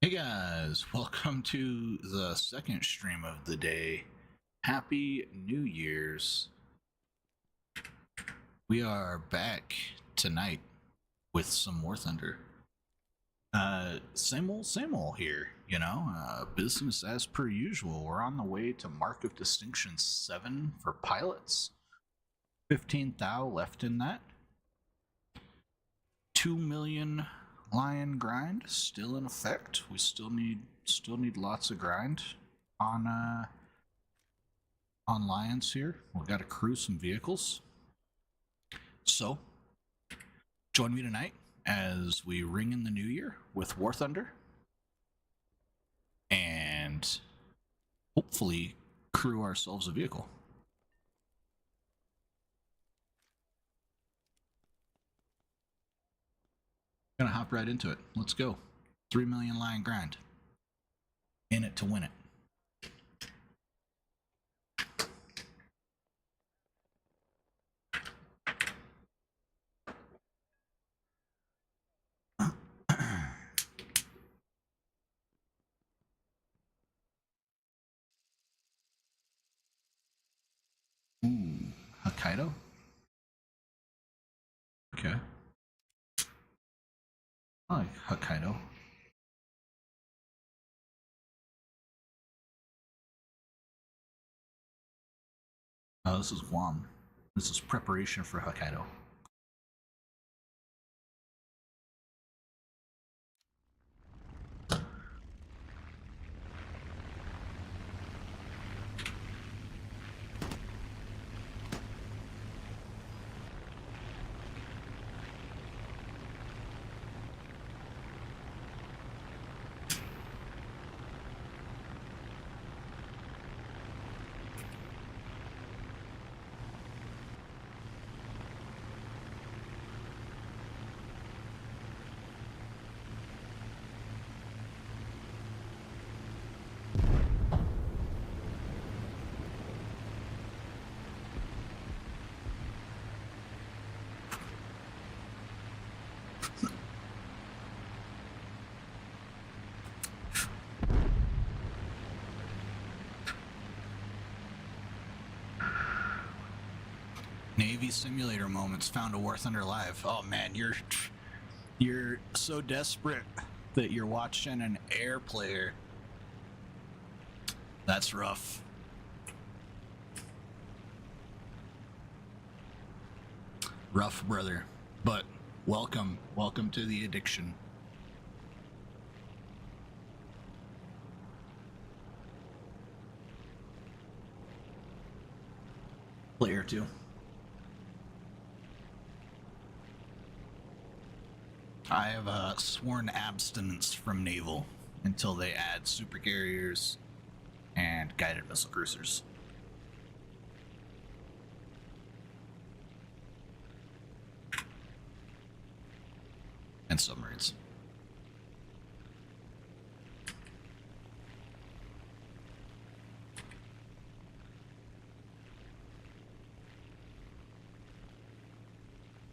Hey guys, welcome to the second stream of the day. Happy New Year's. We are back tonight with some War Thunder. Same old here, you know, business as per usual. We're on the way to Mark of Distinction 7 for pilots. 15,000 left in that. 2 million lion grind still in effect. We still need lots of grind on lions here. We've got to crew some vehicles. So join me tonight as we ring in the new year with War Thunder and hopefully crew ourselves a vehicle. Gonna hop right into it. Let's go. 3 million lion grind. In it to win it. Ooh, Hokkaido? Okay. I like Hokkaido. Oh, this is Guam. This is preparation for Hokkaido. Navy simulator moments found a War Thunder live. Oh man, you're so desperate that you're watching an air player. That's rough. Rough, brother. But welcome to the addiction. Player 2. I have a sworn abstinence from naval until they add supercarriers and guided missile cruisers. And submarines.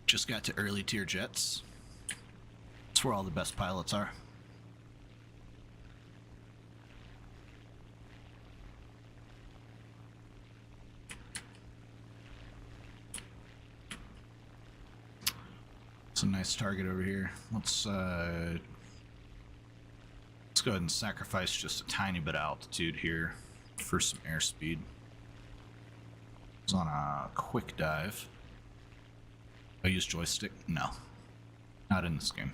Just got to early tier jets. It's where all the best pilots are. It's a nice target over here. Let's go ahead and sacrifice just a tiny bit of altitude here for some airspeed. It's on a quick dive. I use joystick? No. Not in this game.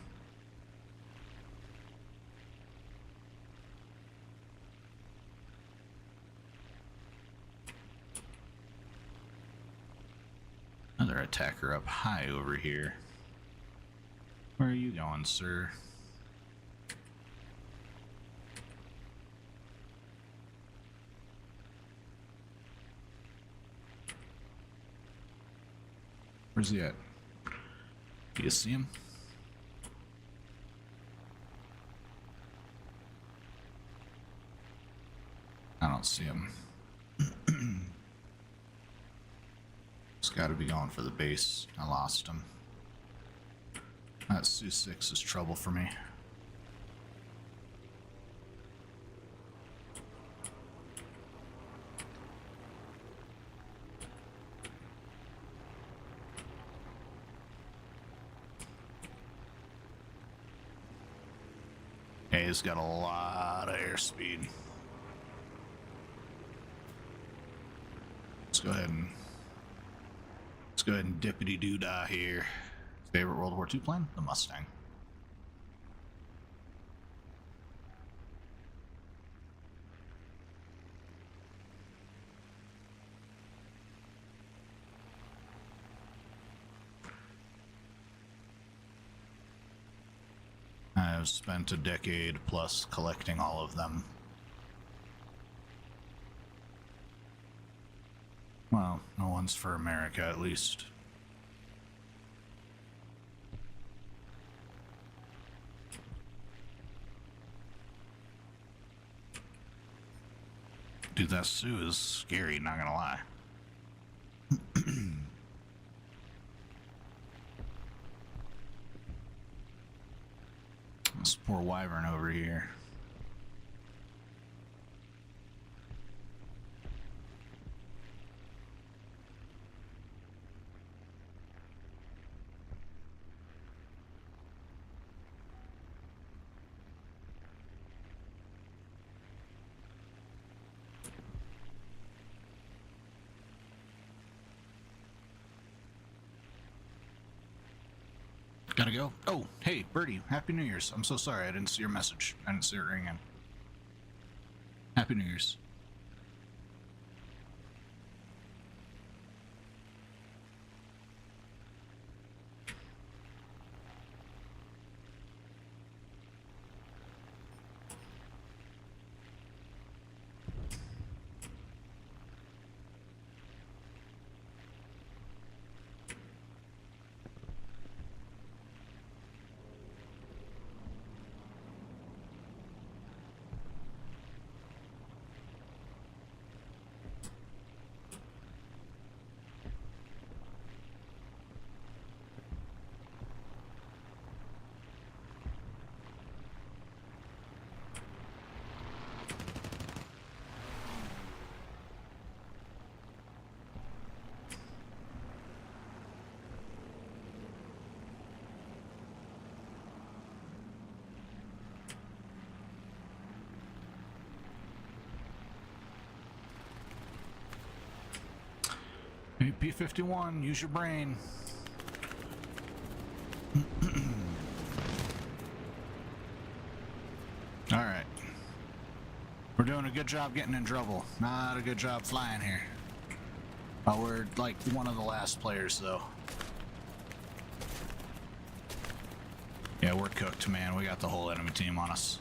Another attacker up high over here. Where are you going, sir? Where's he at? Do you see him? I don't see him. He's got to be going for the base. I lost him. That Su-6 is trouble for me. Hey, he's got a lot of airspeed. Let's go ahead and dippity-doo-dah here. Favorite World War II plane? The Mustang. I've spent a decade plus collecting all of them. Well, no one's for America, at least. Dude, that Sue is scary, not gonna lie. This poor wyvern over here. Gotta go. Oh, hey, Birdie. Happy New Year's. I'm so sorry. I didn't see your message. I didn't see it ringing. Happy New Year's. Hey, P51, use your brain. Alright. We're doing a good job getting in trouble. Not a good job flying here. Oh, we're like one of the last players, though. Yeah, we're cooked, man. We got the whole enemy team on us.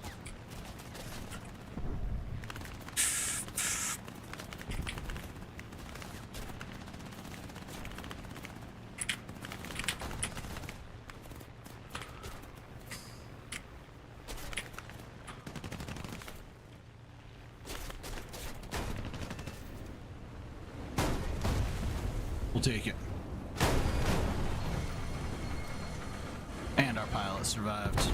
We'll take it. And our pilot survived.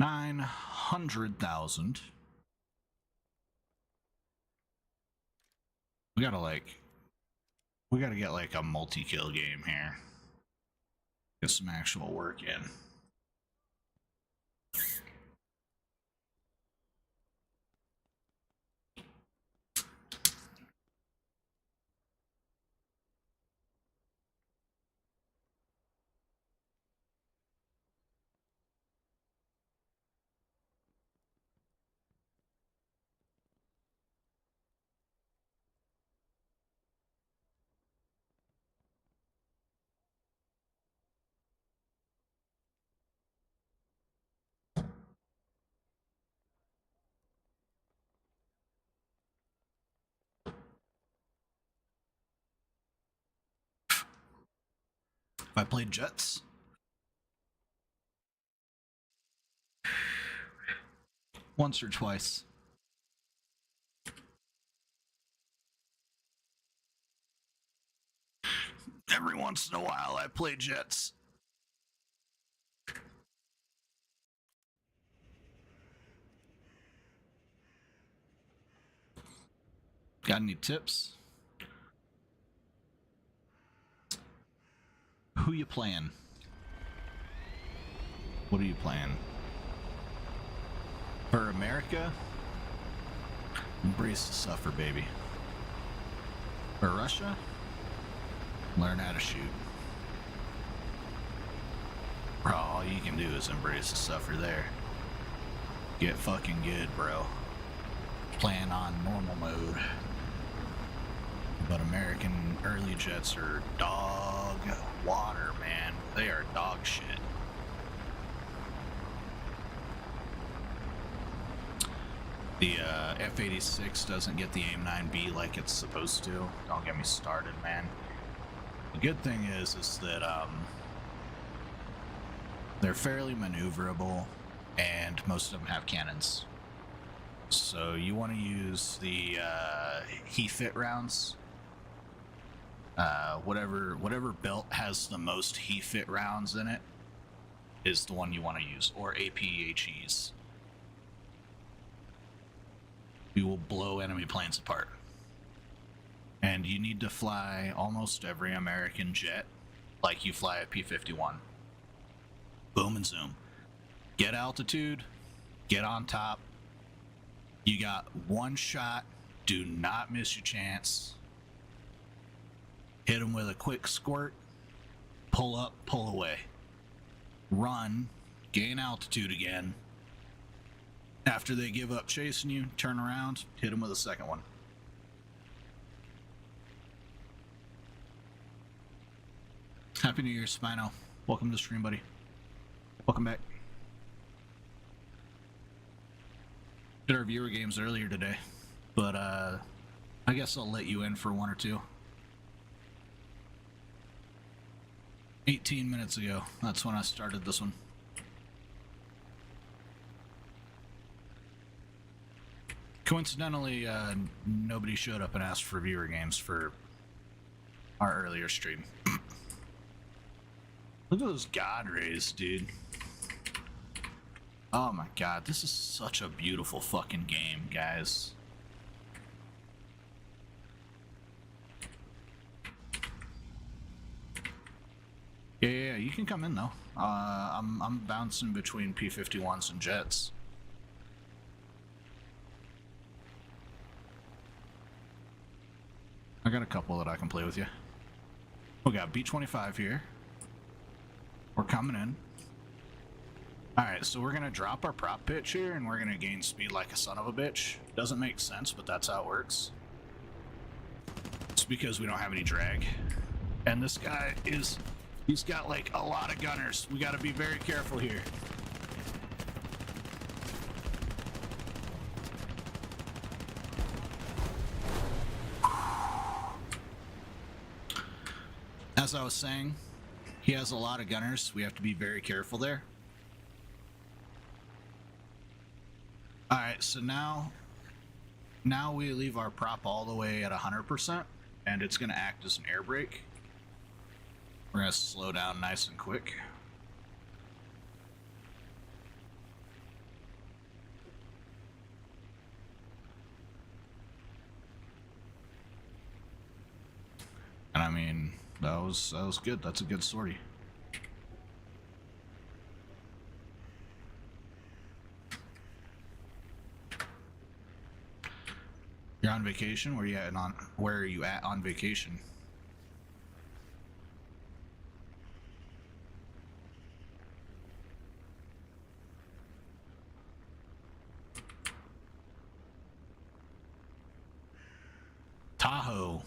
$900,000. We gotta get like a multi-kill game here. Get some actual work in. I played jets. Once or twice. Every once in a while, I play jets. Got any tips? Who you playing? What are you playing? For America? Embrace the suffer, baby. For Russia? Learn how to shoot. Bro, all you can do is embrace the suffer there. Get fucking good, bro. Playing on normal mode. But American early jets are dog water, man. They are dog shit. The F-86 doesn't get the AIM-9B like it's supposed to. Don't get me started, man. The good thing is that they're fairly maneuverable, and most of them have cannons. So you want to use the heat fit rounds. Whatever belt has the most heat fit rounds in it is the one you want to use, or APHEs. You will blow enemy planes apart. And you need to fly almost every American jet like you fly a P-51. Boom and zoom. Get altitude, get on top. You got one shot, do not miss your chance. Hit them with a quick squirt, pull up, pull away. Run, gain altitude again. After they give up chasing you, turn around, hit them with a second one. Happy New Year, Spino. Welcome to the stream, buddy. Welcome back. Did our viewer games earlier today, but I guess I'll let you in for one or two. 18 minutes ago, that's when I started this one. Coincidentally, nobody showed up and asked for viewer games for our earlier stream. Look at those God rays, dude. Oh my god, this is such a beautiful fucking game, guys. Yeah, you can come in though. I'm bouncing between P-51s and jets. I got a couple that I can play with you. We got B-25 here. We're coming in. Alright, so we're gonna drop our prop pitch here and we're gonna gain speed like a son of a bitch. Doesn't make sense, but that's how it works. It's because we don't have any drag. And this guy is... he's got like a lot of gunners. We gotta be very careful here. As I was saying, he has a lot of gunners. We have to be very careful there. Alright, so now we leave our prop all the way at 100%, and it's going to act as an air brake. We're going to slow down nice and quick. And I mean, that was good. That's a good sortie. You're on vacation? Where are you at on vacation? Tahoe.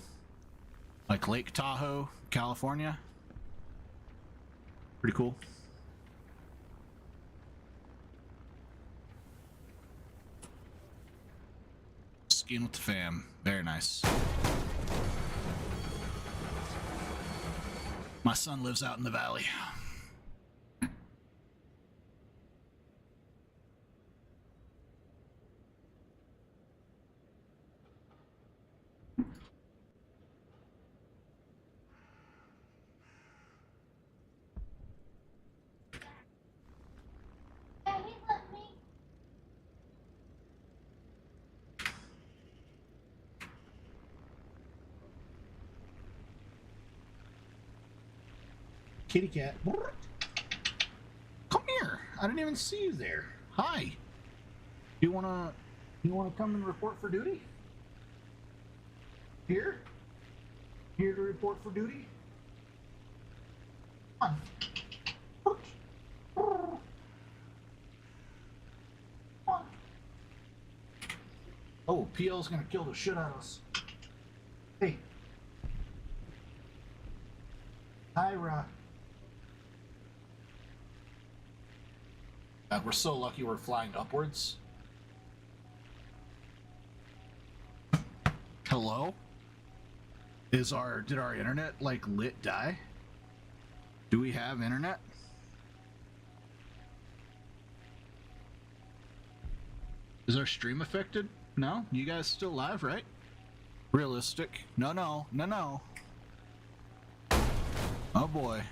Like Lake Tahoe, California. Pretty cool. Skiing with the fam. Very nice. My son lives out in the valley. Kitty cat. Come here. I didn't even see you there. Hi. You wanna come and report for duty? Here? Here to report for duty? Come on. Come on. Oh, PL's gonna kill the shit out of us. Hey. Tyra. We're so lucky we're flying upwards. Hello? Did our internet like lit die? Do we have internet? Is our stream affected? No? You guys still live, right? Realistic. No. Oh boy.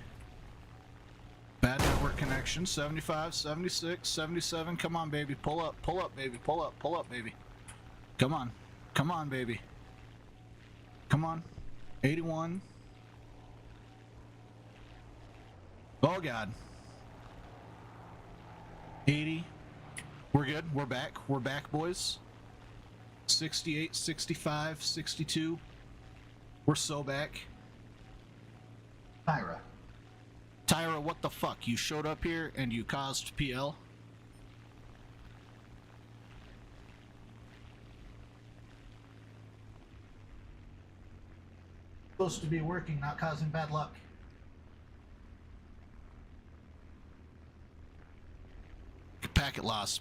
Bad network connection. 75, 76, 77. Come on, baby. Pull up, baby. Pull up, baby. Come on, baby. Come on. 81. Oh, God. 80. We're good. We're back, boys. 68, 65, 62. We're so back. Tyra, what the fuck? You showed up here and you caused PL? Supposed to be working, not causing bad luck. Packet loss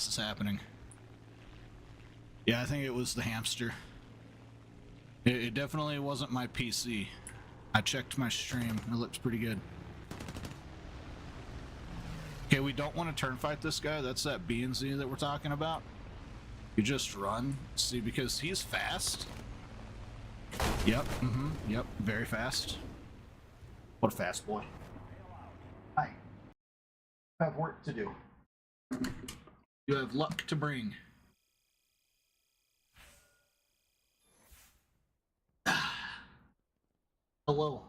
is happening. Yeah, I think it was the hamster. It definitely wasn't my PC. I checked my stream, it looks pretty good. Okay, we don't want to turn fight this guy. That's that B and Z that we're talking about. You just run, see, because he's fast. Yep, yep, very fast. What a fast boy. Hi. I have work to do. You have luck to bring. Hello.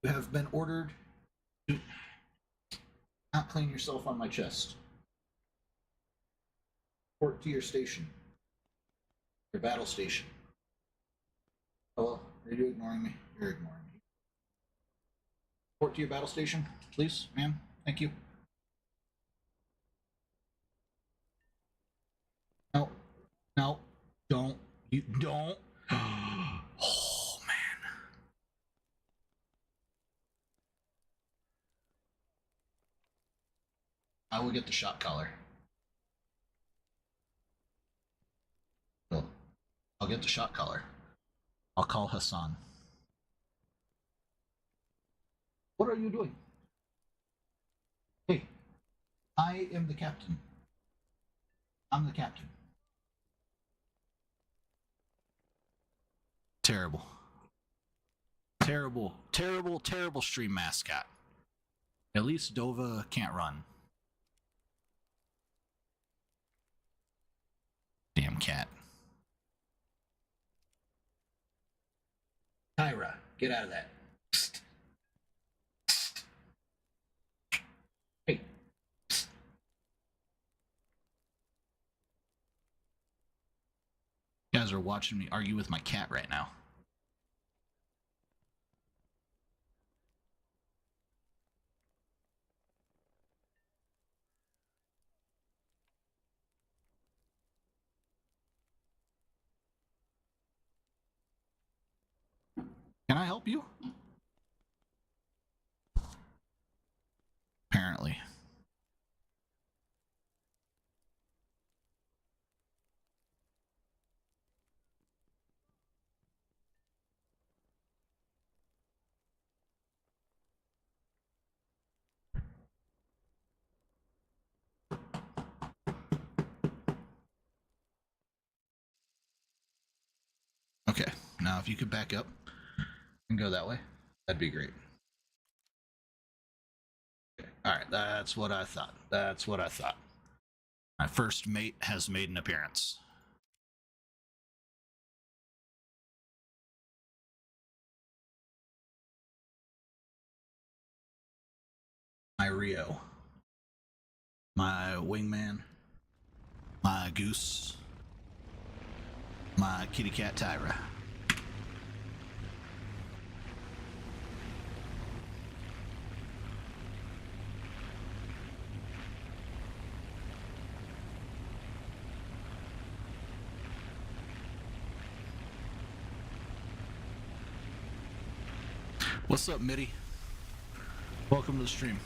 You have been ordered to not clean yourself on my chest. Report to your station. Your battle station. Hello? Are you ignoring me? You're ignoring me. Report to your battle station, please, ma'am. Thank you. No. No. Don't. You don't. Oh, man. I will get the shot collar. I'll get the shot collar. I'll call Hassan. What are you doing? Hey, I am the captain. I'm the captain. Terrible. Terrible, terrible, terrible stream mascot. At least Dova can't run. Damn cat. Tyra, get out of that. Hey. You guys are watching me argue with my cat right now. Can I help you? Apparently. Okay, now if you could back up and go that way, that'd be great. Okay. All right, that's what I thought. That's what I thought. My first mate has made an appearance. My Rio. My wingman. My goose. My kitty cat Tyra. What's up, Mitty? Welcome to the stream.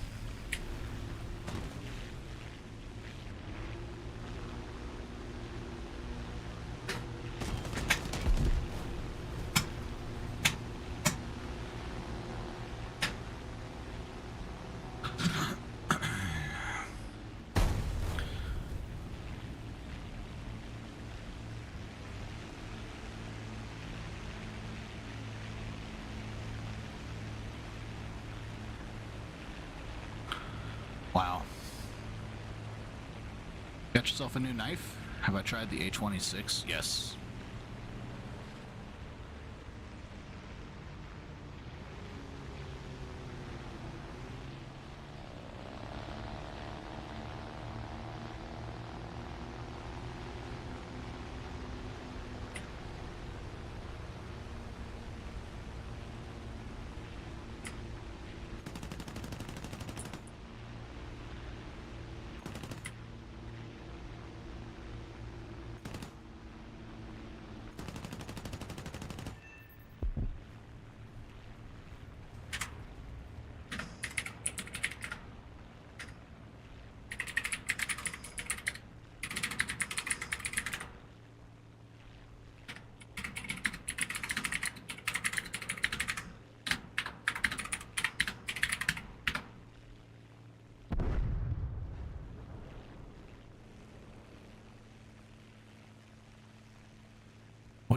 Wow. Got yourself a new knife? Have I tried the A26? Yes.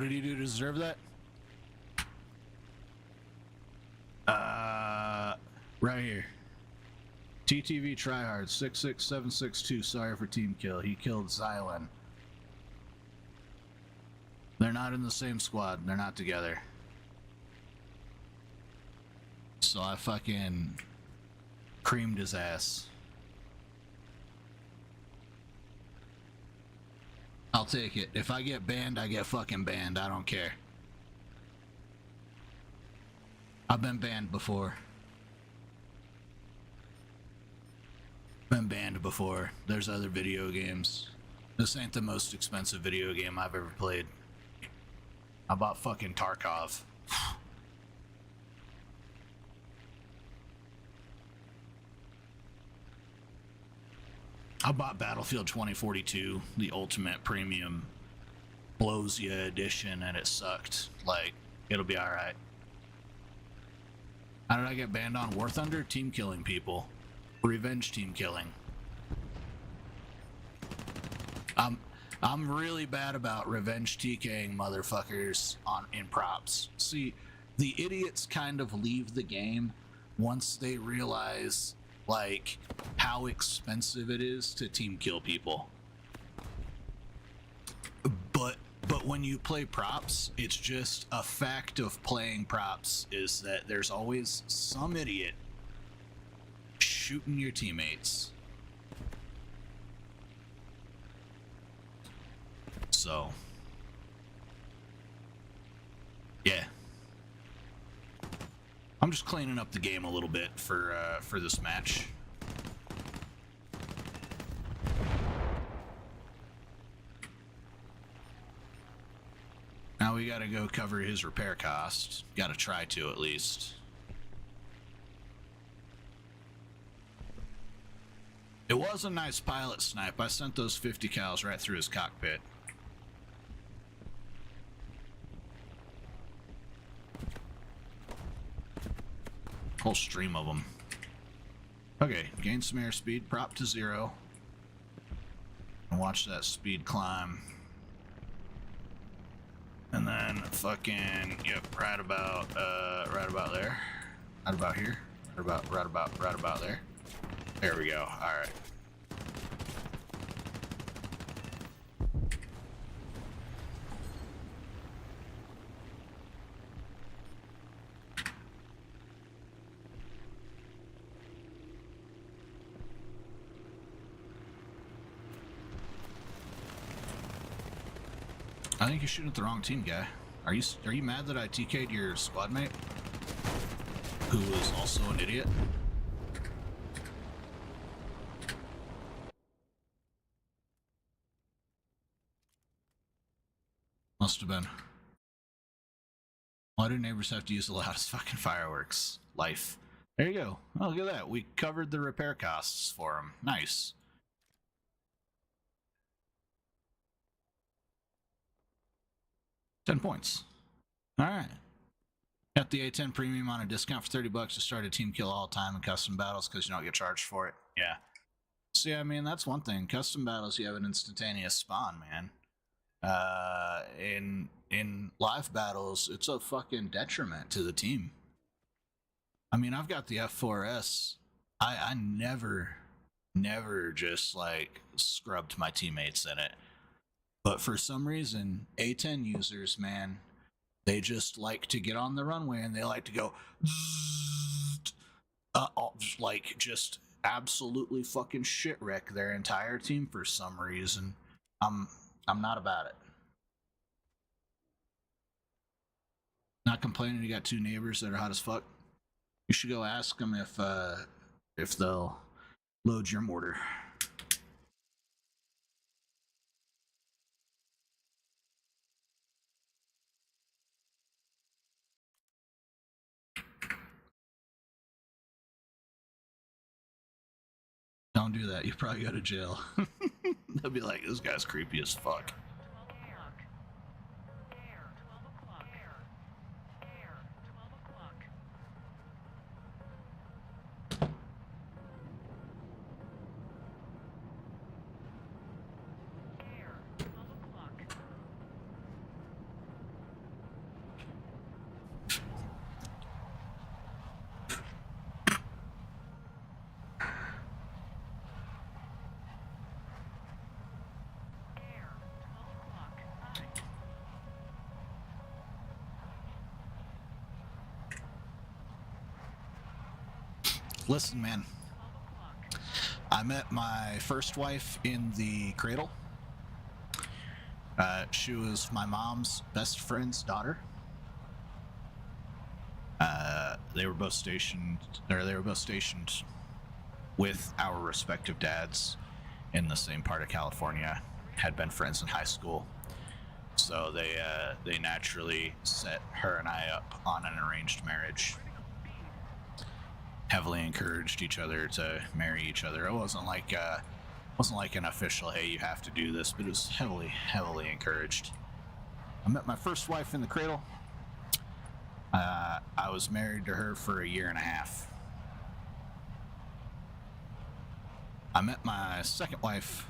What did he do to deserve that? Right here. TTV Tryhard 66762. Sorry for team kill. He killed Xylan. They're not in the same squad. They're not together. So I fucking creamed his ass. I'll take it. If I get banned, I get fucking banned. I don't care. I've been banned before. Been banned before. There's other video games. This ain't the most expensive video game I've ever played. I bought fucking Tarkov. I bought Battlefield 2042, the Ultimate Premium blows ya edition, and it sucked. Like, it'll be alright. How did I get banned on War Thunder? Team killing people. Revenge team killing. I'm really bad about revenge TKing motherfuckers in props. See, the idiots kind of leave the game once they realize, like, how expensive it is to team kill people. But when you play props, it's just a fact of playing props is that there's always some idiot shooting your teammates. So, yeah. I'm just cleaning up the game a little bit for this match. Now we gotta go cover his repair cost. Gotta try to, at least. It was a nice pilot snipe. I sent those 50 cals right through his cockpit. Whole stream of them. Okay, gain some airspeed, prop to 0. And watch that speed climb. And then fucking, yep, right about there. Right about here. Right about there. There we go. Alright. I think you're shooting at the wrong team, guy. Are you mad that I TK'd your squad mate? Who is also an idiot? Must have been. Why do neighbors have to use the loudest fucking fireworks? Life. There you go. Oh, look at that. We covered the repair costs for him. Nice. $10. Alright. Got the A10 premium on a discount for $30 to start a team kill all time in custom battles because you don't get charged for it. Yeah. See, I mean, that's one thing. Custom battles, you have an instantaneous spawn, man. In live battles, it's a fucking detriment to the team. I mean, I've got the F4S. I never just, like, scrubbed my teammates in it. But for some reason, A10 users, man, they just like to get on the runway and they like to go like just absolutely fucking shit wreck their entire team for some reason. I'm not about it. Not complaining you got two neighbors that are hot as fuck. You should go ask them if they'll load your mortar. Don't do that. You probably go to jail. They'll be like, this guy's creepy as fuck. Listen, man. I met my first wife in the cradle. She was my mom's best friend's daughter. They were both stationed with our respective dads in the same part of California. Had been friends in high school, so they naturally set her and I up on an arranged marriage. Heavily encouraged each other to marry each other. It wasn't like an official, hey, you have to do this, but it was heavily encouraged. I met my first wife in the cradle. I was married to her for a year and a half. I met my second wife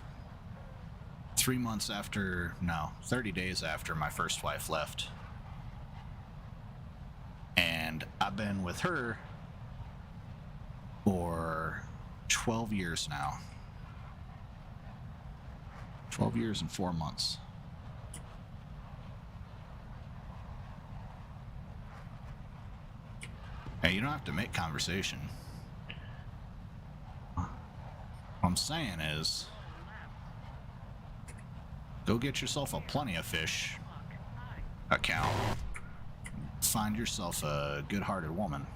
30 days after my first wife left. And I've been with her for 12 years now. 12 years and 4 months. Hey, you don't have to make conversation. What I'm saying is, go get yourself a Plenty of Fish account. Find yourself a good-hearted woman.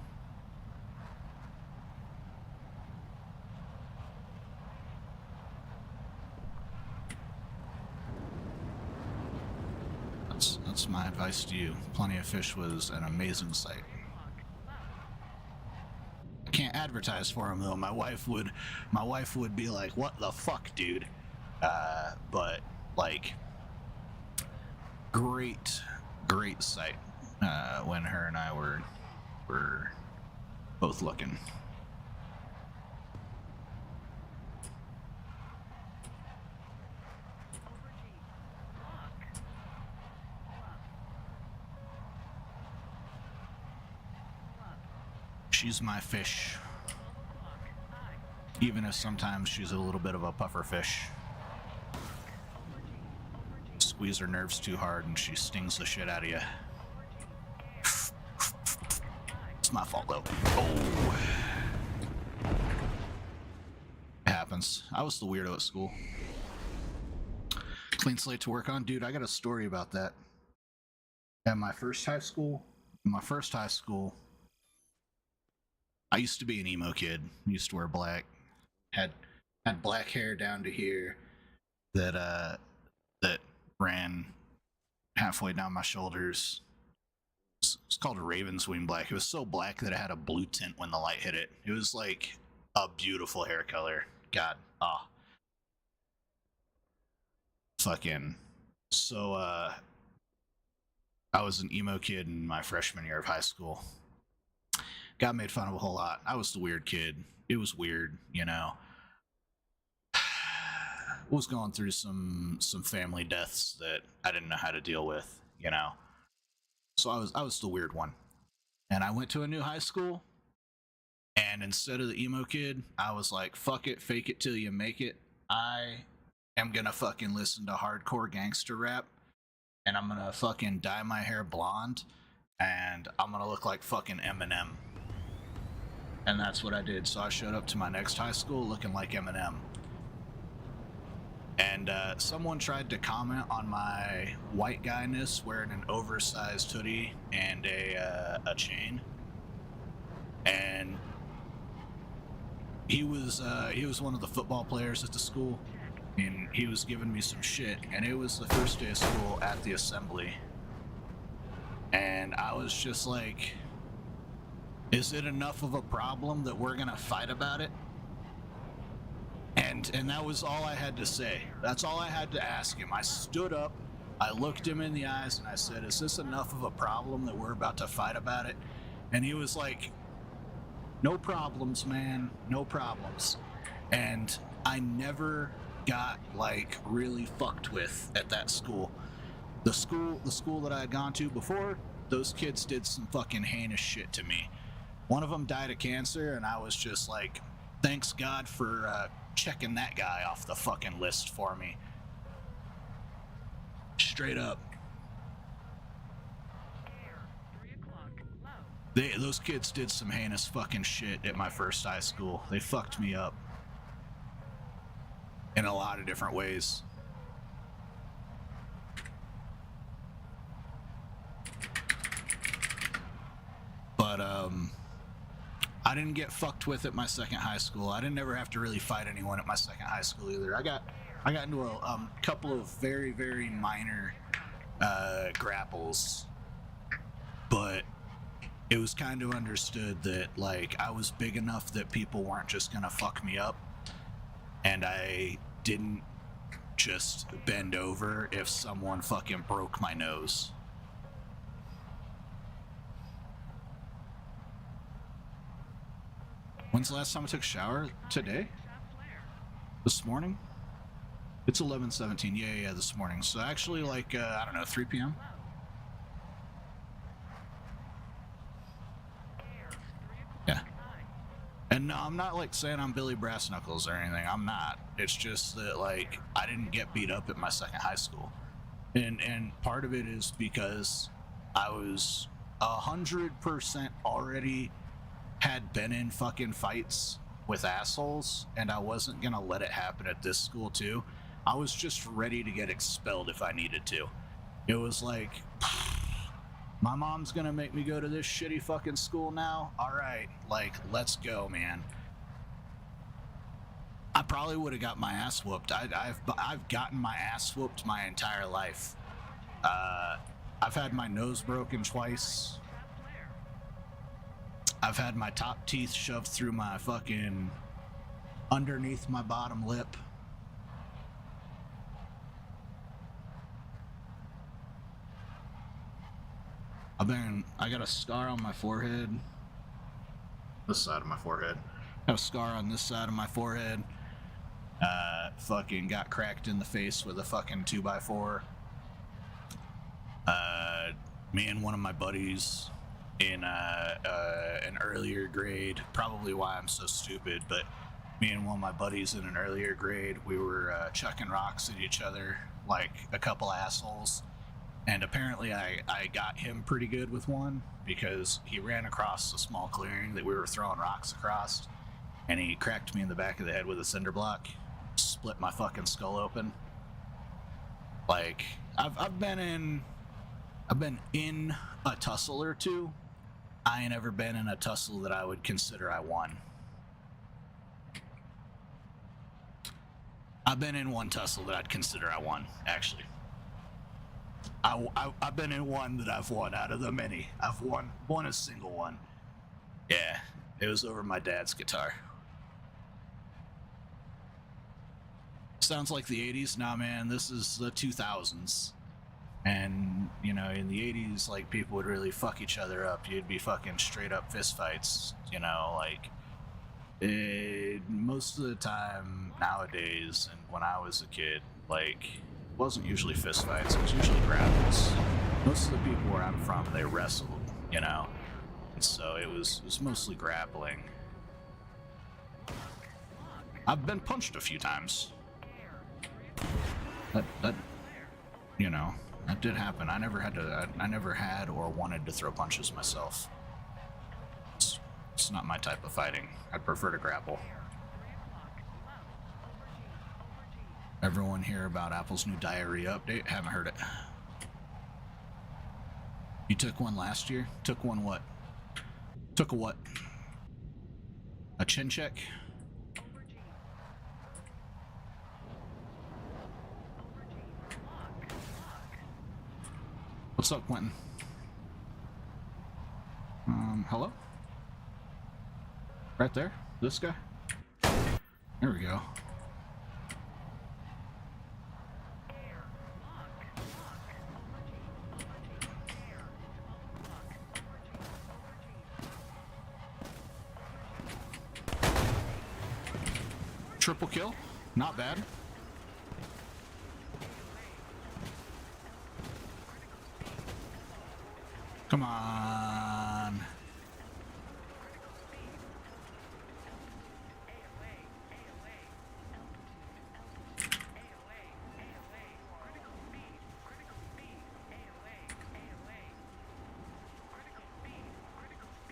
That's my advice to you. Plenty of Fish was an amazing site. I can't advertise for him though. My wife would be like, "What the fuck, dude?" But like, great site. When her and I were both looking. She's my fish. Even if sometimes she's a little bit of a puffer fish. Squeeze her nerves too hard and she stings the shit out of you. It's my fault though. Oh. It happens. I was the weirdo at school. Clean slate to work on. Dude, I got a story about that. At my first high school, I used to be an emo kid. I used to wear black. Had black hair down to here that ran halfway down my shoulders. It's called a Raven's Wing black. It was so black that it had a blue tint when the light hit it. It was like a beautiful hair color. God, fucking. So, I was an emo kid in my freshman year of high school. Got made fun of a whole lot. I was the weird kid. It was weird, you know. Was going through some family deaths that I didn't know how to deal with, you know. So I was the weird one. And I went to a new high school, and instead of the emo kid, I was like, fuck it, fake it till you make it. I am gonna fucking listen to hardcore gangster rap, and I'm gonna fucking dye my hair blonde, and I'm gonna look like fucking Eminem. And that's what I did. So I showed up to my next high school looking like Eminem. And someone tried to comment on my white guyness wearing an oversized hoodie and a chain. And he was one of the football players at the school, and he was giving me some shit. And it was the first day of school at the assembly, and I was just like, is it enough of a problem that we're gonna fight about it? And that was all I had to say. That's all I had to ask him. I stood up, I looked him in the eyes, and I said, is this enough of a problem that we're about to fight about it? And he was like, no problems, man, no problems. And I never got like really fucked with at that school. The school that I had gone to before, those kids did some fucking heinous shit to me. One of them died of cancer, and I was just like, thanks God for checking that guy off the fucking list for me. Straight up. Those kids did some heinous fucking shit at my first high school. They fucked me up in a lot of different ways. But I didn't get fucked with at my second high school. I didn't ever have to really fight anyone at my second high school either. I got into a couple of very, very minor grapples, but it was kind of understood that, like, I was big enough that people weren't just gonna fuck me up, and I didn't just bend over if someone fucking broke my nose. When's the last time I took a shower? Today? This morning? It's 11:17. Yeah, this morning. So actually, like, I don't know, 3 p.m.? Yeah. And no, I'm not, like, saying I'm Billy Brass Knuckles or anything. I'm not. It's just that, like, I didn't get beat up at my second high school. And part of it is because I was 100% already had been in fucking fights with assholes, and I wasn't gonna let it happen at this school too. I was just ready to get expelled if I needed to. It was like, my mom's gonna make me go to this shitty fucking school now? Alright, like, let's go, man. I probably would have got my ass whooped. I've gotten my ass whooped my entire life. I've had my nose broken twice. I've had my top teeth shoved through my fucking underneath my bottom lip. I got a scar on my forehead. This side of my forehead. I have a scar on this side of my forehead. Fucking got cracked in the face with a fucking 2x4. Me and one of my buddies in an earlier grade, probably why I'm so stupid, but me and one of my buddies in an earlier grade, we were chucking rocks at each other like a couple assholes, and apparently I got him pretty good with one because he ran across a small clearing that we were throwing rocks across, and he cracked me in the back of the head with a cinder block, split my fucking skull open. Like, I've been in a tussle or two. I ain't ever been in a tussle that I would consider I won. I've been in one tussle that I'd consider I won, actually. I've been in one that I've won out of the many. I've won a single one. Yeah, it was over my dad's guitar. Sounds like the 80s? Nah, man, this is the 2000s. And, you know, in the 80s, like, people would really fuck each other up. You'd be fucking straight up fist fights, you know, like, most of the time nowadays, and when I was a kid, like, it wasn't usually fist fights, it was usually grapples. Most of the people where I'm from, they wrestled, you know, and so it was mostly grappling. I've been punched a few times. That you know, that did happen. I never had or wanted to throw punches myself. It's not my type of fighting. I'd prefer to grapple. Everyone hear about Apple's new diarrhea update? Haven't heard it. You took one last year? Took one what? Took a what? A chin check? What's up, Quentin? Hello? Right there? This guy? There we go. Triple kill? Not bad. Come on.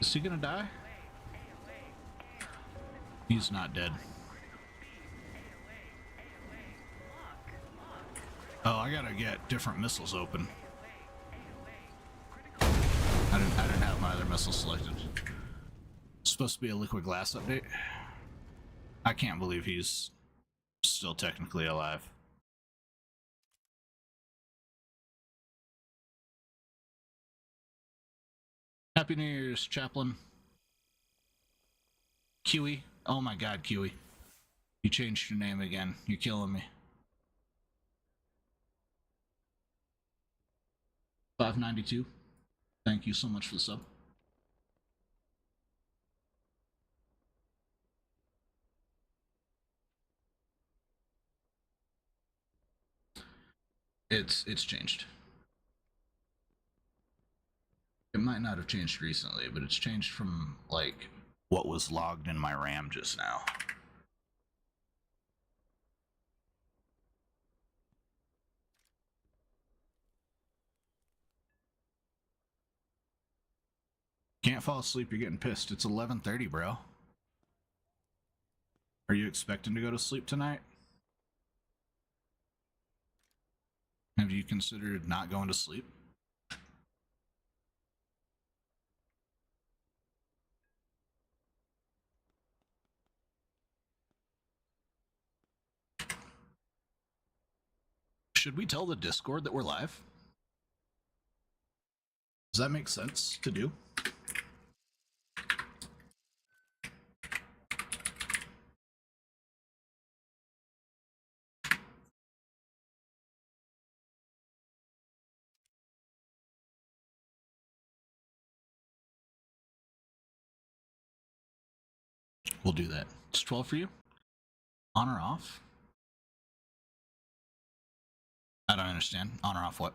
Is he gonna die? He's not dead. Oh, I gotta get different missiles open. I didn't have my other missiles selected. It's supposed to be a liquid glass update. I can't believe he's still technically alive. Happy New Year's, Chaplain. Kiwi. Oh my god, Kiwi. You changed your name again. You're killing me. 592. Thank you so much for the sub. It's changed. It might not have changed recently, but it's changed from like what was logged in my RAM just now. Can't fall asleep, you're getting pissed. It's 11:30, bro. Are you expecting to go to sleep tonight? Have you considered not going to sleep? Should we tell the Discord that we're live? Does that make sense to do? We'll do that. It's 12 for you? On or off? I don't understand. On or off what?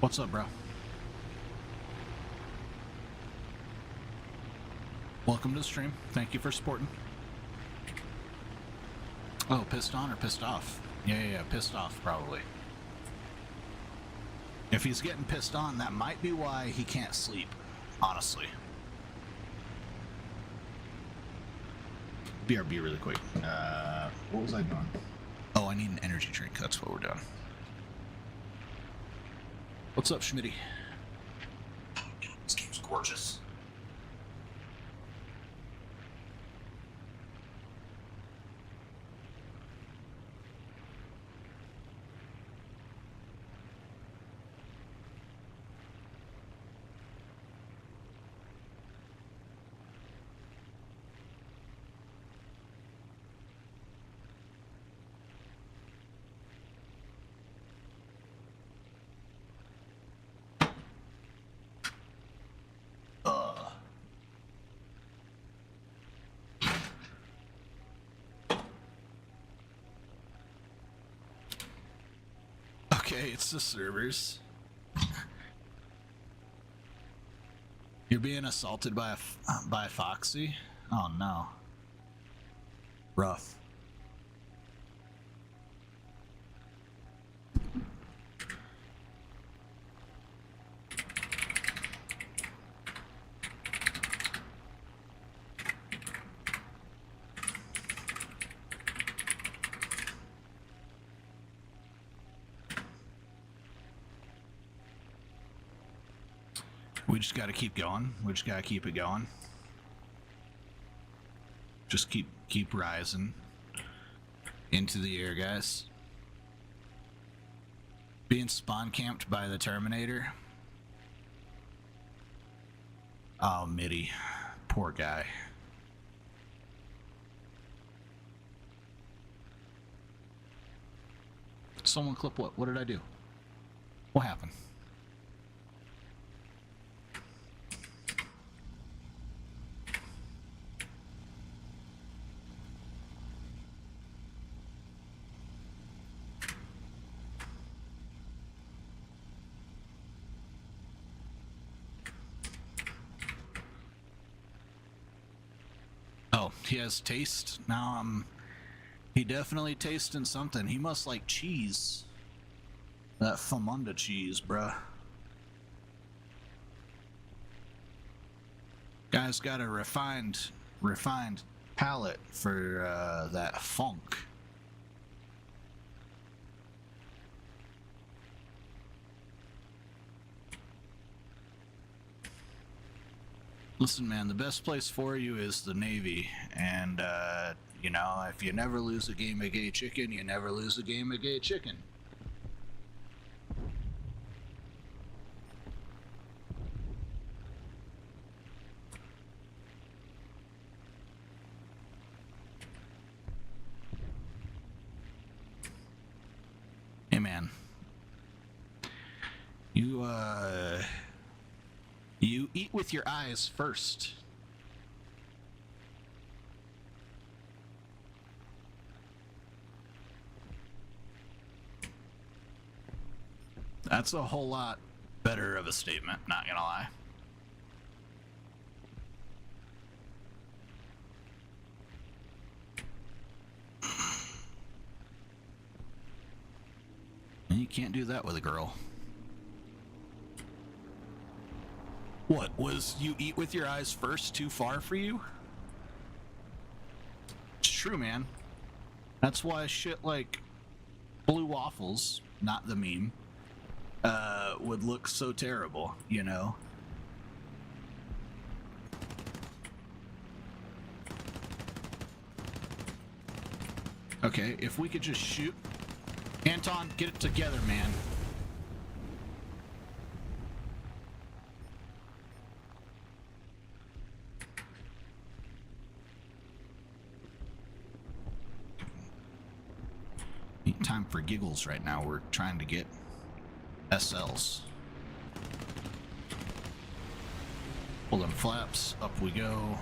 What's up, bro? Welcome to the stream. Thank you for supporting. Oh, pissed on or pissed off? Yeah, pissed off, probably. If he's getting pissed on, that might be why he can't sleep, honestly. BRB really quick. What was I doing? Oh, I need an energy drink. That's what we're doing. What's up, Schmitty? This game's gorgeous. Okay, it's the servers. You're being assaulted by a Foxy? Oh no. Rough. We just gotta keep going. We just gotta keep it going. Just keep rising into the air, guys. Being spawn camped by the Terminator. Oh, Mitty. Poor guy. Someone clip what? What did I do? What happened? Oh, go. He has taste. Now he definitely tasting something. He must like cheese. That Famunda cheese, bruh. Guy's got a refined palate for that funk. Listen, man, the best place for you is the Navy, and you know, if you never lose a game of gay chicken, you never lose a game of gay chicken. Hey, man, you eat with your eyes first. That's a whole lot better of a statement, not gonna lie. And you can't do that with a girl. What, was you eat with your eyes first too far for you? It's true, man. That's why shit like blue waffles, not the meme, would look so terrible, you know? Okay, if we could just shoot. Anton, get it together, man. Ain't time for giggles right now. We're trying to get SLs. Pull them flaps, up we go.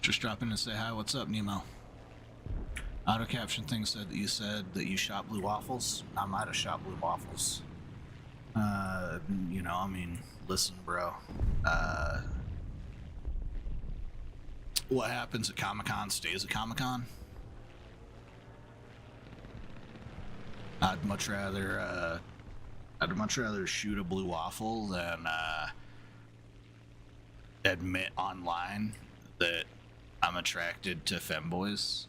Just dropping to say hi. What's up, Nemo? Auto caption thing said that you shot blue waffles. I might have shot blue waffles. You know, I mean, listen, bro. What happens at Comic-Con stays at Comic-Con. I'd much rather shoot a blue waffle than admit online that I'm attracted to femboys.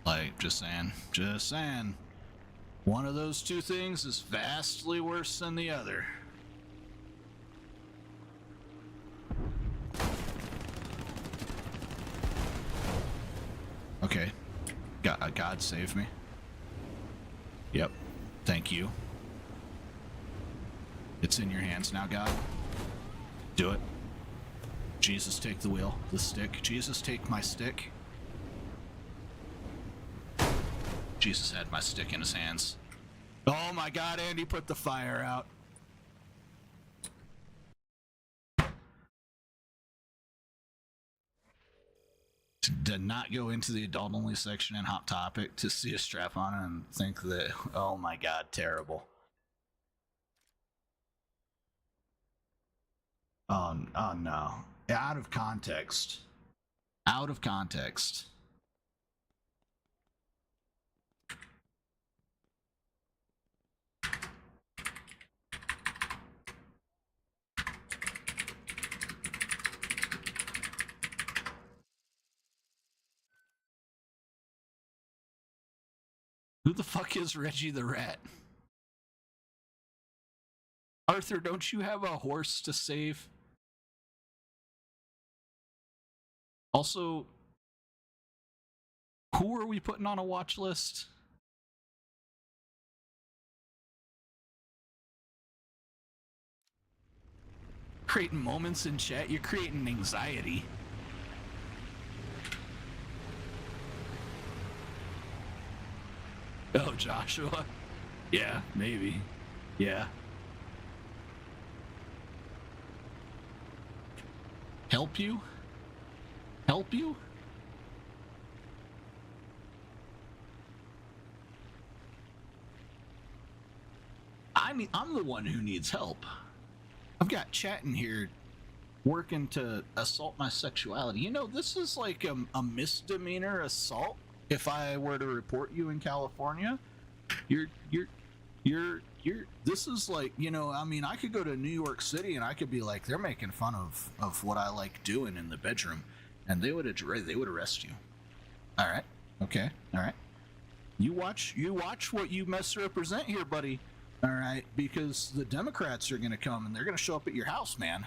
Like, just saying. One of those two things is vastly worse than the other. Okay. God save me. Yep. Thank you. It's in your hands now, God. Do it. Jesus, take the wheel. The stick. Jesus, take my stick. Jesus had my stick in his hands. Oh my God, Andy put the fire out. Did not go into the adult only section in Hot Topic to see a strap on and think that, oh my God, terrible. Oh no. Out of context. Out of context. Who the fuck is Reggie the Rat? Arthur, don't you have a horse to save? Also, who are we putting on a watch list? Creating moments in chat, you're creating anxiety. Oh, Joshua. Yeah, maybe. Yeah. Help you? Help you? I mean, I'm the one who needs help. I've got chat in here working to assault my sexuality. You know, this is like a misdemeanor assault. If I were to report you in California, you're this is like, you know, I mean, I could go to New York City and I could be like, they're making fun of what I like doing in the bedroom, and they would arrest you. All right, okay, all right. You watch what you misrepresent here, buddy. All right, because the Democrats are going to come and they're going to show up at your house, man.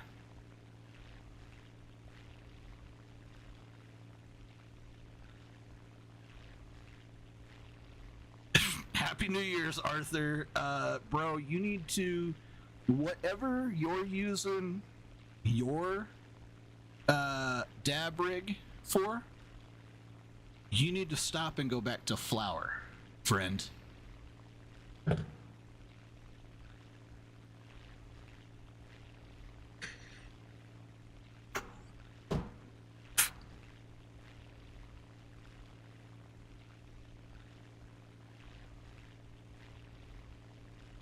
Happy New Year's, Arthur. Bro, you need to, whatever you're using your dab rig for, you need to stop and go back to flour, friend.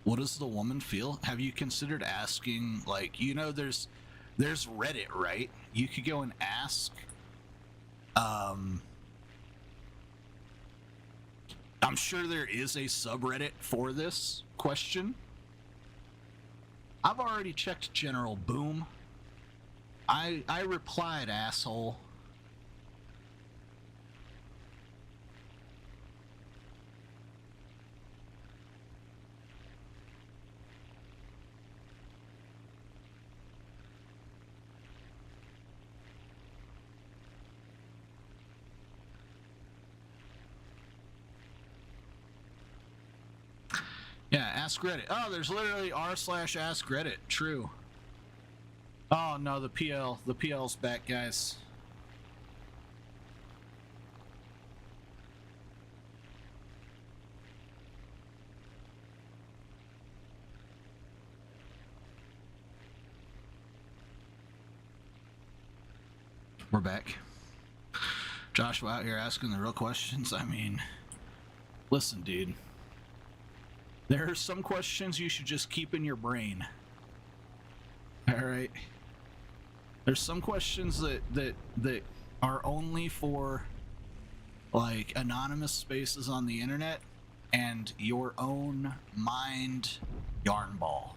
What does the woman feel? Have you considered asking, like, you know, there's Reddit, right? You could go and ask, I'm sure there is a subreddit for this question. I've already checked General Boom. I replied, asshole. Yeah, ask Reddit. Oh, there's literally r/ask Reddit. True. Oh no, the PL's back, guys. We're back. Joshua out here asking the real questions. I mean, listen, dude. There are some questions you should just keep in your brain. All right. There's some questions that are only for like anonymous spaces on the internet and your own mind yarn ball.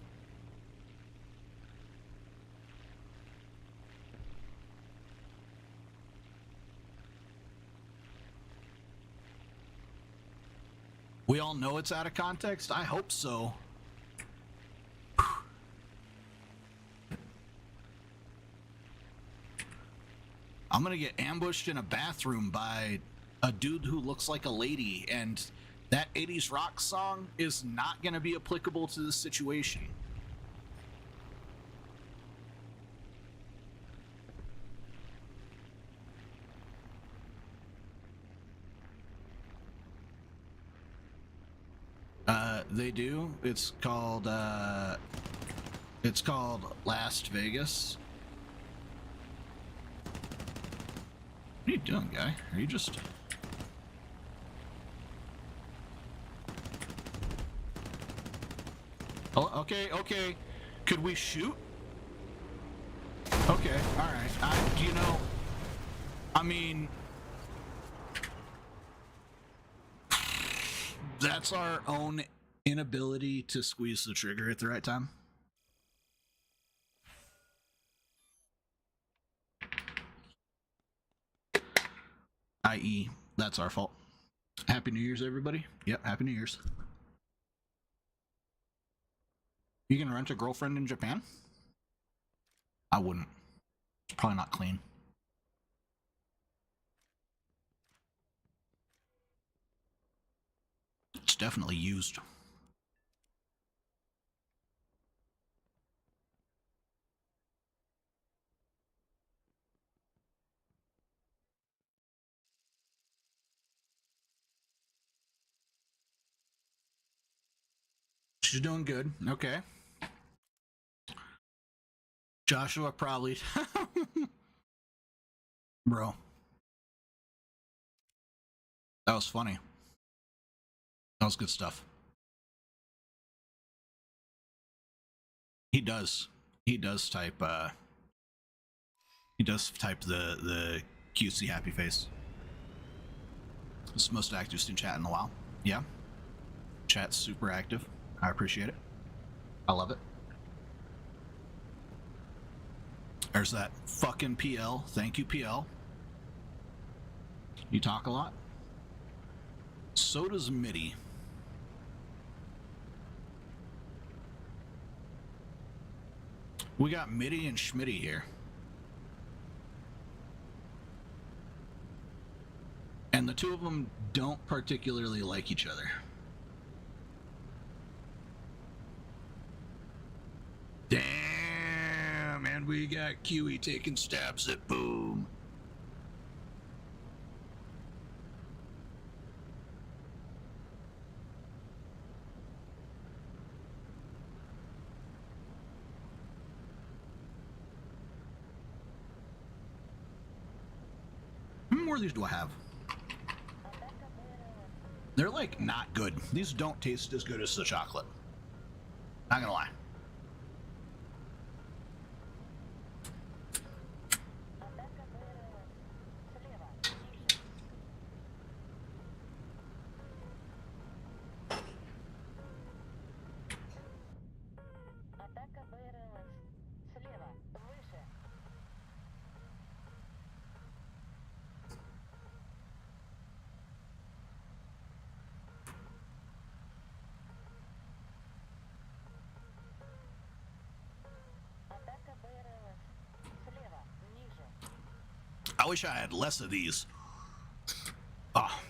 We all know it's out of context? I hope so. I'm gonna get ambushed in a bathroom by a dude who looks like a lady, and that 80s rock song is not gonna be applicable to this situation. They do. It's called Las Vegas. What are you doing, guy? Are you just... Oh, okay. Could we shoot? Okay, alright. You know, I mean... That's our own inability to squeeze the trigger at the right time. I.e., that's our fault. Happy New Year's, everybody. Yep, Happy New Year's. You can rent a girlfriend in Japan? I wouldn't. It's probably not clean. It's definitely used. She's doing good. Okay. Joshua probably. Bro. That was funny. That was good stuff. He does. He does type the cutesy happy face. It's the most active in chat in a while. Yeah. Chat's super active. I appreciate it. I love it. There's that fucking PL. Thank you, PL. You talk a lot. So does Mitty. We got Mitty and Schmitty here. And the two of them don't particularly like each other. Damn, and we got QE taking stabs at Boom. How many more of these do I have? They're like not good. These don't taste as good as the chocolate. Not gonna lie. I wish I had less of these. Oh.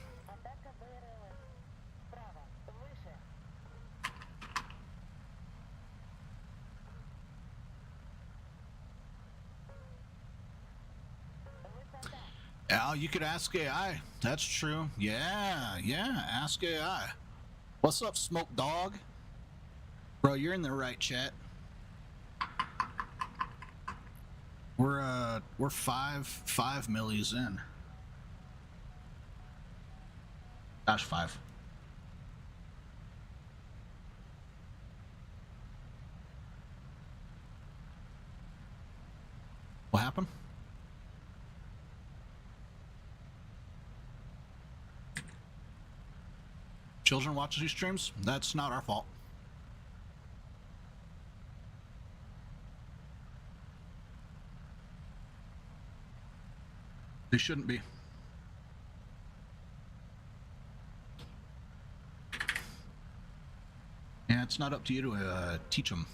Al, you could ask AI. That's true. Yeah, ask AI. What's up, Smoke Dog? Bro, you're in the right chat. We're five millis in. Gosh, 5. What happened? Children watch these streams? That's not our fault. They shouldn't be. Yeah, it's not up to you to teach them.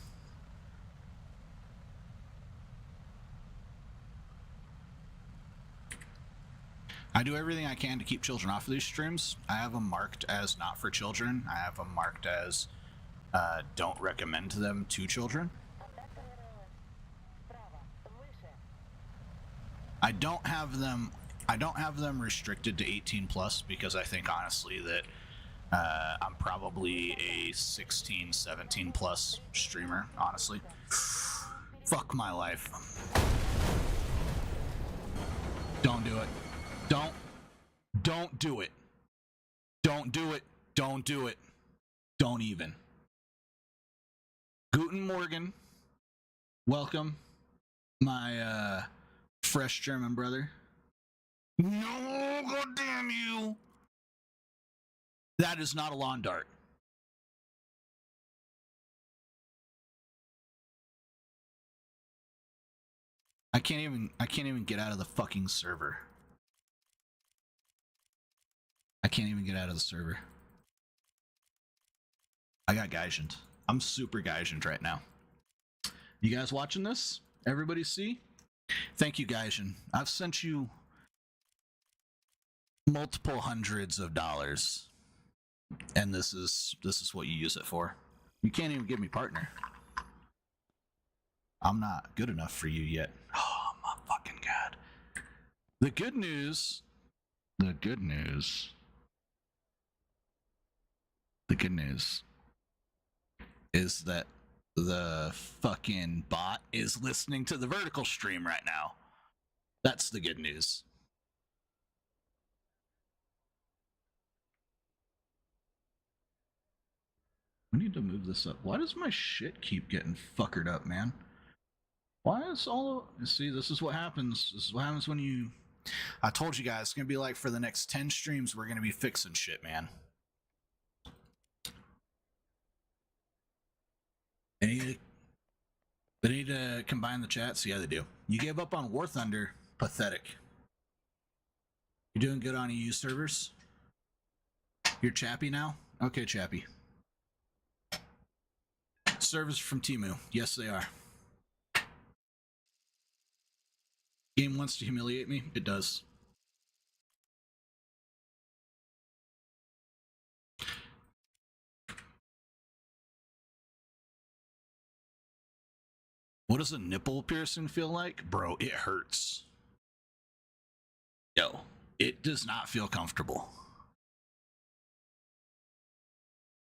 I do everything I can to keep children off of these streams. I have them marked as not for children. I have them marked as don't recommend them to children. I don't have them restricted to 18 plus because I think honestly that I'm probably a 16, 17 plus streamer, honestly. Fuck my life. Don't do it. Don't do it. Don't do it. Don't do it. Don't even. Guten Morgen. Welcome, my fresh German brother. No, goddamn you. That is not a lawn dart. I can't even get out of the fucking server. I can't even get out of the server. I got Geigened. I'm super Geigened right now. You guys watching this? Everybody see? Thank you, Geigen. I've sent you multiple hundreds of dollars. And this is what you use it for. You can't even give me partner. I'm not good enough for you yet. Oh my fucking god. The good news is that the fucking bot is listening to the vertical stream right now. That's the good news. We need to move this up. Why does my shit keep getting fuckered up, man? Why is all... See, this is what happens. This is what happens when you... I told you guys, it's going to be like for the next 10 streams, we're going to be fixing shit, man. They need to combine the chats? Yeah, they do. You gave up on War Thunder? Pathetic. You're doing good on EU servers? You're Chappy now? Okay, Chappy. Servers from Temu. Yes, they are. Game wants to humiliate me? It does. What does a nipple piercing feel like? Bro, it hurts. Yo, it does not feel comfortable.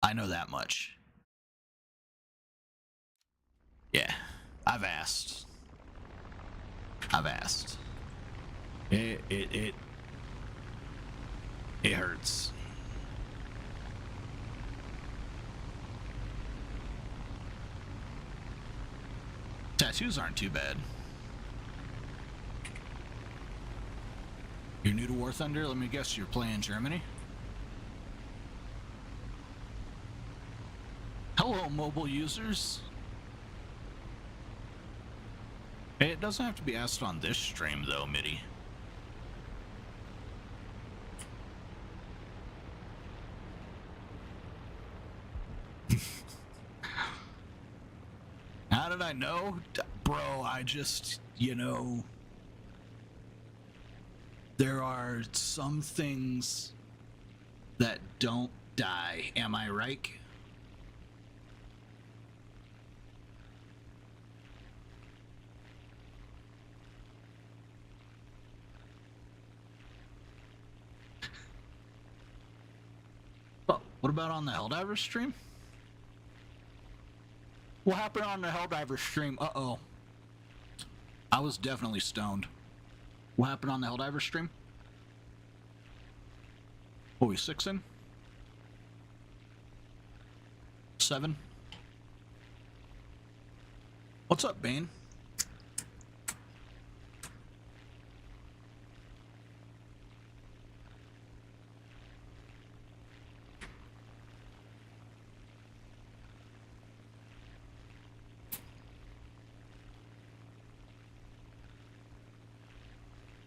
I know that much. Yeah, I've asked. It hurts. Tattoos aren't too bad. You're new to War Thunder? Let me guess, you're playing Germany? Hello, mobile users. Hey, it doesn't have to be asked on this stream, though, Mitty. How did I know? Bro, I just, you know... There are some things that don't die. Am I right? Oh, what about on the Helldiver stream? What happened on the Helldiver stream? Uh-oh. I was definitely stoned. What happened on the Helldiver stream? What are we, 6 in? 7? What's up, Bane?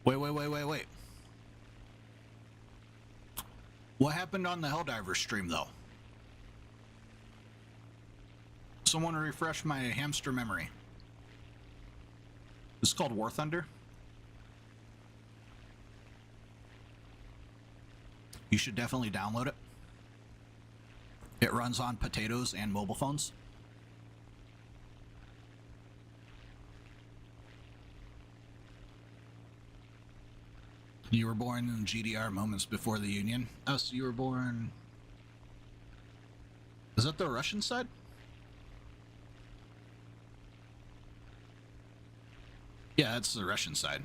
Wait. What happened on the Helldiver stream, though? Someone refresh my hamster memory. This is called War Thunder. You should definitely download it. It runs on potatoes and mobile phones. You were born in GDR moments before the Union. Oh, so you were born... Is that the Russian side? Yeah, that's the Russian side.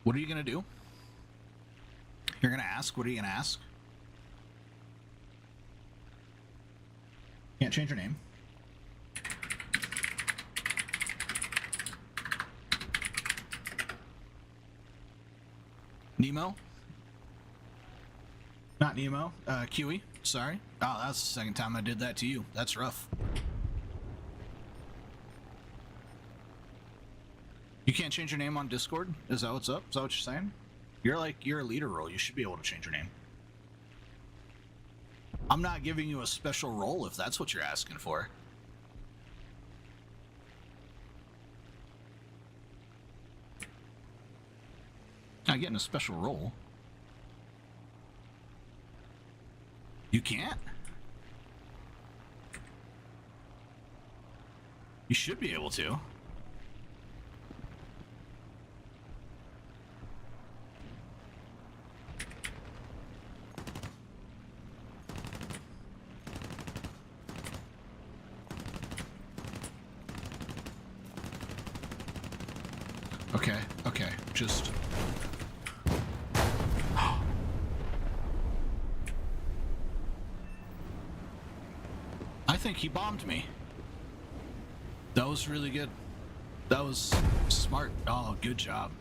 What are you gonna do? You're gonna ask? What are you gonna ask? Can't change your name. Nemo? Not Nemo. Kiwi. Sorry. Oh, that's the second time I did that to you. That's rough. You can't change your name on Discord? Is that what's up? Is that what you're saying? You're a leader role. You should be able to change your name. I'm not giving you a special role if that's what you're asking for. I getting a special roll? You can't? You should be able to. Okay, just... I think he bombed me. That was really good. That was smart. Oh, good job.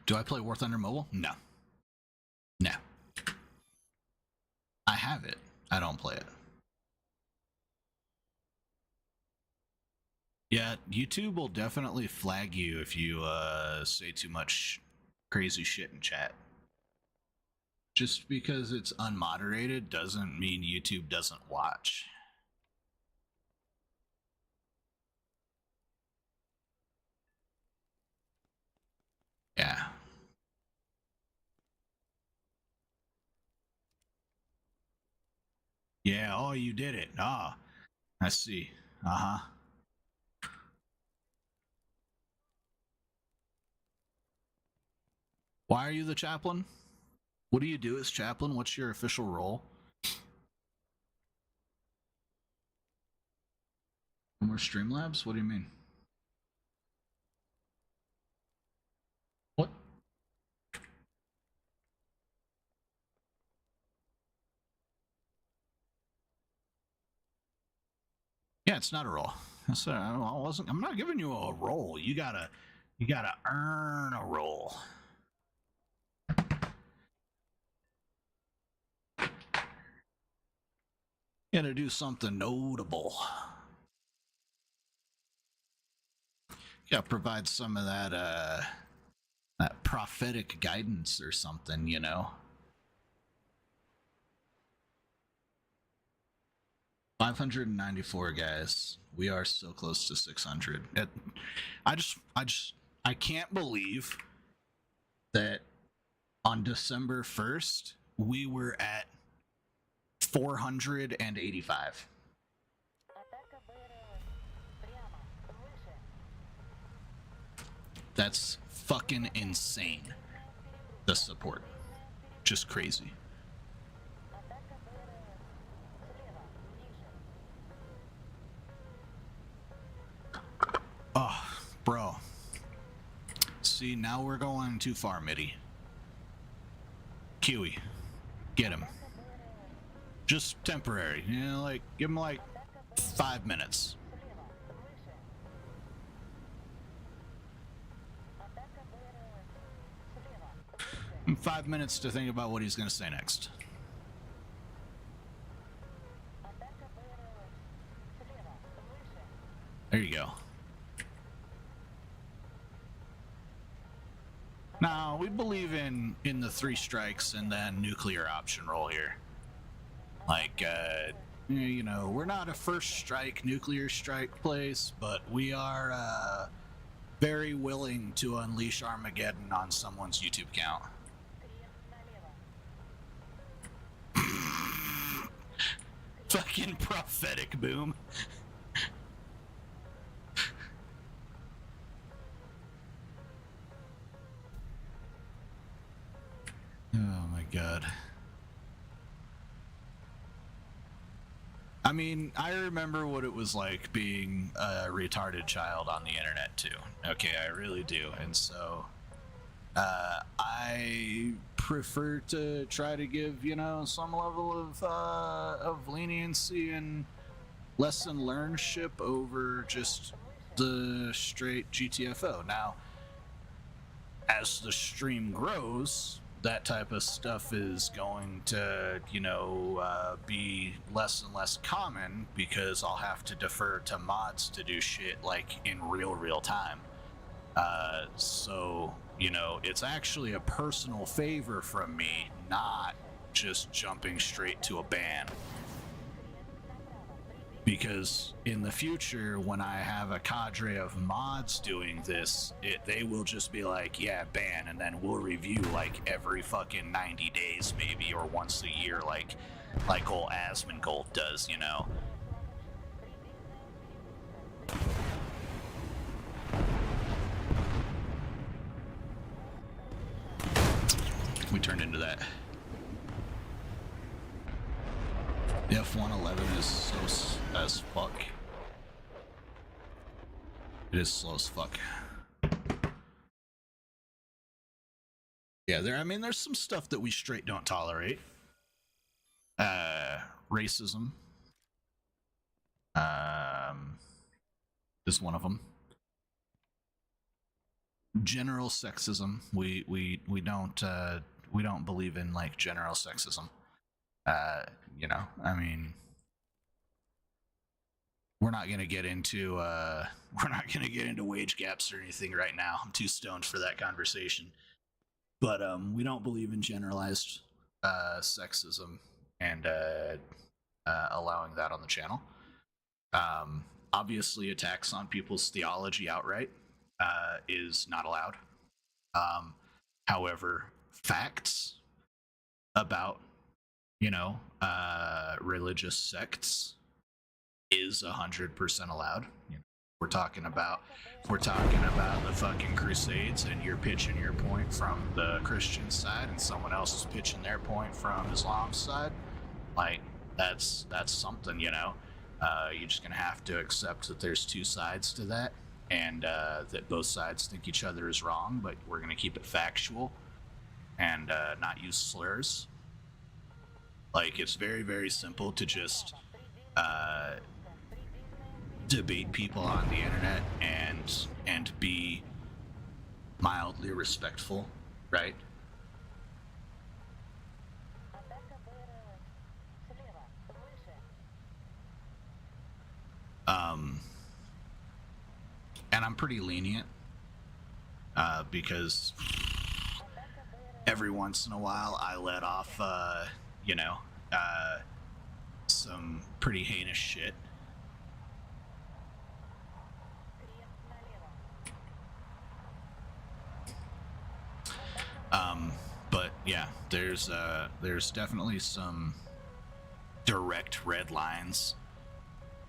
Do I play War Thunder Mobile? No. No. I have it. I don't play it. Yeah, YouTube will definitely flag you if you say too much crazy shit in chat. Just because it's unmoderated doesn't mean YouTube doesn't watch. Yeah. Yeah, oh, you did it. Ah, I see. Uh-huh. Why are you the chaplain? What do you do as chaplain? What's your official role? More Streamlabs? What do you mean? What? Yeah, it's not a role. I'm not giving you a role. You gotta earn a role. You gotta do something notable. You gotta provide some of that prophetic guidance or something, you know. 594 guys. We are so close to 600. I can't believe that on December 1st we were at 485. That's fucking insane. The support. Just crazy. Oh, bro. See, now we're going too far, Mitty. Kiwi. Get him. Just temporary. You know, like, give him like 5 minutes. And 5 minutes to think about what he's going to say next. There you go. Now, we believe in the 3 strikes and then nuclear option roll here. Like, you know, we're not a first strike, nuclear strike place, but we are very willing to unleash Armageddon on someone's YouTube account. Fucking prophetic boom. Oh my god. I mean, I remember what it was like being a retarded child on the internet too. Okay, I really do. And so I prefer to try to give, you know, some level of leniency and lesson learnship over just the straight GTFO. Now, as the stream grows, that type of stuff is going to, you know, be less and less common because I'll have to defer to mods to do shit like in real time. So, you know, it's actually a personal favor from me, not just jumping straight to a ban. Because in the future, when I have a cadre of mods doing this, they will just be like, yeah, ban, and then we'll review like every fucking 90 days maybe, or once a year, like old Asmongold does, you know? We turned into that. The F-111 is so as fuck. It is slow as fuck. Yeah, there's some stuff that we straight don't tolerate. Racism. Is one of them. General sexism. We don't believe in like general sexism. You know, I mean, we're not gonna get into wage gaps or anything right now. I'm too stoned for that conversation. But we don't believe in generalized sexism and allowing that on the channel. Obviously, attacks on people's theology outright is not allowed. However, facts about, you know, religious sects is 100% allowed. You know, we're talking about the fucking Crusades, and you're pitching your point from the Christian side, and someone else is pitching their point from Islam's side. Like that's something, you know. You're just gonna have to accept that there's two sides to that, and that both sides think each other is wrong, but we're gonna keep it factual and not use slurs. Like, it's very, very simple to just debate people on the internet and be mildly respectful, right? And I'm pretty lenient because every once in a while I let off, you know, some pretty heinous shit. But yeah, there's definitely some direct red lines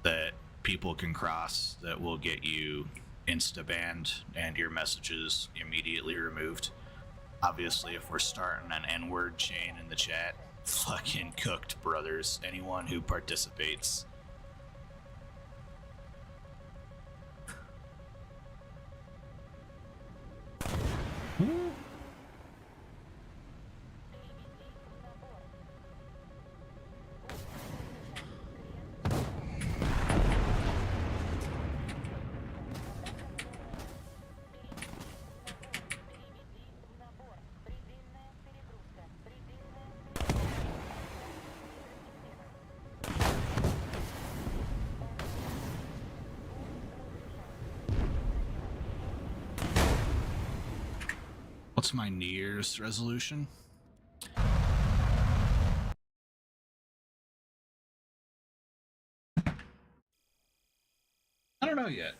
that people can cross that will get you insta-banned and your messages immediately removed. Obviously, if we're starting an N-word chain in the chat, fucking cooked, brothers. Anyone who participates. What's my New Year's resolution? I don't know yet.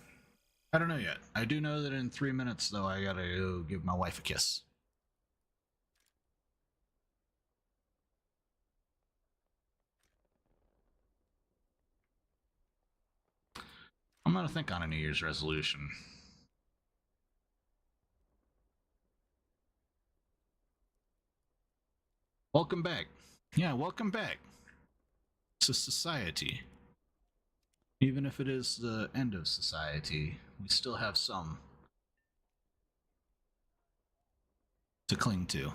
I do know that in 3 minutes, though, I gotta go give my wife a kiss. I'm gonna think on a New Year's resolution. Welcome back. Yeah, welcome back to society. Even if it is the end of society, we still have some to cling to.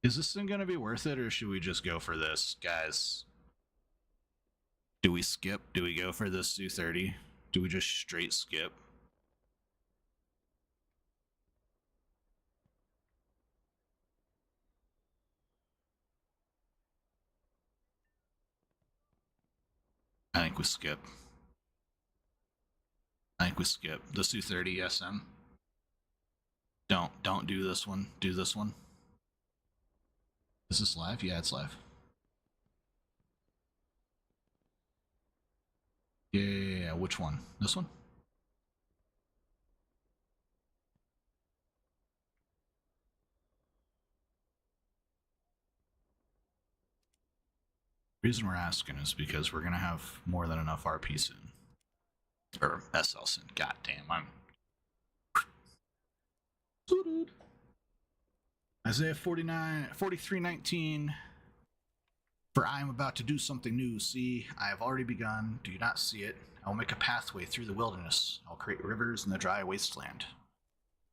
Is this thing gonna be worth it, or should we just go for this, guys? Do we skip? Do we go for this 230? Do we just straight skip? I think we skip. Let's do 30 SM. Don't do this one. Do this one. Is this live? Yeah, it's live. Yeah. Which one? This one? The reason we're asking is because we're gonna have more than enough RP soon. Or SL soon. God damn, I'm... Isaiah 43:19. For I am about to do something new. See, I have already begun. Do you not see it? I will make a pathway through the wilderness. I'll create rivers in the dry wasteland.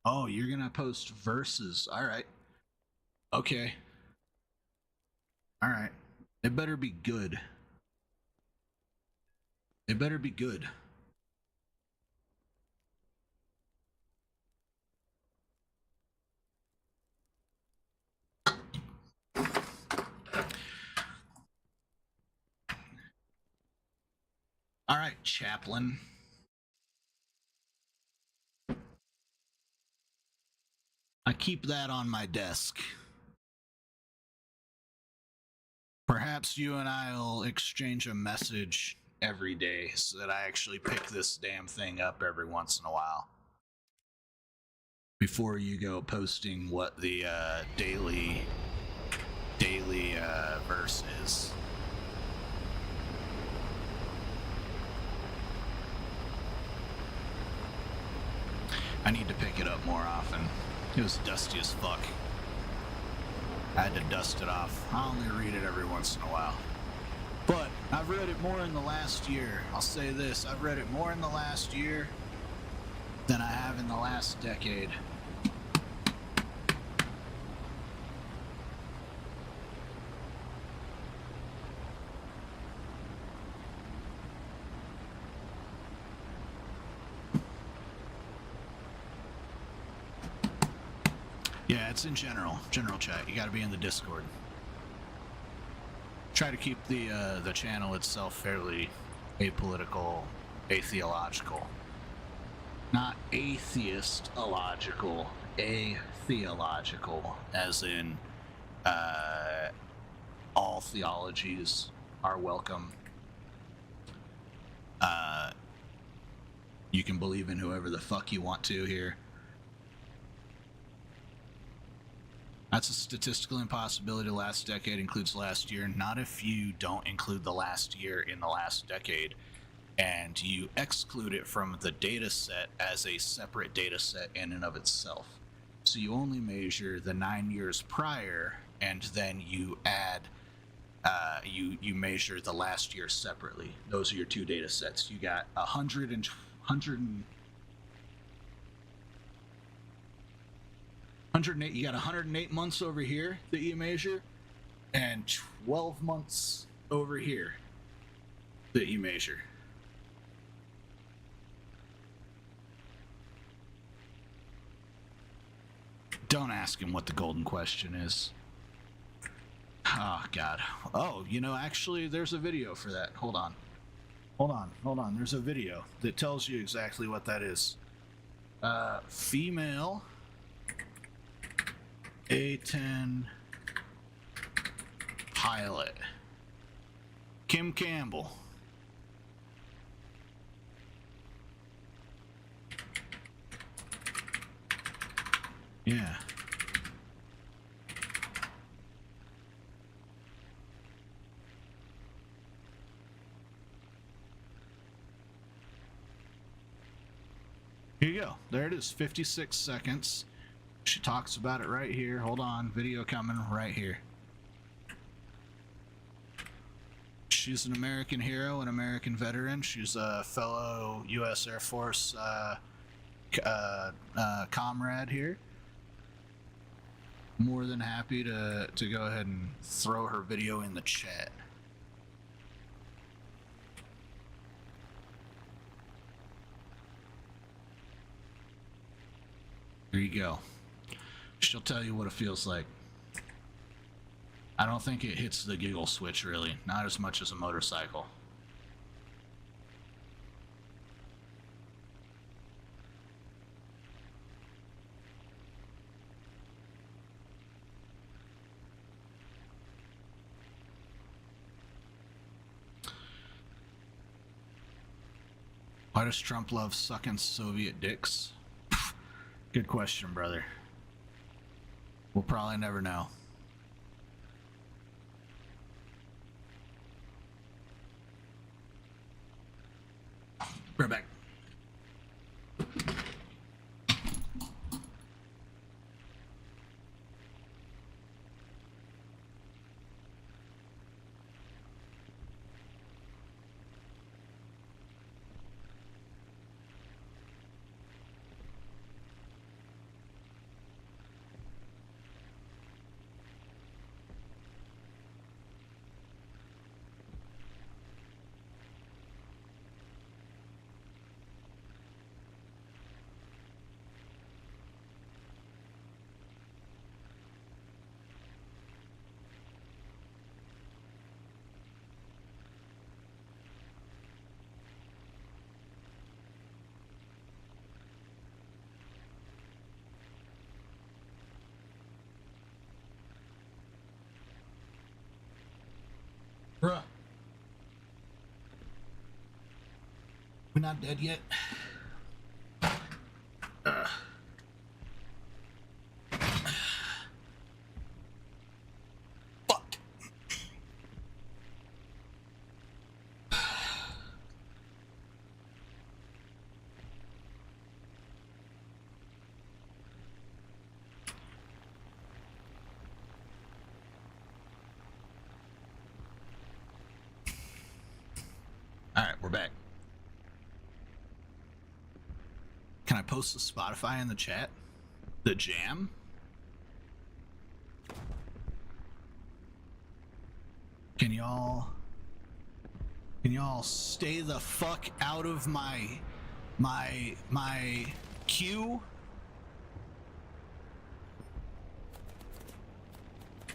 Oh, you're gonna post verses. Alright. Okay. Alright. It better be good. It better be good. Alright, Chaplain. I keep that on my desk. Perhaps you and I will exchange a message every day so that I actually pick this damn thing up every once in a while. Before you go posting what the daily verse is. I need to pick it up more often. It was dusty as fuck. I had to dust it off. I only read it every once in a while. But I've read it more in the last year. I'll say this, I've read it more in the last year than I have in the last decade. Yeah, it's in general chat. You gotta be in the Discord. Try to keep the channel itself fairly apolitical, atheological. Not atheist-ological, atheological, as in all theologies are welcome. You can believe in whoever the fuck you want to here. That's a statistical impossibility. Last decade includes last year. Not if you don't include the last year in the last decade and you exclude it from the data set as a separate data set in and of itself. So you only measure the 9 years prior and then you add, you measure the last year separately. Those are your two data sets. You got 108 you got 108 months over here that you measure, and 12 months over here that you measure. Don't ask him what the golden question is. Oh, God. Oh, you know, actually, there's a video for that. Hold on. There's a video that tells you exactly what that is. Female... A-10 pilot Kim Campbell. Yeah. Here you go. There it is, 56 seconds. She talks about it right here. Hold on, video coming right here. She's an American hero, an American veteran. She's a fellow U.S. Air Force comrade here. More than happy to go ahead and throw her video in the chat. There you go. She'll tell you what it feels like. I don't think it hits the giggle switch, really. Not as much as a motorcycle. Why does Trump love sucking Soviet dicks? Good question, brother. We'll probably never know. Right back. Bruh. We're not dead yet. Fuck. Alright, we're back. Can I post the Spotify in the chat? The jam? Can y'all stay the fuck out of my queue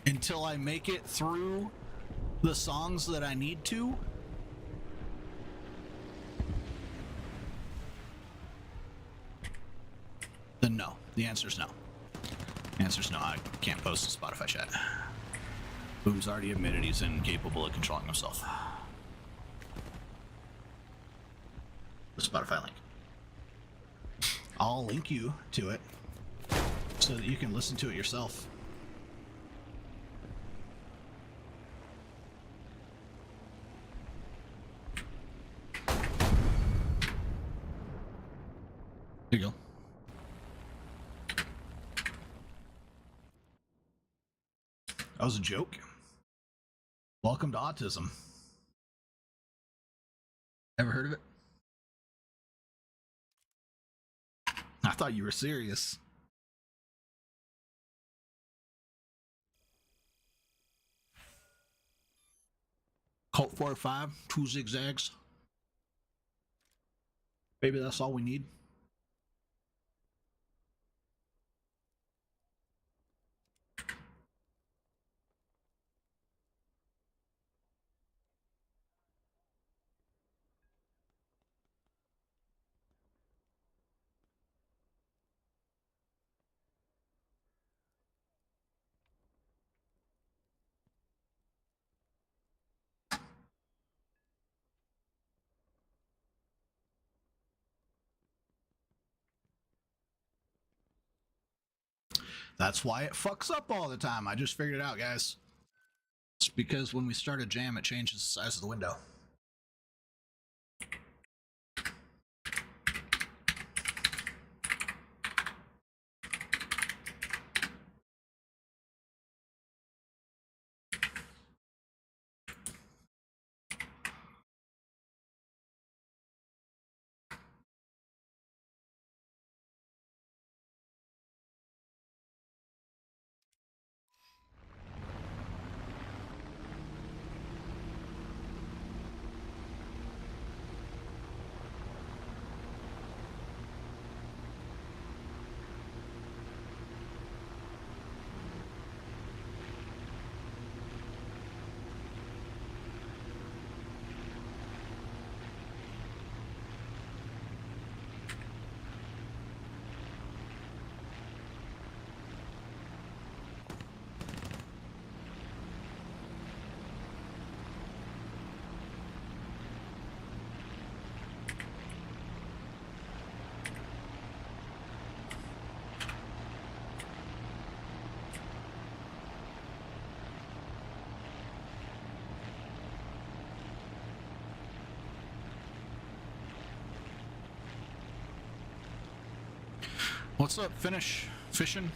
until I make it through the songs that I need to? Then no. The answer's no. The answer's no. I can't post to Spotify chat. Boom's already admitted he's incapable of controlling himself. The Spotify link. I'll link you to it so that you can listen to it yourself. There you go. That was a joke. Welcome to autism. Ever heard of it? I thought you were serious. Colt 45, 2 zigzags. Maybe that's all we need. That's why it fucks up all the time. I just figured it out, guys. It's because when we start a jam, it changes the size of the window. What's up, finish fishing?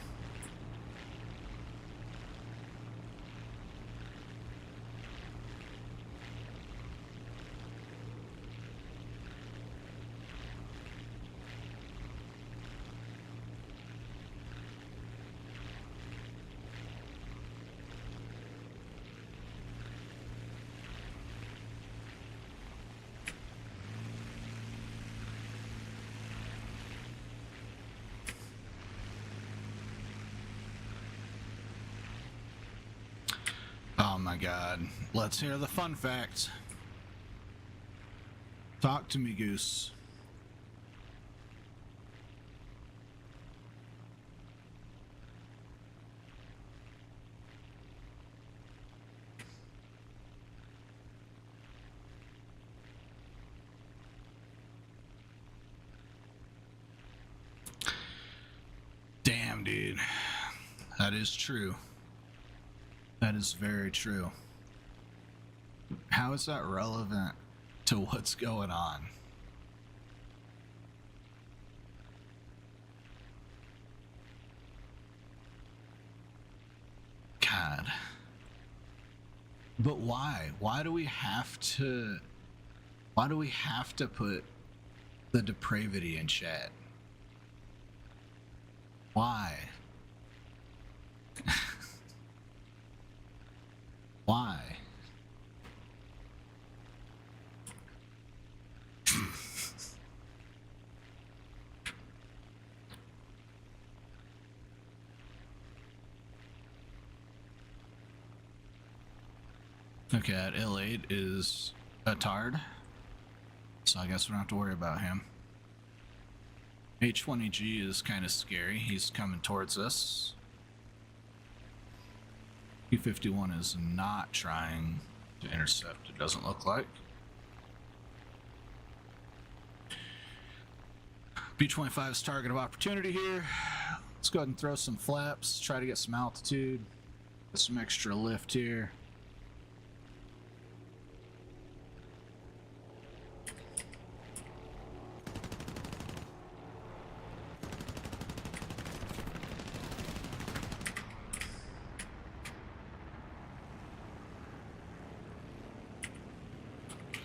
Oh my god. Let's hear the fun facts. Talk to me, Goose. Damn, dude. That is true. That is very true. How is that relevant to what's going on? God. But why? Why do we have to put the depravity in chat? Why? Why? Okay, that L8 is a tard, so I guess we don't have to worry about him. H20G is kind of scary. He's coming towards us. B51 is not trying to intercept, it doesn't look like. B25's target of opportunity here. Let's go ahead and throw some flaps, try to get some altitude, get some extra lift here.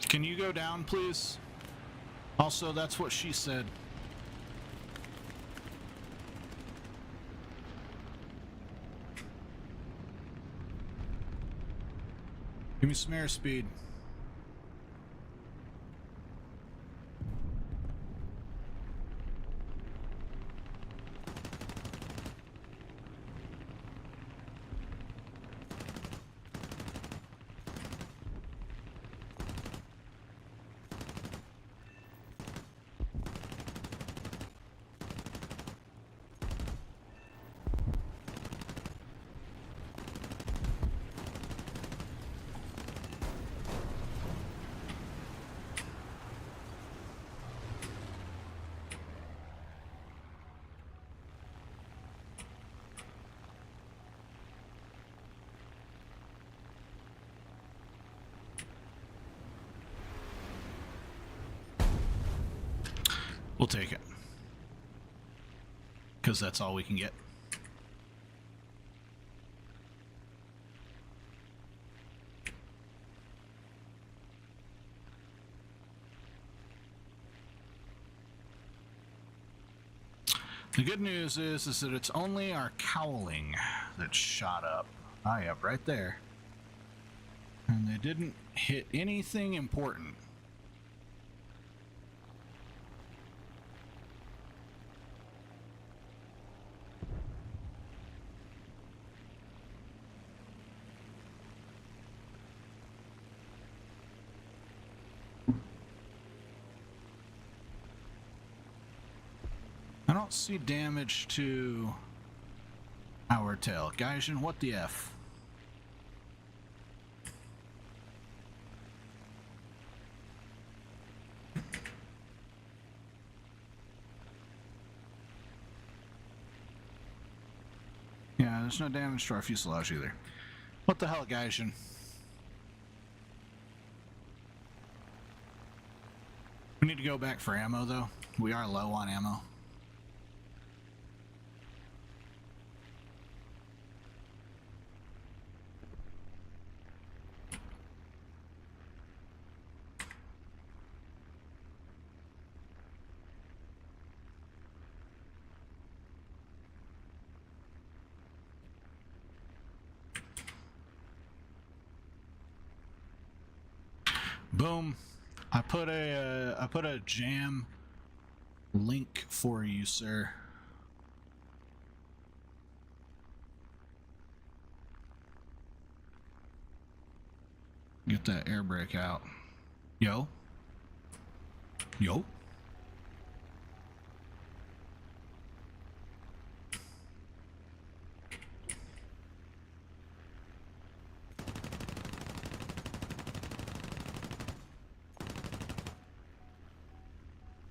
Can you go down, please? Also, that's what she said. Give me some airspeed. We'll take it. Because that's all we can get. The good news is that it's only our cowling that shot up. Ah, yeah, right there. And they didn't hit anything important. I don't see damage to our tail. Gaijin, what the F? Yeah, there's no damage to our fuselage either. What the hell, Gaijin? We need to go back for ammo, though. We are low on ammo. Boom. I put a jam link for you, sir. Get that air brake out. Yo. Yo.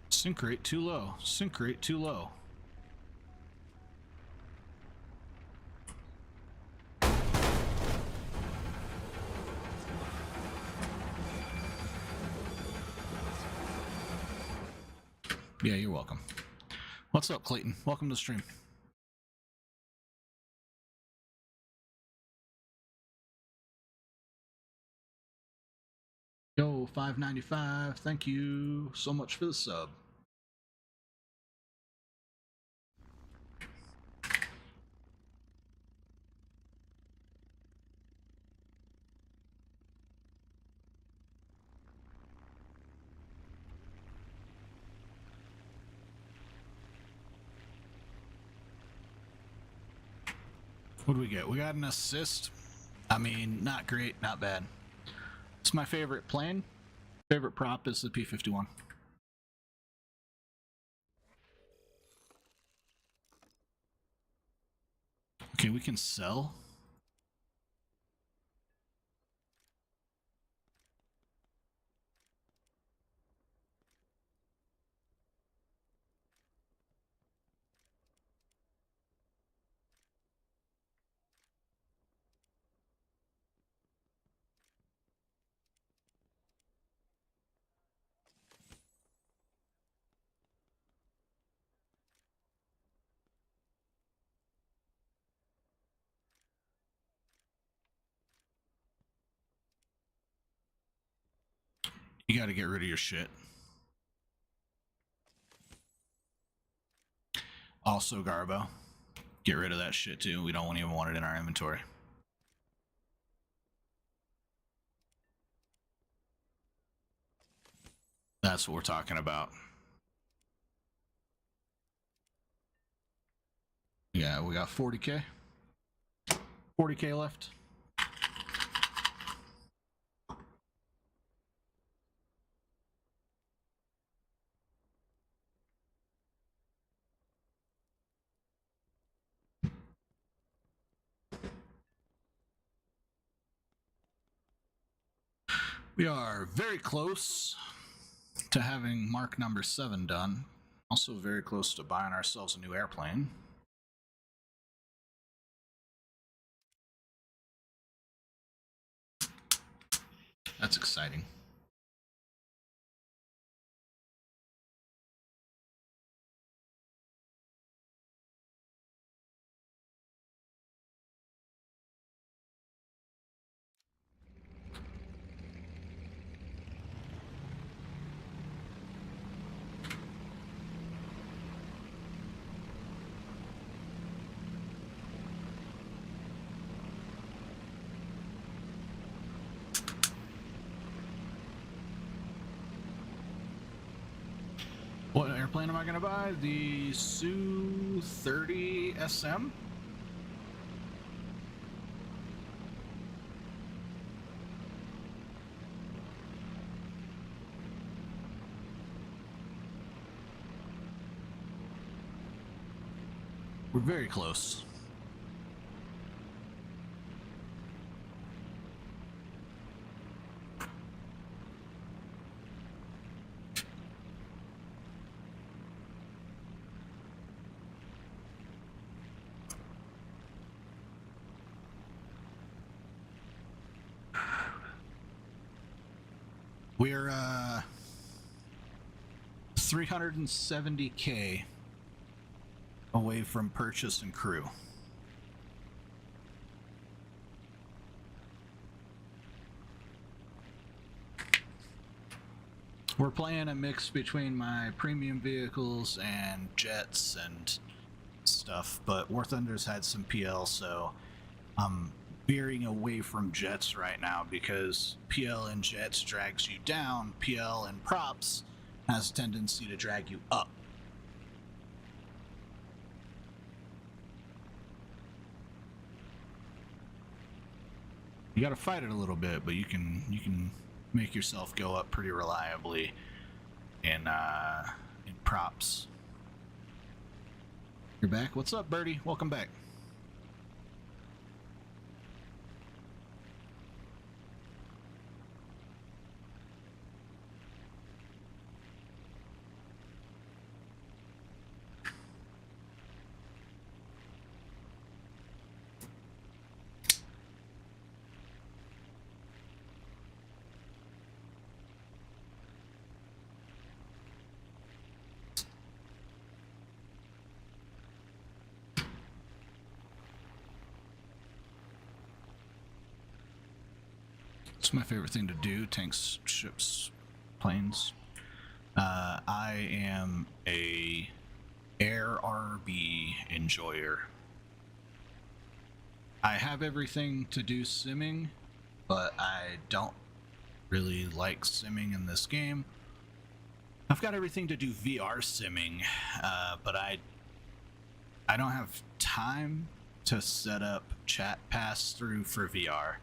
Sync rate too low. Sync rate too low. Yeah, you're welcome. What's up, Clayton? Welcome to the stream. Yo, $5.95. Thank you so much for the sub. What do we get? We got an assist. I mean, not great, not bad. It's my favorite plane. Favorite prop is the P-51. Okay, we can sell. You got to get rid of your shit. Also, Garbo, get rid of that shit too. We don't even want it in our inventory. That's what we're talking about. Yeah, we got 40K. 40K left. We are very close to having mark number 7 done. Also very close to buying ourselves a new airplane. That's exciting. What airplane am I going to buy? The Su-30 SM? We're very close. We're 370K away from purchase and crew. We're playing a mix between my premium vehicles and jets and stuff, but War Thunder's had some PL, so I'm veering away from jets right now because PL and jets drags you down. PL and props has a tendency to drag you up. You got to fight it a little bit, but you can make yourself go up pretty reliably in props. You're back. What's up, Birdie? Welcome back. It's my favorite thing to do. Tanks, ships, planes. I am a air RB enjoyer. I have everything to do simming, but I don't really like simming in this game. I've got everything to do VR simming, but I don't have time to set up chat pass-through for VR.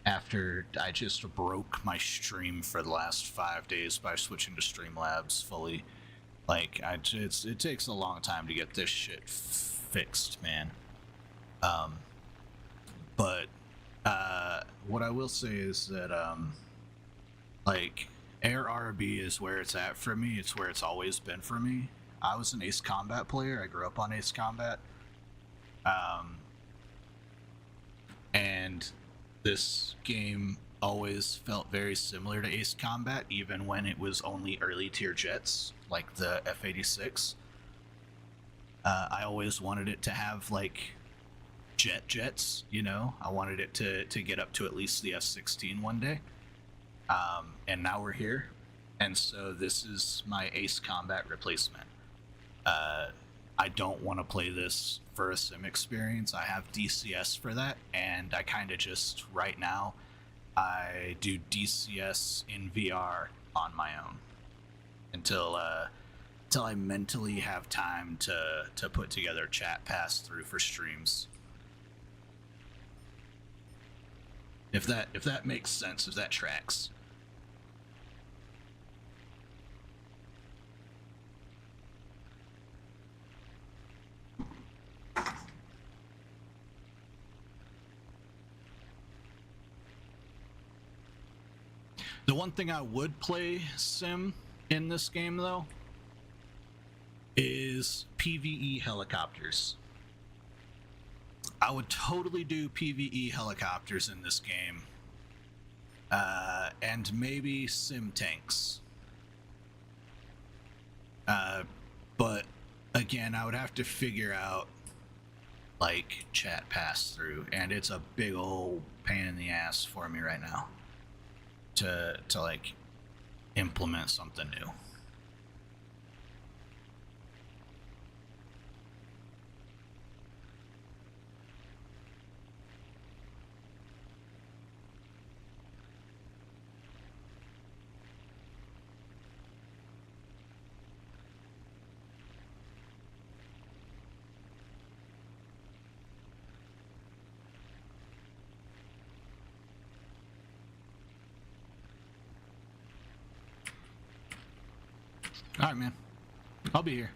After I just broke my stream for the last 5 days by switching to Streamlabs fully. Like, it takes a long time to get this shit fixed, man. But what I will say is that, like, Air RB is where it's at for me. It's where it's always been for me. I was an Ace Combat player. I grew up on Ace Combat. And this game always felt very similar to Ace Combat, even when it was only early tier jets, like the F-86. I always wanted it to have, like, jets, you know? I wanted it to get up to at least the F-16 one day. And now we're here. And so this is my Ace Combat replacement. I don't want to play this for a sim experience. I have DCS for that, and I kind of just, right now, I do DCS in VR on my own until I mentally have time to put together chat pass-through for streams. If that makes sense, if that tracks. The one thing I would play sim in this game, though, is PvE helicopters. I would totally do PvE helicopters in this game. And maybe sim tanks. But, again, I would have to figure out, like, chat pass-through, and it's a big old pain in the ass for me right now. To like implement something new. All right, man. I'll be here.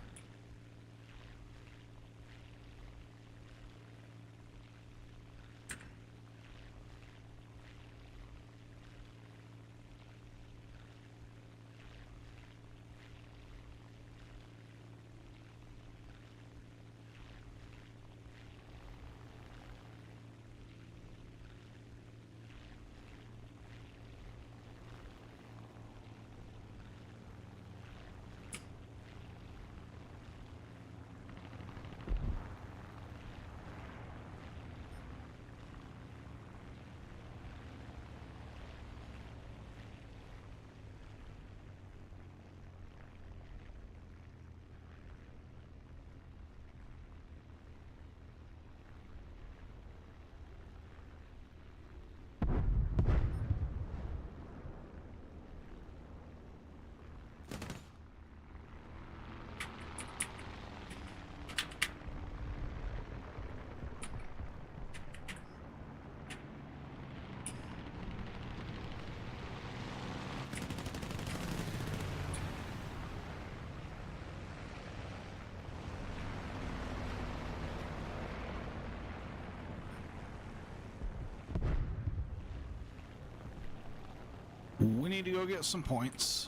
We need to go get some points.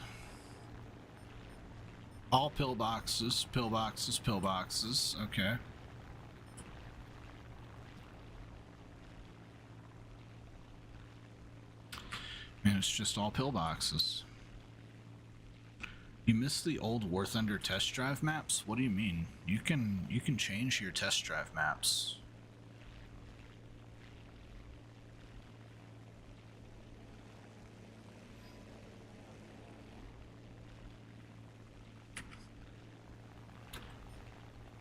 All pillboxes, pillboxes, pillboxes. Okay. And it's just all pillboxes. You missed the old War Thunder test drive maps? What do you mean? You can change your test drive maps.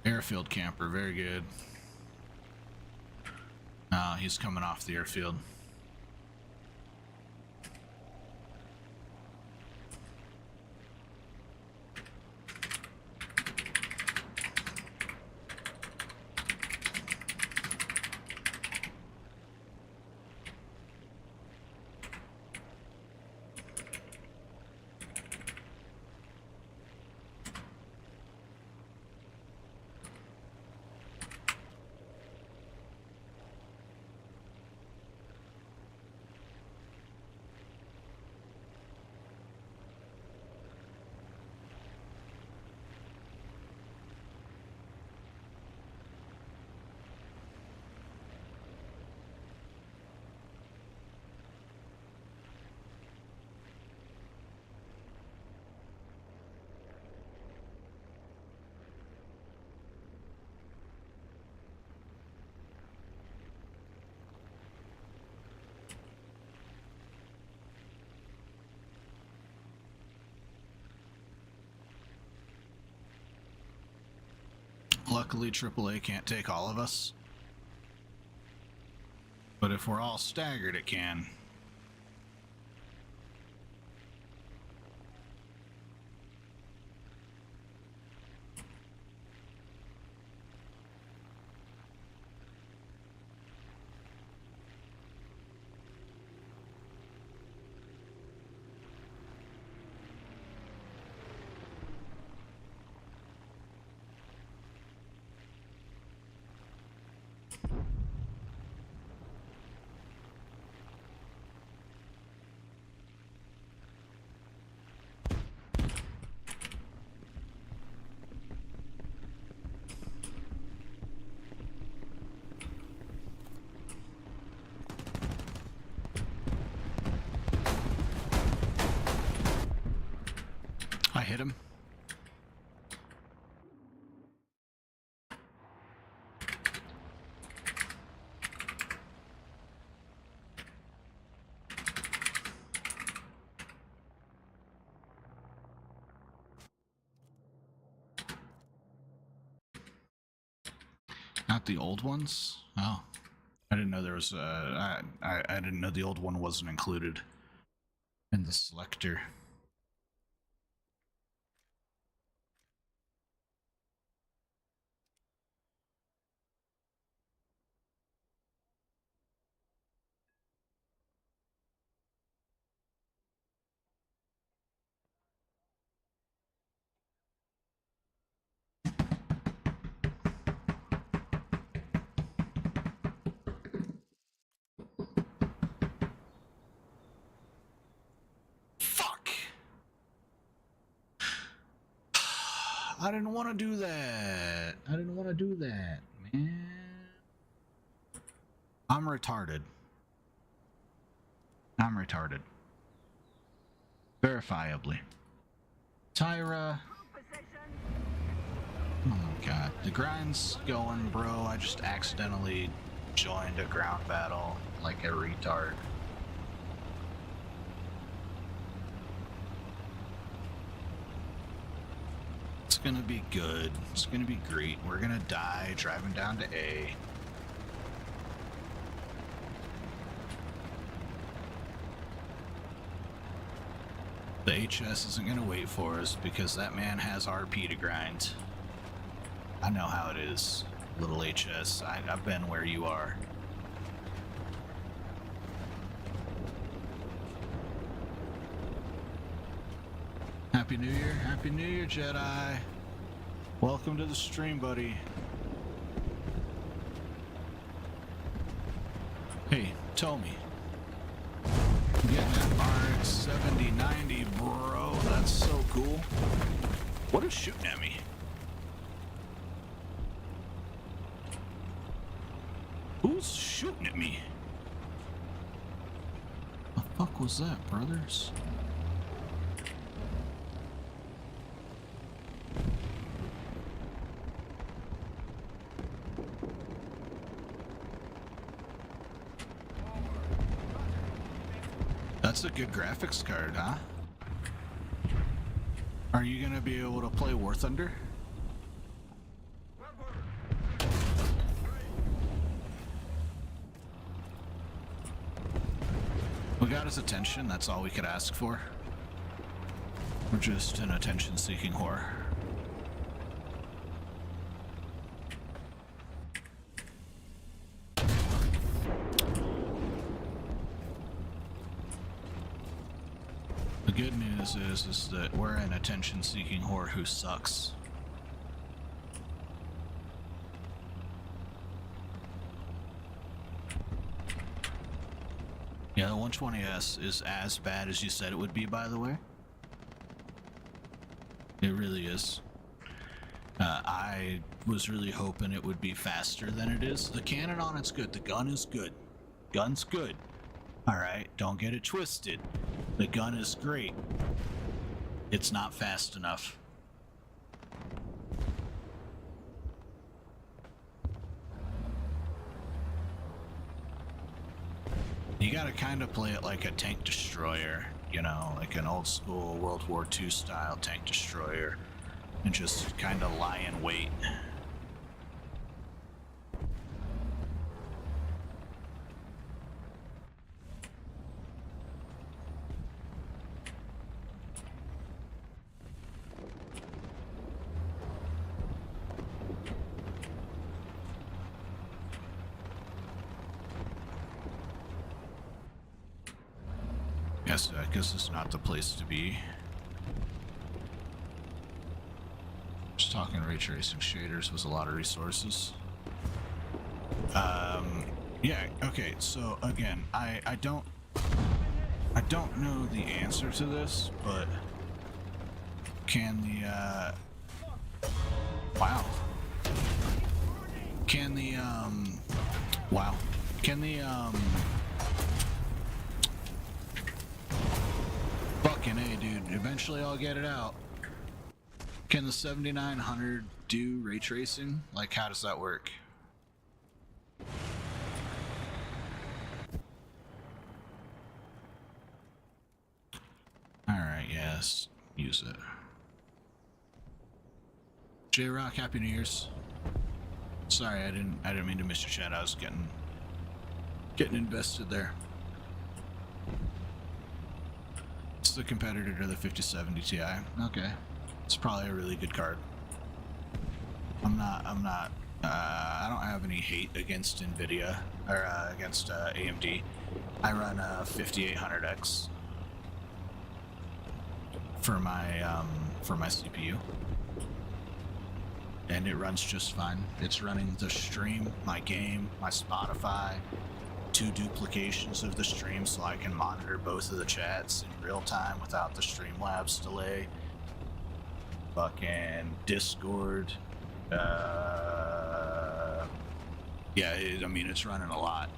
Airfield camper, very good. He's coming off the airfield. Luckily, AAA can't take all of us. But if we're all staggered, it can. I hit him. Not the old ones? Oh. I didn't know there was I didn't know the old one wasn't included in the selector. I didn't want to do that. I didn't want to do that, man. I'm retarded. I'm retarded. Verifiably. Tyra. Oh my god. The grind's going, bro. I just accidentally joined a ground battle like a retard. It's gonna be good. It's gonna be great. We're gonna die driving down to A. The HS isn't gonna wait for us because that man has RP to grind. I know how it is, little HS. I've been where you are. Happy New Year. Happy New Year, Jedi. Welcome to the stream, buddy. Hey, tell me. Getting that 7090, bro. That's so cool. What is shooting at me? Who's shooting at me? The fuck was that, brothers? That's a good graphics card, huh? Are you gonna be able to play War Thunder? We got his attention, that's all we could ask for. We're just an attention-seeking whore. The good news is that we're an attention-seeking whore who sucks. Yeah, the 120S is as bad as you said it would be, by the way. It really is. I was really hoping it would be faster than it is. The cannon on it's good. The gun is good. Gun's good. Alright, don't get it twisted. The gun is great. It's not fast enough. You gotta kind of play it like a tank destroyer, you know, like an old school World War II style tank destroyer, and just kind of lie in wait. Yes, I guess it's not the place to be. Just talking ray tracing shaders was a lot of resources. Yeah, okay, so again, I don't know the answer to this, but can the wow. Can the wow. Can the fucking A, dude. Eventually I'll get it out. Can the 7900 do ray tracing? Like, how does that work? Alright, yes. Use it. J-Rock, Happy New Year's. Sorry, I didn't mean to miss your chat. I was getting invested there. It's the competitor to the 5070 Ti. Okay. It's probably a really good card. I don't have any hate against NVIDIA, or against AMD. I run a 5800X for my CPU. And it runs just fine. It's running the stream, my game, my Spotify, 2 duplications of the stream so I can monitor both of the chats in real time without the Streamlabs delay. Fucking Discord. Yeah, I mean, it's running a lot.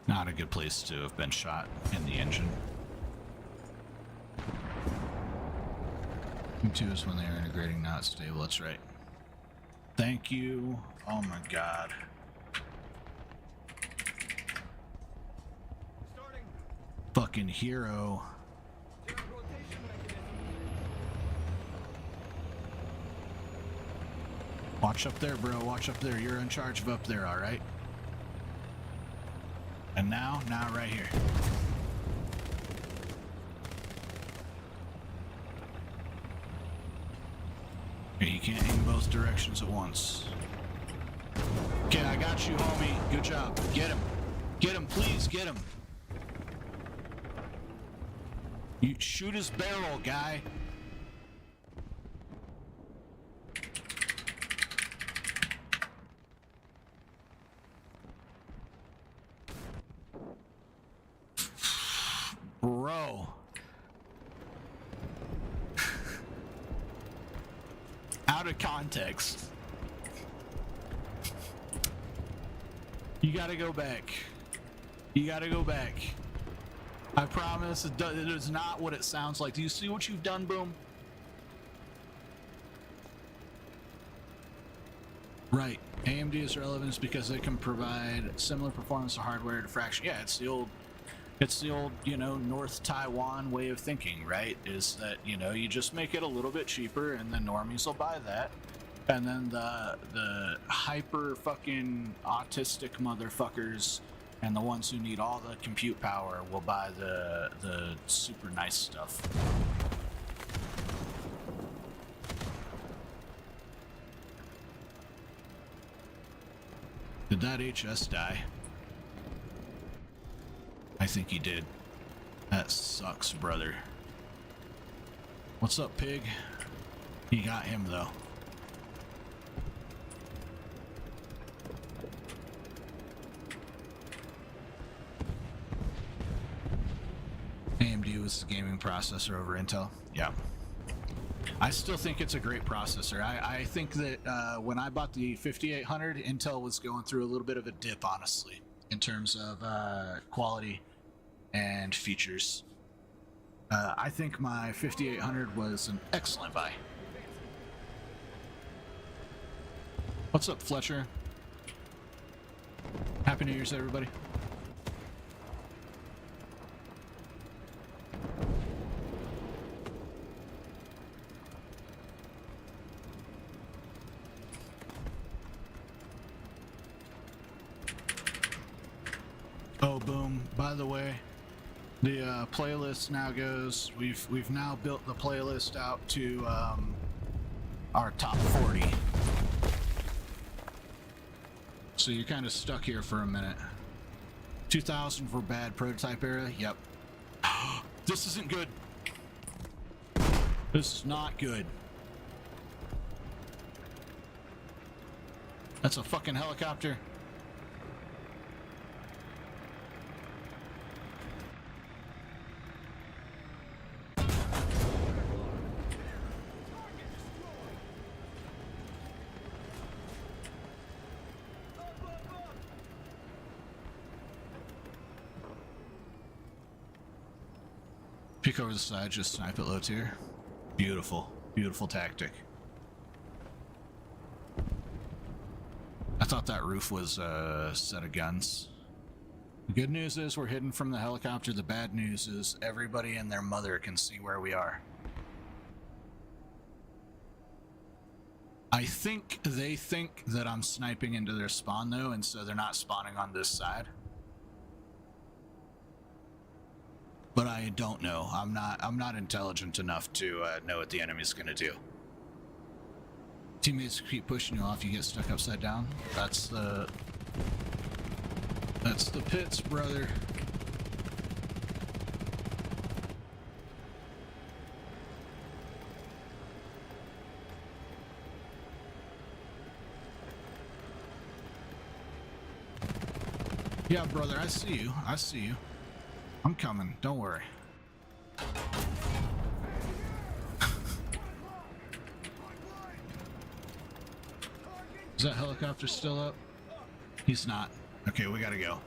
Not a good place to have been shot in the engine. M2 is when they are integrating, not stable, that's right. Thank you. Oh my god. Fucking hero. Watch up there, bro. Watch up there. You're in charge of up there, all right? And now right here. Okay, you can't aim both directions at once. Okay, I got you, homie. Good job. Get him. Get him, please. Get him. You shoot his barrel, guy. Bro. Out of context. You gotta go back. You gotta go back. I promise it is not what it sounds like. Do you see what you've done, Boom? Right. AMD is relevant because they can provide similar performance to hardware to fraction. Yeah, it's the old, you know, North Taiwan way of thinking, right? Is that, you know, you just make it a little bit cheaper and the normies will buy that. And then the hyper fucking autistic motherfuckers and the ones who need all the compute power will buy the super nice stuff. Did that HS die? I think he did. That sucks, brother. What's up, pig? He got him, though. AMD was the gaming processor over Intel. Yeah. I still think it's a great processor. I think that when I bought the 5800, Intel was going through a little bit of a dip, honestly, in terms of quality and features. I think my 5800 was an excellent buy. What's up, Fletcher? Happy New Year's, everybody. Oh, Boom. By the way, the playlist now goes. We've now built the playlist out to our top 40. So you're kind of stuck here for a minute. 2000 for bad prototype era. Yep. This isn't good. This is not good. That's a fucking helicopter. Peek over the side, just snipe at low tier. Beautiful, beautiful tactic. I thought that roof was a set of guns. The good news is we're hidden from the helicopter. The bad news is everybody and their mother can see where we are. I think they think that I'm sniping into their spawn though, and so they're not spawning on this side. But I don't know. I'm not intelligent enough to know what the enemy's gonna do. Teammates keep pushing you off, you get stuck upside down. That's the pits, brother. Yeah, brother, I see you. I see you. I'm coming, don't worry. Is that helicopter still up? He's not. Okay, we gotta go.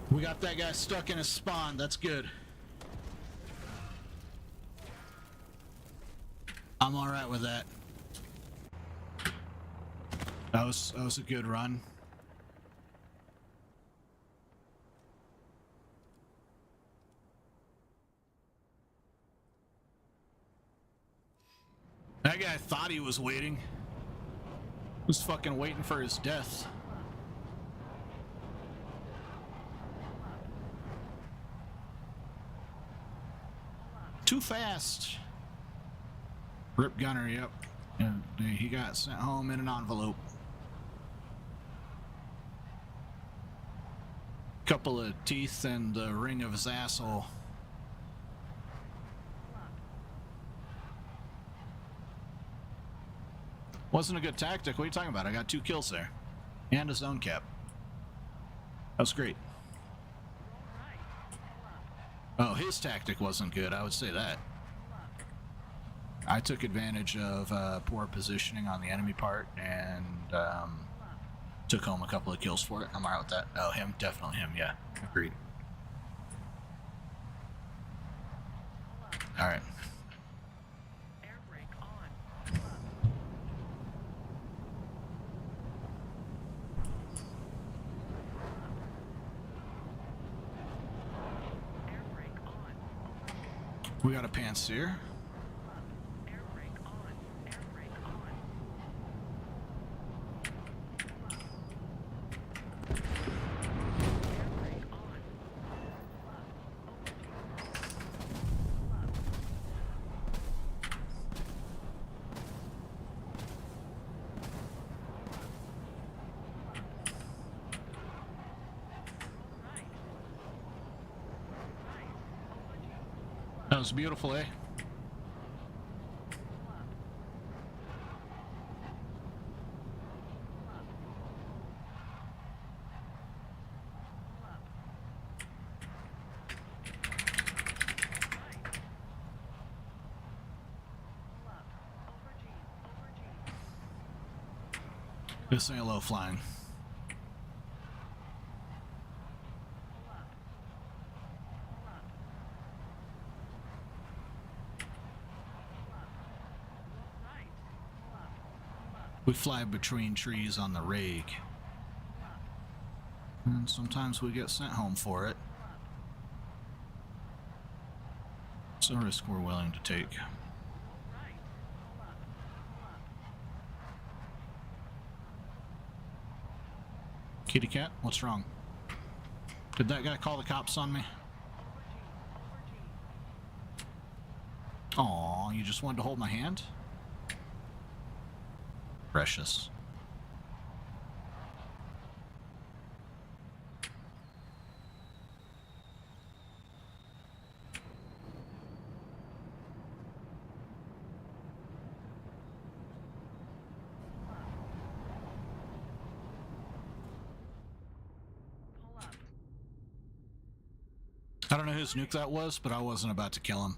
We got that guy stuck in a spawn, that's good. I'm alright with that. That was a good run. thought he was waiting. Was fucking waiting for his death. Too fast. Rip Gunner, yep. And he got sent home in an envelope. Couple of teeth and the ring of his asshole. Wasn't a good tactic. What are you talking about? I got 2 kills there. And a zone cap. That was great. Oh, his tactic wasn't good. I would say that. I took advantage of poor positioning on the enemy part and took home a couple of kills for it. I'm alright with that. Oh, him? Definitely him, yeah. Agreed. Alright. We got a Panseer. That was beautiful, eh? This ain't low flying. We fly between trees on the rig. And sometimes we get sent home for it. It's a risk we're willing to take. Kitty cat, what's wrong? Did that guy call the cops on me? Aw, you just wanted to hold my hand? Precious. I don't know whose nuke that was, but I wasn't about to kill him.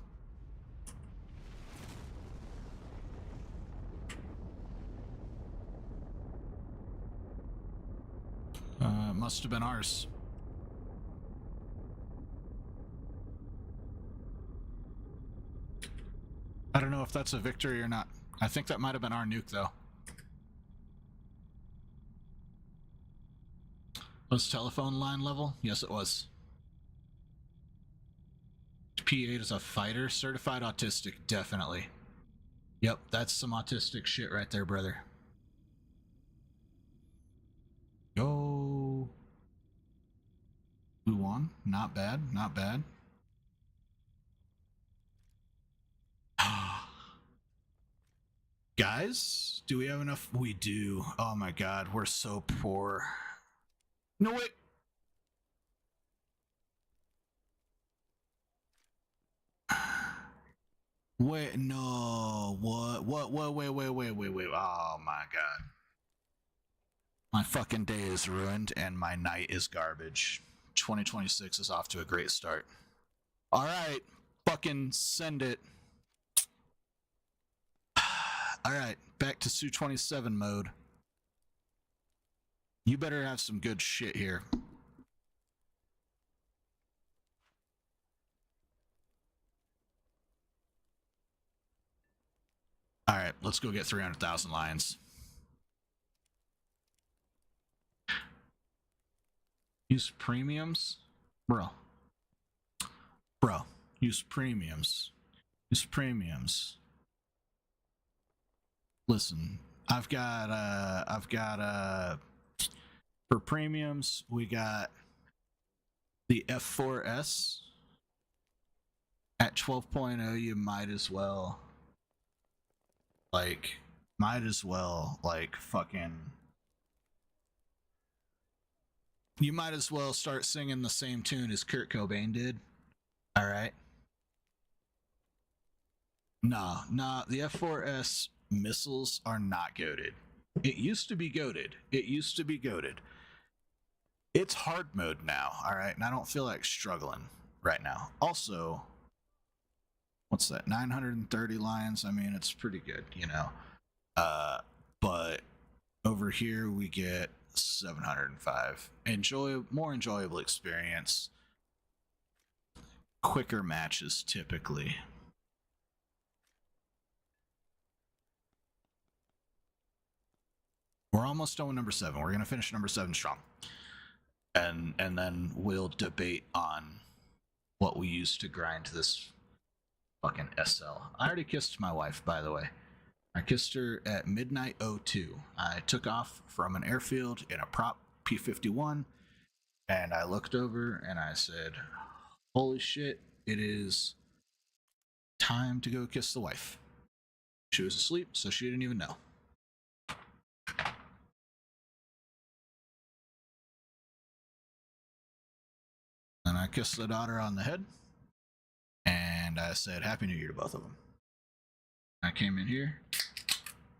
Must have been ours. I don't know if that's a victory or not. I think that might have been our nuke, though. Was telephone line level? Yes, it was. P8 is a fighter. Certified autistic, definitely. Yep, that's some autistic shit right there, brother. Yo. Who won? Not bad, not bad. Guys, do we have enough? We do. Oh my god, we're so poor. No, wait. Wait, no. What? Wait. Oh my god. My fucking day is ruined and my night is garbage. 2026 is off to a great start. Alright, fucking send it. Alright, back to Su-27 mode. You better have some good shit here. Alright, let's go get 300,000 lions. Use premiums? Bro, use premiums. Use premiums. listen, I've got for premiums, we got the F4S at 12.0. You might as well fucking, you might as well start singing the same tune as Kurt Cobain did. All right. Nah, the F4S missiles are not goated. It used to be goated. It's hard mode now, all right? And I don't feel like struggling right now. Also, what's that? 930 lions. I mean, it's pretty good, you know. But over here we get 705. More enjoyable experience. Quicker matches typically. We're almost done with number 7. We're gonna finish number 7 strong. And then we'll debate on what we use to grind this fucking SL. I already kissed my wife, by the way. I kissed her at midnight 02. I took off from an airfield in a prop P-51, and I looked over and I said, holy shit, it is time to go kiss the wife. She was asleep, so she didn't even know. And I kissed the daughter on the head, and I said, Happy New Year to both of them. I came in here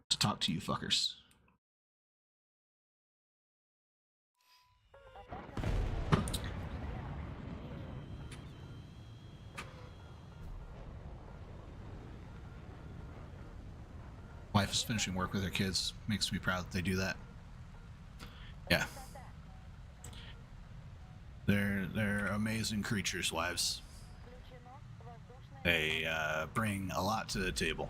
to talk to you fuckers. Wife is finishing work with her kids. Makes me proud that they do that. Yeah. They're amazing creatures, wives. They bring a lot to the table.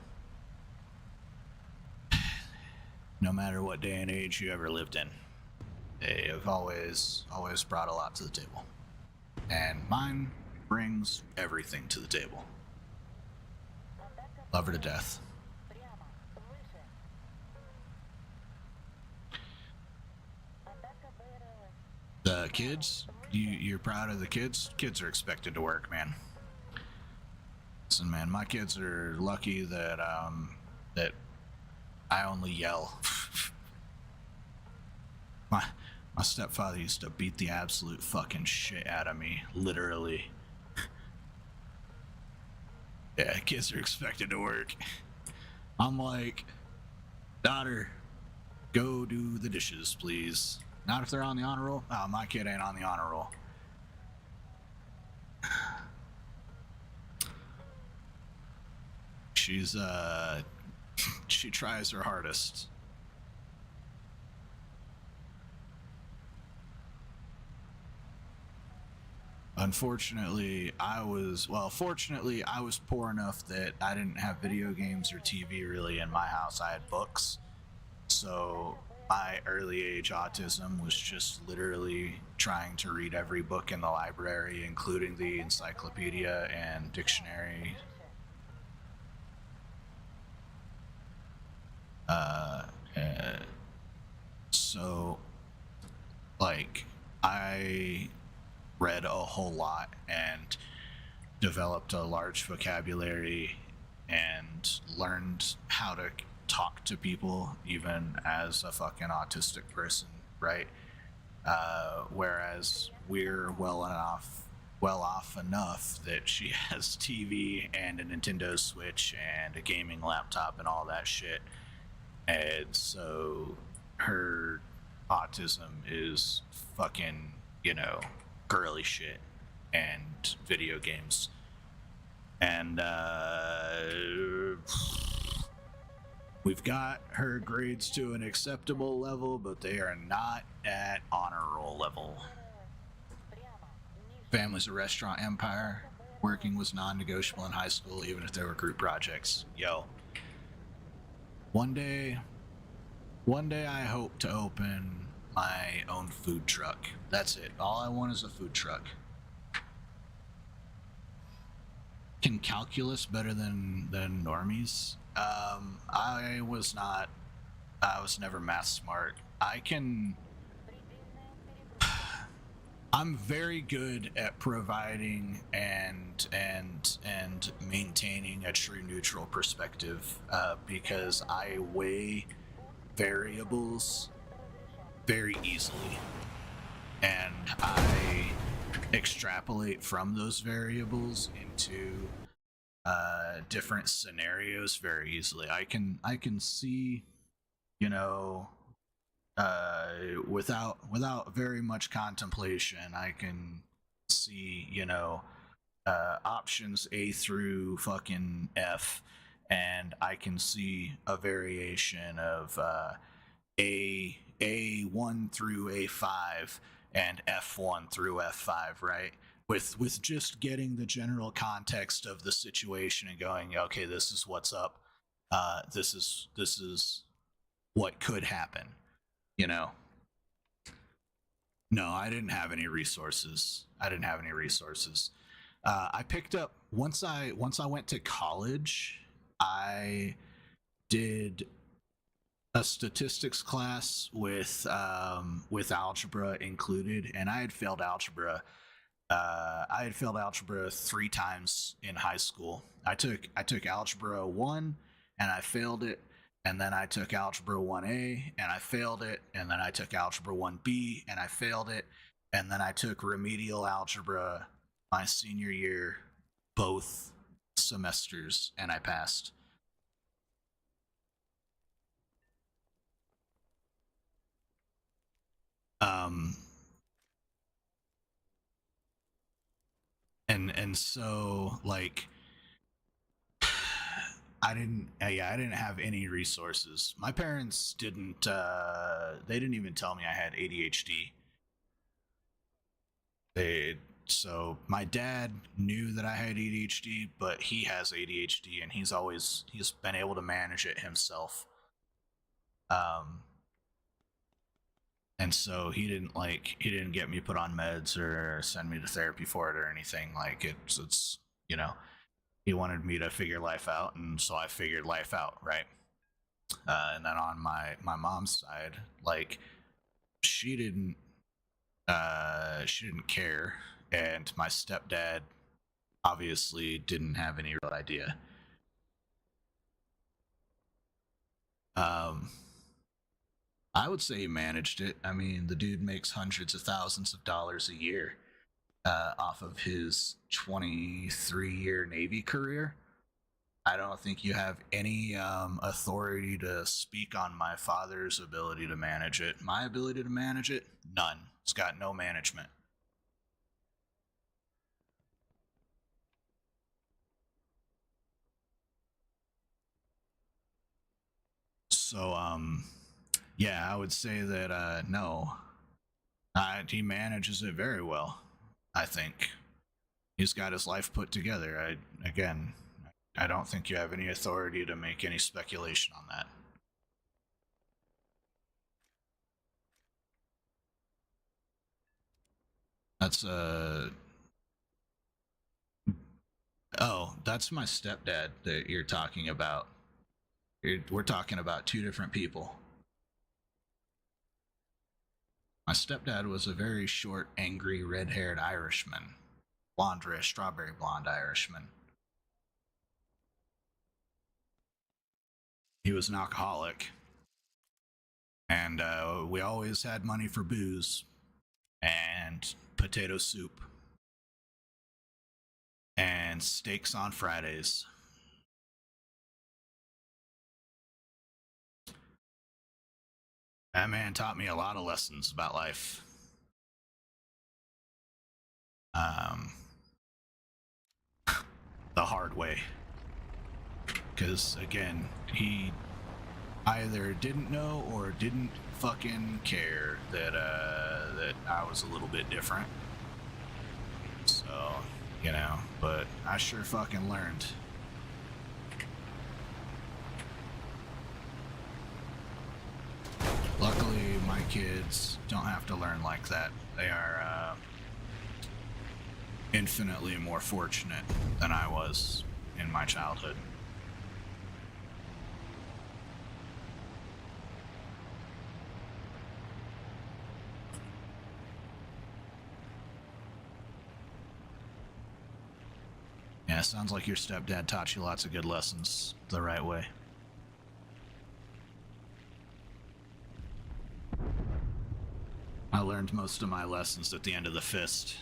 No matter what day and age you ever lived in, they have always brought a lot to the table. And mine brings everything to the table. Love her to death. The kids, you're proud of the kids? Kids are expected to work, man. Listen, man, my kids are lucky that that I only yell. my stepfather used to beat the absolute fucking shit out of me, literally. Yeah, kids are expected to work. I'm like, daughter, go do the dishes, please. Not if they're on the honor roll. Oh, my kid ain't on the honor roll. She's she tries her hardest. Fortunately, I was poor enough that I didn't have video games or TV really in my house. I had books. So my early age autism was just literally trying to read every book in the library, including the encyclopedia and dictionary. So, like, I read a whole lot and developed a large vocabulary and learned how to talk to people even as a fucking autistic person, right? Whereas we're well off enough that she has TV and a Nintendo Switch and a gaming laptop and all that shit. And so her autism is fucking, girly shit and video games. And we've got her grades to an acceptable level, but they are not at honor roll level. Family's a restaurant empire. Working was non-negotiable in high school, even if there were group projects. Yo. One day I hope to open my own food truck. That's it. All I want is a food truck. Can calculus better than normies? I was not. I was never math smart. I can. I'm very good at providing and maintaining a true neutral perspective because I weigh variables very easily, and I extrapolate from those variables into different scenarios very easily. I can see, you know, without very much contemplation, I can see, options A through fucking F, and I can see a variation of A1 through A5 and F1 through F5, right? With just getting the general context of the situation and going, okay, this is what's up. This is what could happen. You know. No, I didn't have any resources. I picked up once I went to college. I did a statistics class with algebra included, and I had failed algebra. I had failed algebra 3 times in high school. I took algebra 1 and I failed it, and then I took algebra 1A and I failed it, and then I took algebra 1B and I failed it, and then I took remedial algebra my senior year, both semesters, and I passed. Um, and so like I didn't have any resources. My parents didn't they didn't even tell me I had ADHD. So my dad knew that I had ADHD, but he has ADHD and he's been able to manage it himself. Um and so he didn't get me put on meds or send me to therapy for it or anything. Like it's he wanted me to figure life out, and so I figured life out, right? And then on my mom's side, like she didn't she didn't care, and my stepdad obviously didn't have any real idea. Um, I would say he managed it. I mean, the dude makes hundreds of thousands of dollars a year off of his 23-year Navy career. I don't think you have any authority to speak on my father's ability to manage it. My ability to manage it, none. It's got no management. So, yeah, I would say that no, he manages it very well. I think he's got his life put together. Again, I don't think you have any authority to make any speculation on that. That's oh, that's my stepdad that you're talking about. We're talking about 2 different people. My stepdad was a very short, angry, red-haired Irishman, blonde, strawberry blonde Irishman. He was an alcoholic, and we always had money for booze and potato soup and steaks on Fridays. That man taught me a lot of lessons about life. Um, the hard way. Because, again, he either didn't know or didn't fucking care that I was a little bit different. So, but I sure fucking learned. Luckily, my kids don't have to learn like that. infinitely more fortunate than I was in my childhood. Yeah, sounds like your stepdad taught you lots of good lessons the right way. I learned most of my lessons at the end of the fist.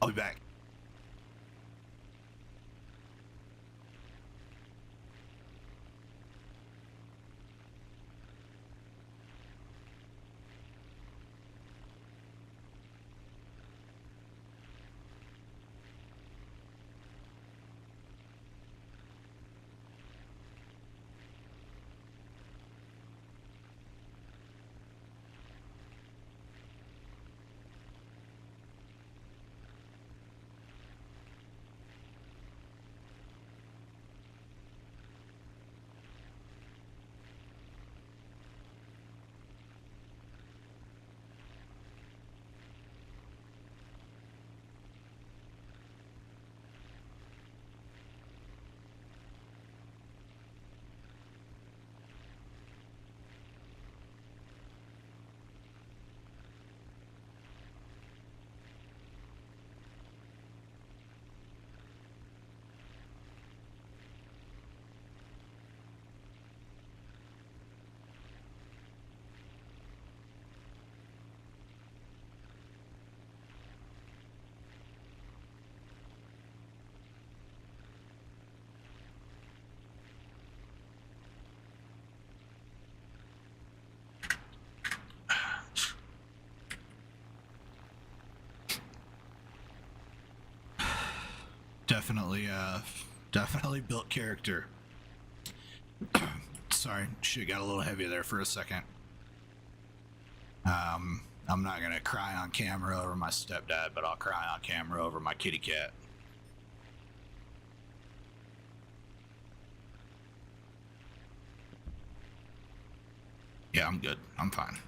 I'll be back. Definitely built character. Sorry, shit got a little heavy there for a second. I'm not gonna cry on camera over my stepdad, but I'll cry on camera over my kitty cat. Yeah, I'm good. I'm fine.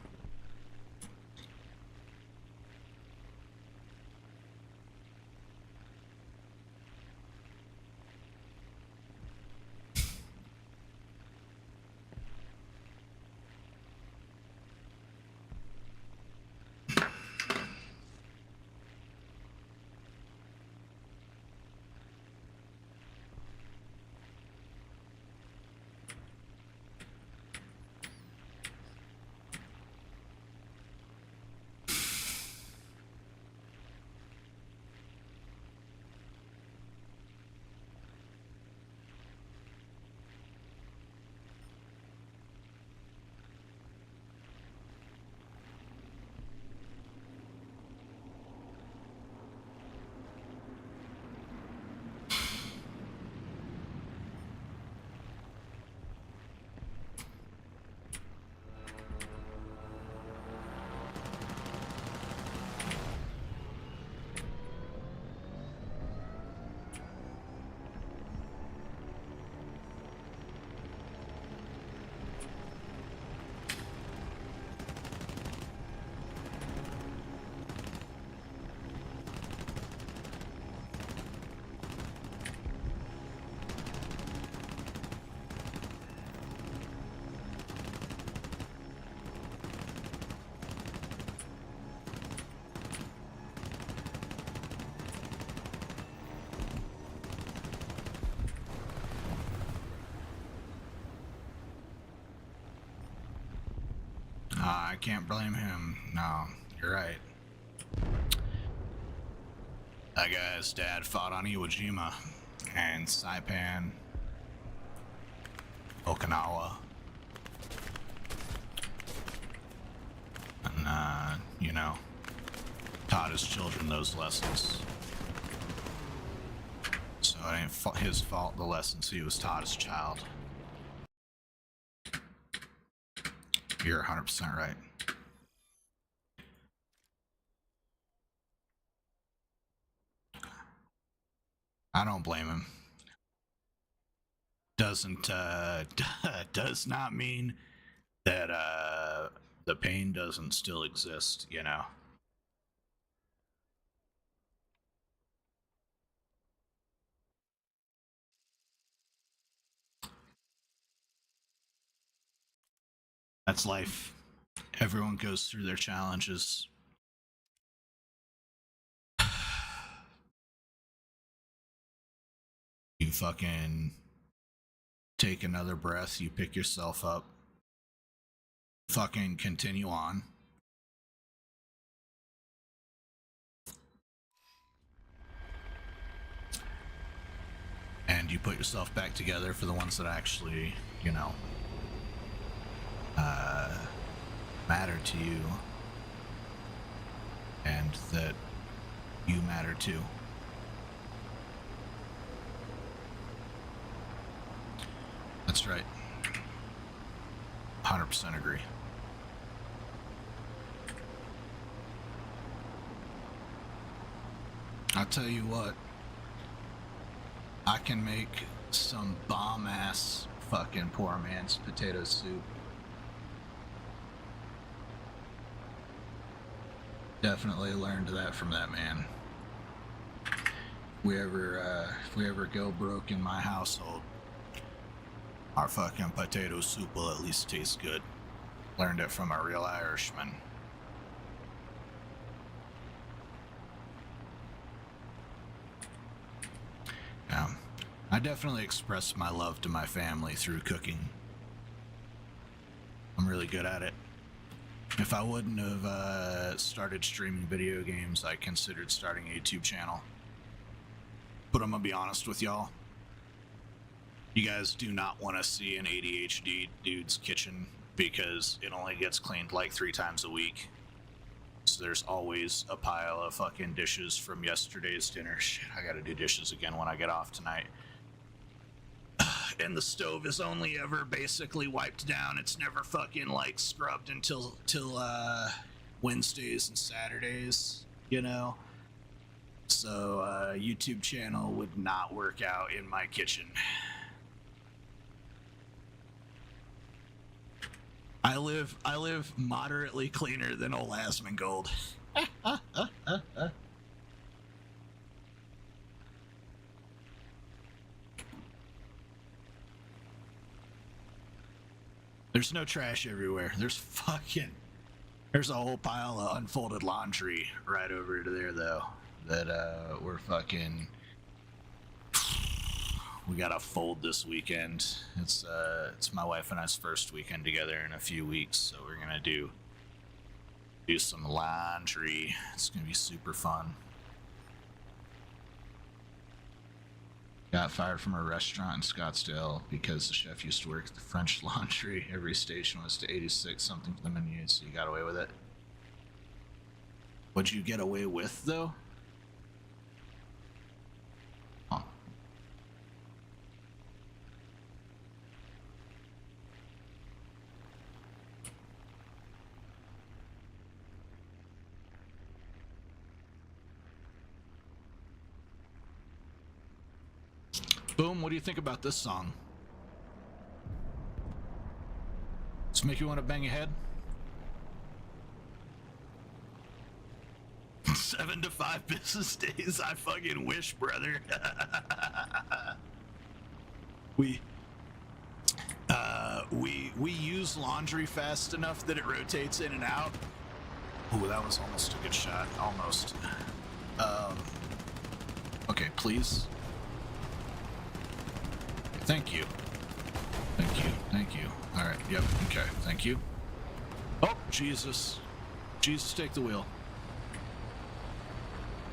I can't blame him. No, you're right. That guy's dad fought on Iwo Jima and Saipan, Okinawa, and, you know, taught his children those lessons. So, it ain't his fault, the lessons he was taught as a child. You're 100% right. I don't blame him. Does not mean that the pain doesn't still exist, you know. That's life. Everyone goes through their challenges. You fucking take another breath, you pick yourself up, fucking continue on. And you put yourself back together for the ones that actually, you know, matter to you, and that you matter too. That's right. 100% agree. I'll tell you what, I can make some bomb-ass fucking poor man's potato soup. Definitely learned that from that man. If we ever go broke in my household, our fucking potato soup will at least taste good. Learned it from a real Irishman. Yeah, I definitely express my love to my family through cooking. I'm really good at it. If I wouldn't have started streaming video games, I considered starting a YouTube channel. But I'm gonna be honest with y'all. You guys do not want to see an ADHD dude's kitchen because it only gets cleaned like 3 times a week. So there's always a pile of fucking dishes from yesterday's dinner. Shit, I gotta do dishes again when I get off tonight. And the stove is only ever basically wiped down. It's never fucking like scrubbed until Wednesdays and Saturdays, you know? So YouTube channel would not work out in my kitchen. I live moderately cleaner than old Asmongold. There's no trash everywhere. There's a whole pile of unfolded laundry right over to there though that we gotta fold this weekend. It's my wife and I's first weekend together in a few weeks, so we're gonna do some laundry. It's gonna be super fun. Got fired from a restaurant in Scottsdale because the chef used to work at the French Laundry. Every station was to 86 something for the menu, so you got away with it. What'd you get away with though? Huh. Boom, what do you think about this song? Does it make you want to bang your head? 7 to 5 business days. I fucking wish, brother. We use laundry fast enough that it rotates in and out. Ooh, that was almost a good shot. Almost. Okay, please. Thank you. Thank you. Thank you. All right. Yep. Okay. Thank you. Oh, Jesus. Jesus, take the wheel.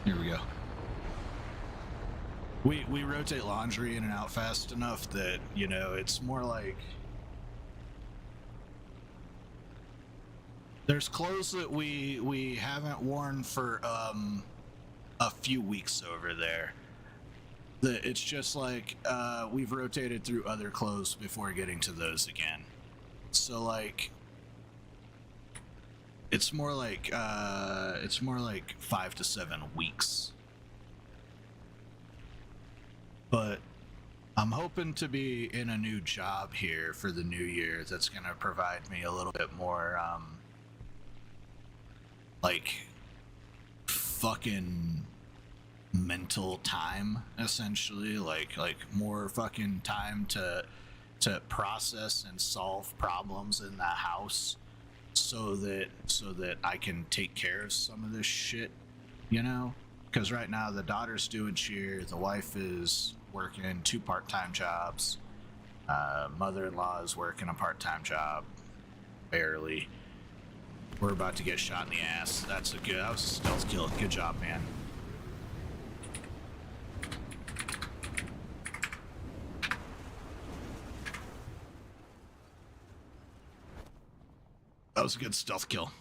Here we go. We rotate laundry in and out fast enough that, you know, it's more like there's clothes that we haven't worn for a few weeks over there It's just like we've rotated through other clothes before getting to those again. So like it's more like 5 to 7 weeks. But I'm hoping to be in a new job here for the new year that's going to provide me a little bit more like fucking mental time, essentially, like more fucking time to process and solve problems in the house so that I can take care of some of this shit, you know? Because right now the daughter's doing cheer, the wife is working 2 part-time jobs, mother-in-law is working a part-time job, barely. We're about to get shot in the ass. That was a stealth kill. Good job, man. That was a good stealth kill.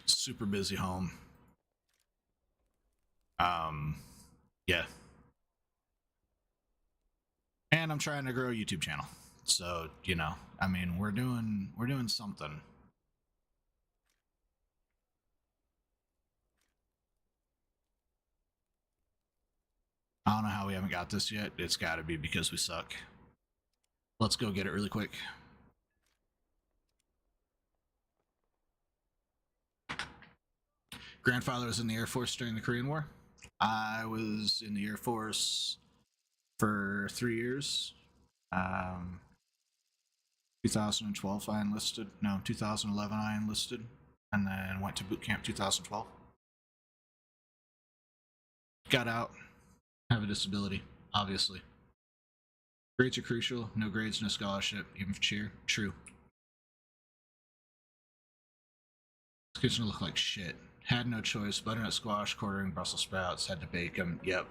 Super busy home. Yeah. And I'm trying to grow a YouTube channel. So, you know, I mean, we're doing something. I don't know how we haven't got this yet. It's got to be because we suck. Let's go get it really quick. Grandfather was in the Air Force during the Korean War. I was in the Air Force for 3 years. 2012 I enlisted. No, 2011 I enlisted, and then went to boot camp 2012. Got out. Have a disability, obviously. Grades are crucial. No grades, no scholarship, even for cheer. True. This kitchen looked like shit. Had no choice. Butternut squash, quartering Brussels sprouts. Had to bake them. Yep.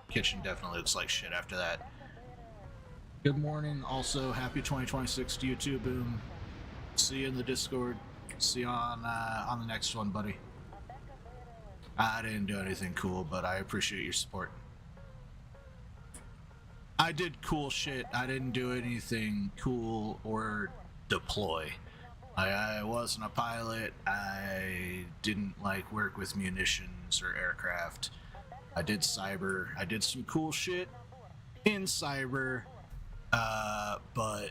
Kitchen definitely looks like shit after that. Good morning. Also, happy 2026 to you too, Boom. See you in the Discord. See you on the next one, buddy. I didn't do anything cool, but I appreciate your support. I did cool shit. I didn't do anything cool or deploy. I wasn't a pilot. I didn't like work with munitions or aircraft. I did cyber. I did some cool shit in cyber, but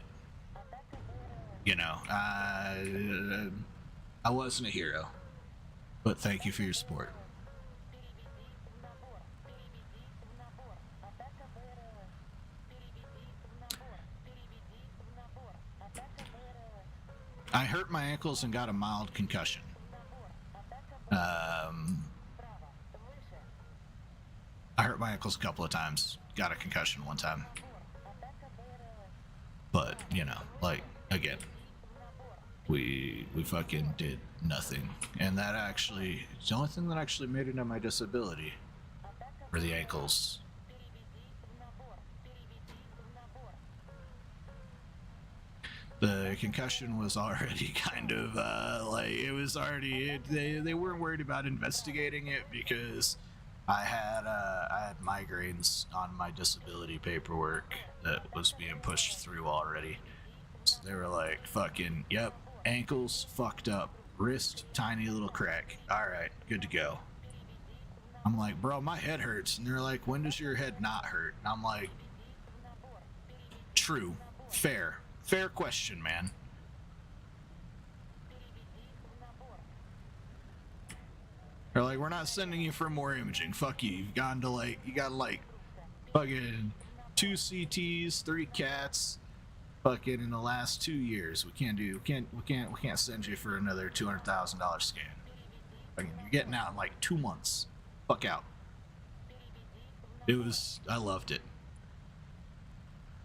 you know, I wasn't a hero. But thank you for your support. I hurt my ankles and got a mild concussion. I hurt my ankles a couple of times. Got a concussion one time. But, you know, like, again, we fucking did nothing. And that actually, it's the only thing that actually made it on my disability were the ankles. The concussion was already kind of like, it was already, they weren't worried about investigating it because I had migraines on my disability paperwork that was being pushed through already. So they were like, fucking, yep, ankles fucked up, wrist tiny little crack. All right, good to go. I'm like, bro, my head hurts. And they're like, when does your head not hurt? And I'm like, true, fair question, man. They're like, we're not sending you for more imaging. Fuck you. You've gone to like, you got like fucking 2 CTs, 3 CATs, fucking in the last 2 years. We can't send you for another $200,000 scan. Fucking, you're getting out in like 2 months. Fuck out. I loved it.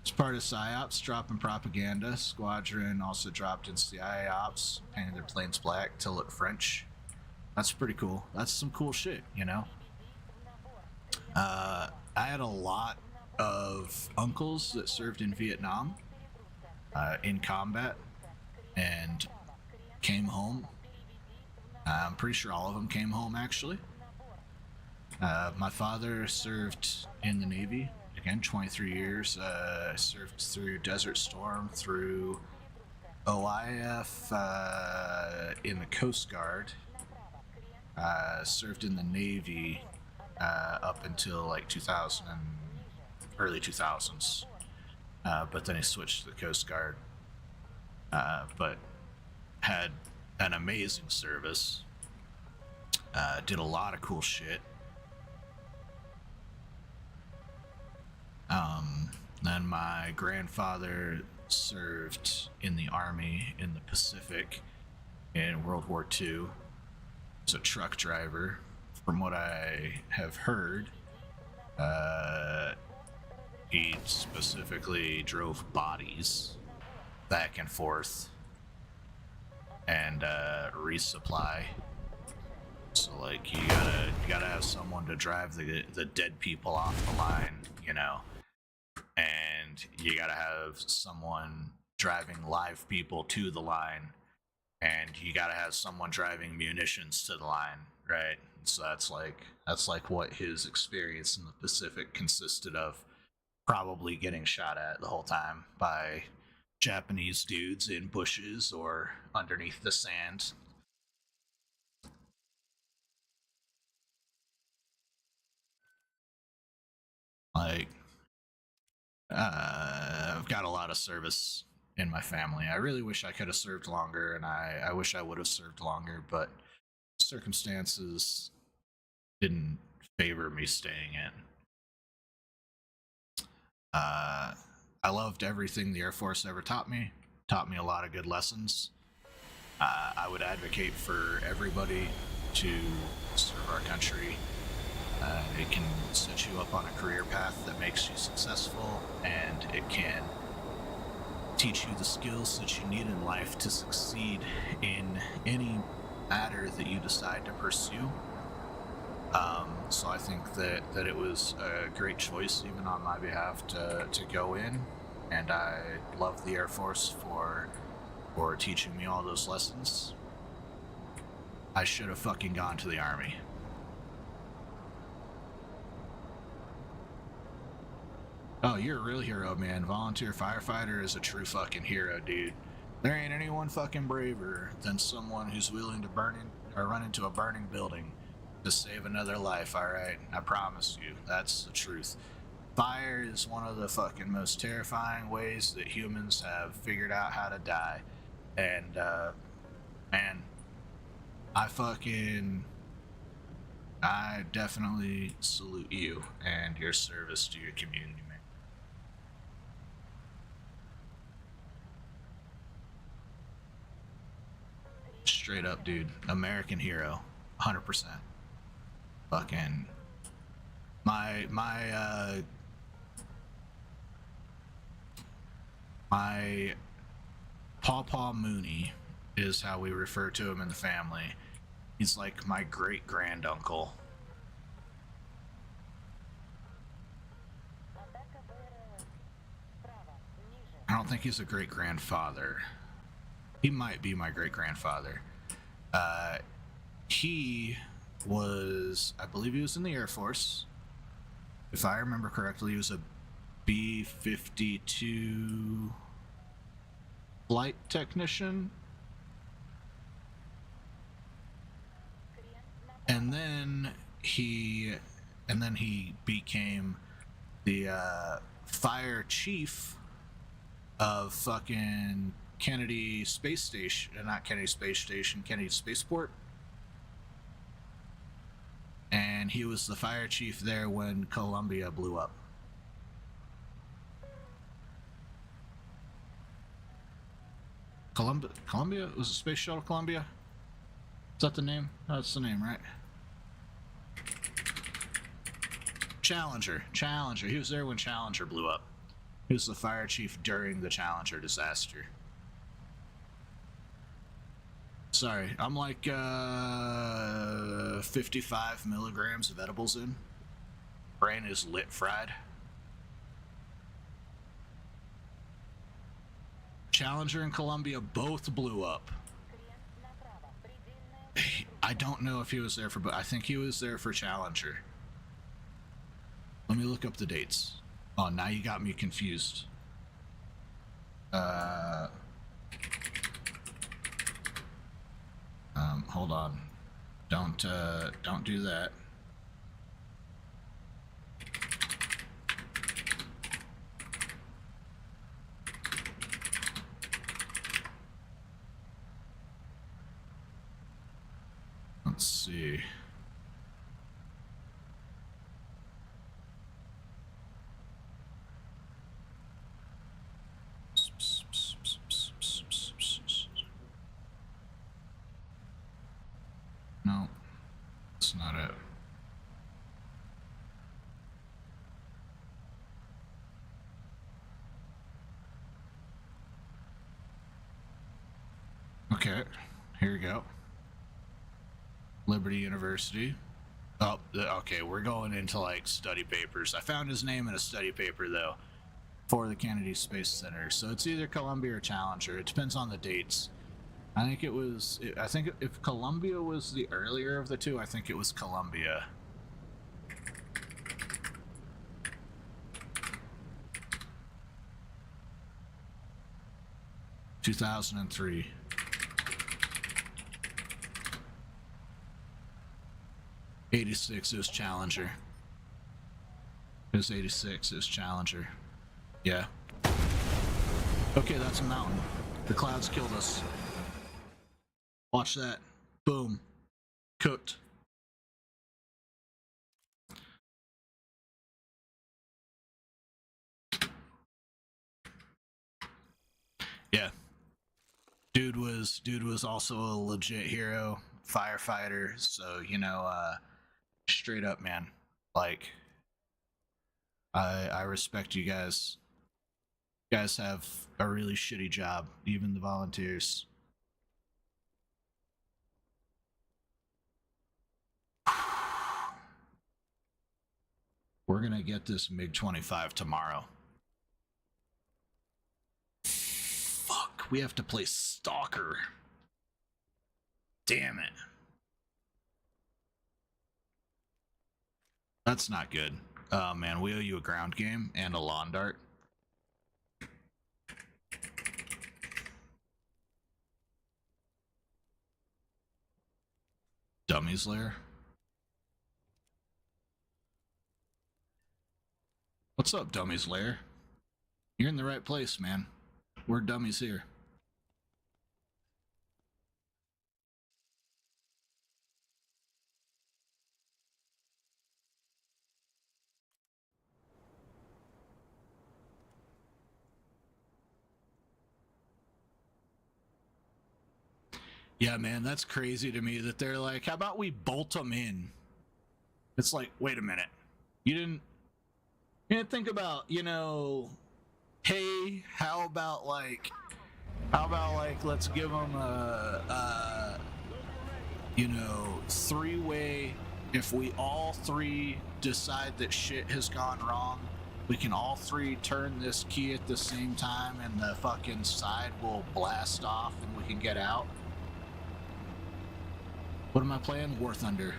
It's part of PsyOps, dropping propaganda. Squadron also dropped in CIA Ops, painted their planes black to look French. That's pretty cool. That's some cool shit, you know? I had a lot of uncles that served in Vietnam, in combat, and came home. I'm pretty sure all of them came home, actually. My father served in the Navy, again, 23 years. Served through Desert Storm, through OIF, in the Coast Guard. Served in the Navy up until like 2000 and early 2000s. But then he switched to the Coast Guard. But had an amazing service. Did a lot of cool shit. Then my grandfather served in the Army in the Pacific in World War II. As a truck driver. From what I have heard, he specifically drove bodies back and forth and resupply. So like you gotta have someone to drive the dead people off the line, you know, and you gotta have someone driving live people to the line, and you gotta have someone driving munitions to the line, right? So that's like what his experience in the Pacific consisted of. Probably getting shot at the whole time by Japanese dudes in bushes or underneath the sand. Like, I've got a lot of service in my family. I really wish I could have served longer, and I wish I would have served longer, but circumstances didn't favor me staying in. I loved everything the Air Force ever taught me. Taught me a lot of good lessons. I would advocate for everybody to serve our country. It can set you up on a career path that makes you successful, and it can teach you the skills that you need in life to succeed in any matter that you decide to pursue. So I think that it was a great choice, even on my behalf, to go in, and I love the Air Force for teaching me all those lessons. I should have fucking gone to the Army. Oh, you're a real hero, man. Volunteer firefighter is a true fucking hero, dude. There ain't anyone fucking braver than someone who's willing to run into a burning building to save another life, alright? I promise you, that's the truth. Fire is one of the fucking most terrifying ways that humans have figured out how to die. And, man, I definitely salute you and your service to your community, man. Straight up, dude. American hero. 100%. Fucking my Pawpaw Mooney is how we refer to him in the family. He's like my great granduncle. I don't think he's a great grandfather. He might be my great grandfather. He was, I believe he was in the Air Force. If I remember correctly, he was a B-52 flight technician. And then he became the fire chief of fucking Kennedy Space Station, not Kennedy Space Station, Kennedy Spaceport. And he was the fire chief there when Columbia blew up. Columbia? Was it Space Shuttle Columbia? Is that the name? That's the name, right? Challenger. He was there when Challenger blew up. He was the fire chief during the Challenger disaster. Sorry, I'm like 55 milligrams of edibles in. Brain is lit fried. Challenger and Columbia both blew up. I don't know if he was there for, but I think he was there for Challenger. Let me look up the dates. Oh, now you got me confused. Hold on. Don't do that. Let's see. No, that's not it. Okay, here we go. Liberty University. Oh, okay, we're going into like study papers. I found his name in a study paper though for the Kennedy Space Center. So it's either Columbia or Challenger. It depends on the dates. I think it was, I think if Columbia was the earlier of the two, I think it was Columbia. (2003). 86 is Challenger. It was 86 is Challenger. Yeah. Okay, that's a mountain. The clouds killed us. Watch that. Boom. Cooked. Yeah. Dude was also a legit hero, firefighter, so you know, straight up, man. Like, I respect you guys. You guys have a really shitty job, even the volunteers. We're gonna get this MiG-25 tomorrow. Fuck, we have to play Stalker. Damn it. That's not good. Oh man, we owe you a ground game and a lawn dart. Dummies lair. What's up, Dummies lair? You're in the right place, man. We're dummies here. Yeah, man, that's crazy to me that they're like, how about we bolt them in? It's like, wait a minute. You didn't think about, you know, hey, how about like let's give them a you know, three-way. If we all three decide that shit has gone wrong, we can all three turn this key at the same time and the fucking side will blast off and we can get out. What am I playing? War Thunder.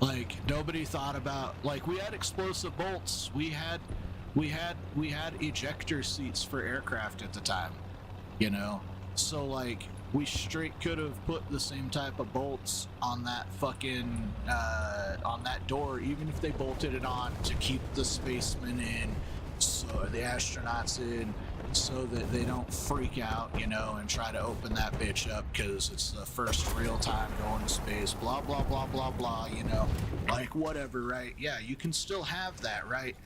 Like, nobody thought about, like, we had explosive bolts. We had ejector seats for aircraft at the time, you know? So, like, we straight could have put the same type of bolts on that fucking, on that door, even if they bolted it on to keep the spacemen in, so the astronauts in, so that they don't freak out, you know, and try to open that bitch up because it's the first real time going to space, blah, blah, blah, blah, blah, you know, like whatever, right? Yeah, you can still have that, right?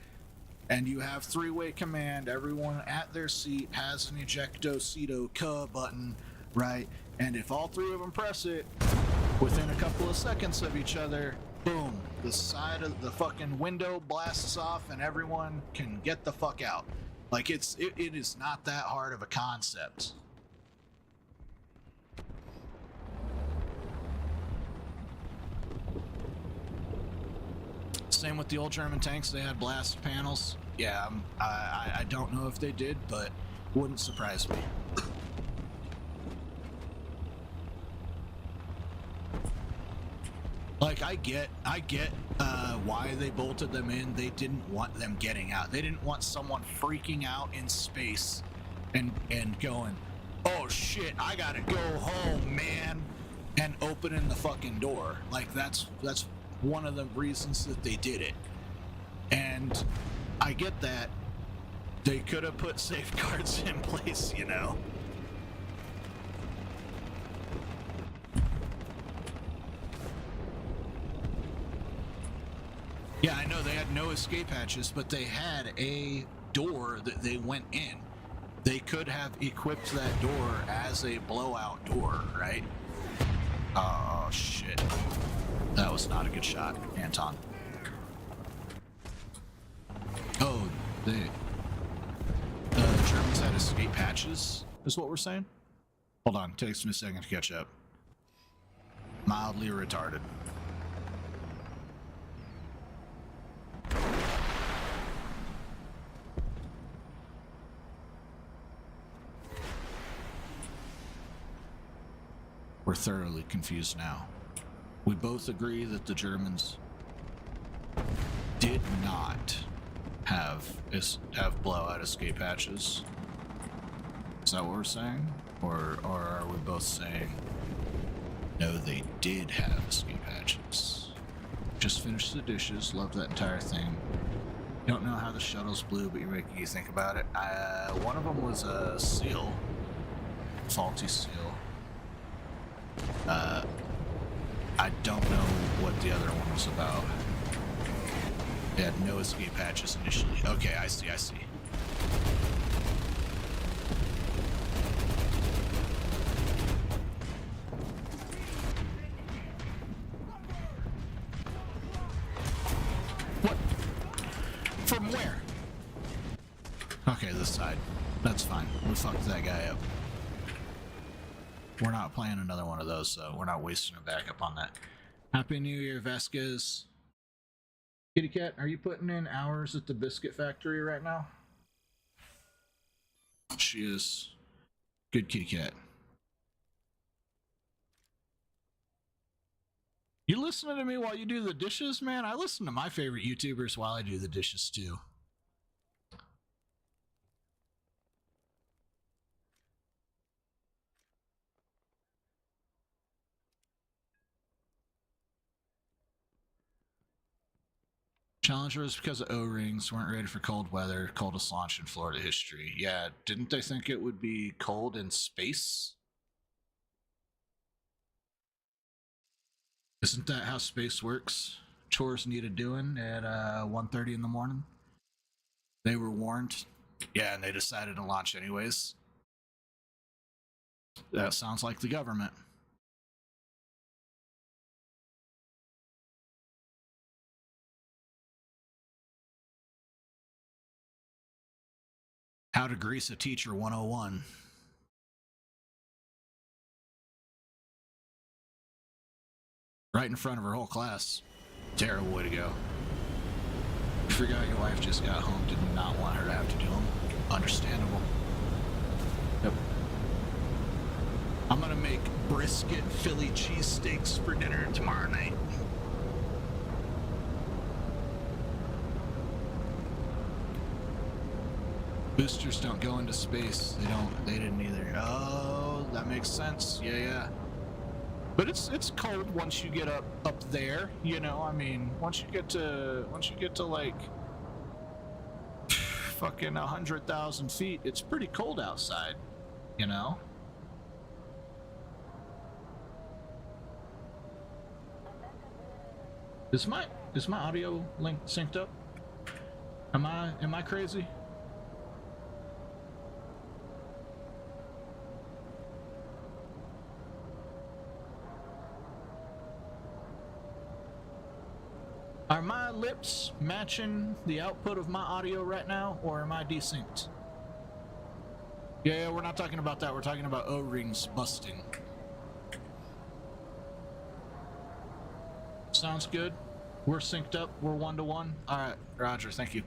And you have three-way command, everyone at their seat has an ejecto-ceto-K button, right? And if all three of them press it, within a couple of seconds of each other, boom, the side of the fucking window blasts off and everyone can get the fuck out. Like, it is not that hard of a concept. Same with the old German tanks, they had blast panels. Yeah, I don't know if they did, but wouldn't surprise me. Like, I get why they bolted them in. They didn't want them getting out. They didn't want someone freaking out in space and going, oh shit, I gotta go home, man, and opening the fucking door. Like, that's one of the reasons that they did it. And I get that. They could have put safeguards in place, you know. Yeah, I know they had no escape hatches, but they had a door that they went in. They could have equipped that door as a blowout door, right? Oh, shit. That was not a good shot, Anton. Oh, the Germans had escape hatches, is what we're saying? Hold on, takes me a second to catch up. Mildly retarded. We're thoroughly confused now. We both agree that the Germans did not have blowout escape hatches. Is that what we're saying? Or are we both saying, no, they did have escape hatches? Just finished the dishes, loved that entire thing. Don't know how the shuttles blew, but you're making you think about it. One of them was a seal, faulty seal. I don't know what the other one was about. They had no escape hatches initially. Okay, I see. What? From where? Okay, this side. That's fine. We fucked that guy up. We're not playing another one of those, so we're not wasting a backup on that. Happy New Year, Vasquez. Kitty Cat, are you putting in hours at the biscuit factory right now? She is. Good kitty cat. You listening to me while you do the dishes, man? I listen to my favorite YouTubers while I do the dishes, too. Challenger was because of O-rings, weren't ready for cold weather, coldest launch in Florida history. Yeah, didn't they think it would be cold in space? Isn't that how space works? Chores needed doing at 1:30 in the morning? They were warned. Yeah, and they decided to launch anyways. That sounds like the government. How to grease a teacher 101. Right in front of her whole class. Terrible way to go. You forgot your wife just got home, did not want her to have to do them. Understandable. Yep. I'm gonna make brisket Philly cheesesteaks for dinner tomorrow night. Boosters don't go into space. They didn't either. Oh, that makes sense. Yeah. But it's cold once you get up there, you know. I mean, once you get to like fucking 100,000 feet, it's pretty cold outside, you know. Is my audio link synced up? Am I crazy? Are my lips matching the output of my audio right now, or am I desynced? Yeah, we're not talking about that. We're talking about O-rings busting. Sounds good. We're synced up. We're 1-to-1. All right, Roger. Thank you.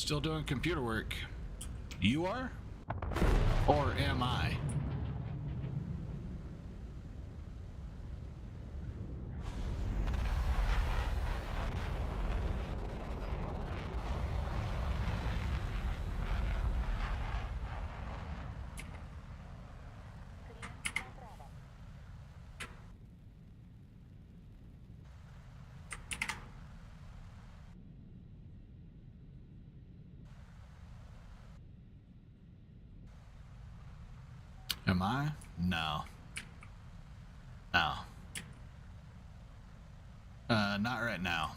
Still doing computer work. You are? Or am I? Am I? No. No. Not right now.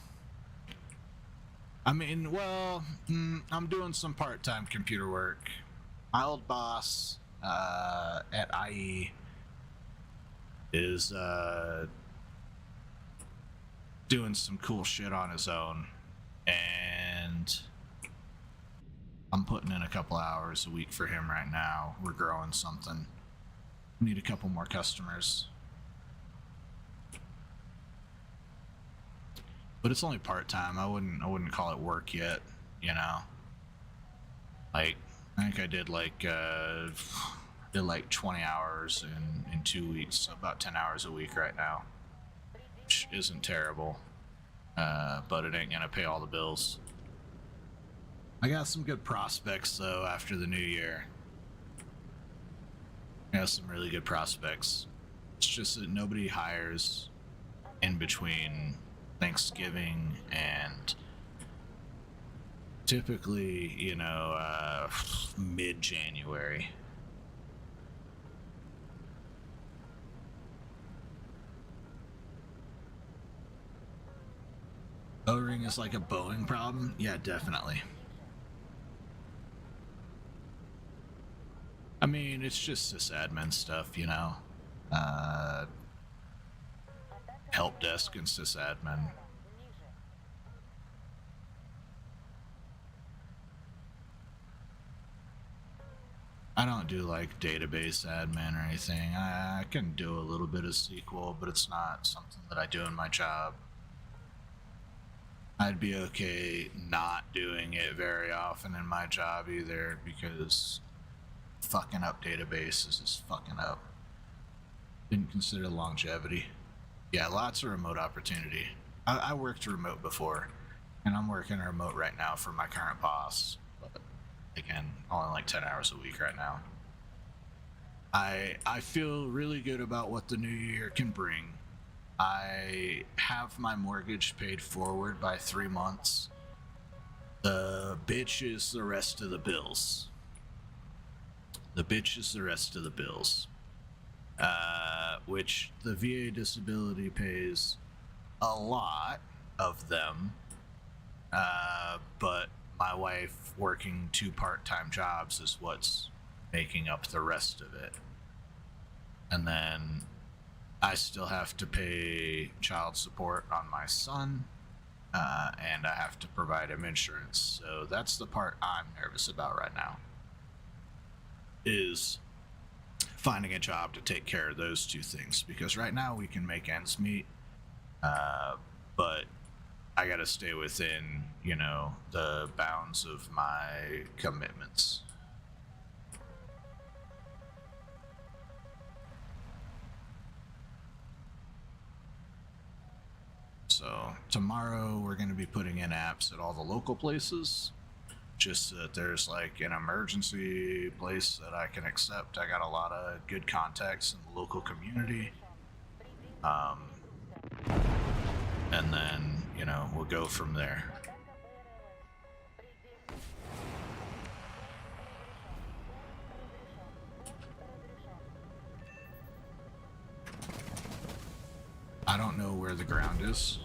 I mean, well, I'm doing some part-time computer work. My old boss at IE is doing some cool shit on his own, and I'm putting in a couple hours a week for him right now. We're growing something. We need a couple more customers. But it's only part-time. I wouldn't call it work yet, you know. Like, I think I did like 20 hours in 2 weeks, so about 10 hours a week right now, which isn't terrible, but it ain't gonna pay all the bills. I got some good prospects though after the new year. I got some really good prospects. It's just that nobody hires in between Thanksgiving and typically, you know, mid-January. O-ring is like a Boeing problem? Yeah, definitely. I mean, it's just sysadmin stuff, you know. Help desk and sysadmin. I don't do like database admin or anything. I can do a little bit of SQL, but it's not something that I do in my job. I'd be okay not doing it very often in my job either, because fucking up databases is fucking up. Didn't consider longevity. Yeah, lots of remote opportunity. I worked remote before, and I'm working remote right now for my current boss. But again, only like 10 hours a week right now. I feel really good about what the new year can bring. I have my mortgage paid forward by 3 months. The bitch is the rest of the bills. The bitch is the rest of the bills. Which the VA disability pays a lot of them. But my wife working 2 part-time jobs is what's making up the rest of it. And then I still have to pay child support on my son, and I have to provide him insurance. So that's the part I'm nervous about right now, is finding a job to take care of those 2 things. Because right now we can make ends meet, but I gotta stay within, you know, the bounds of my commitments. So tomorrow we're going to be putting in apps at all the local places, just so that there's like an emergency place that I can accept. I got a lot of good contacts in the local community. And then, you know, we'll go from there. I don't know where the ground is.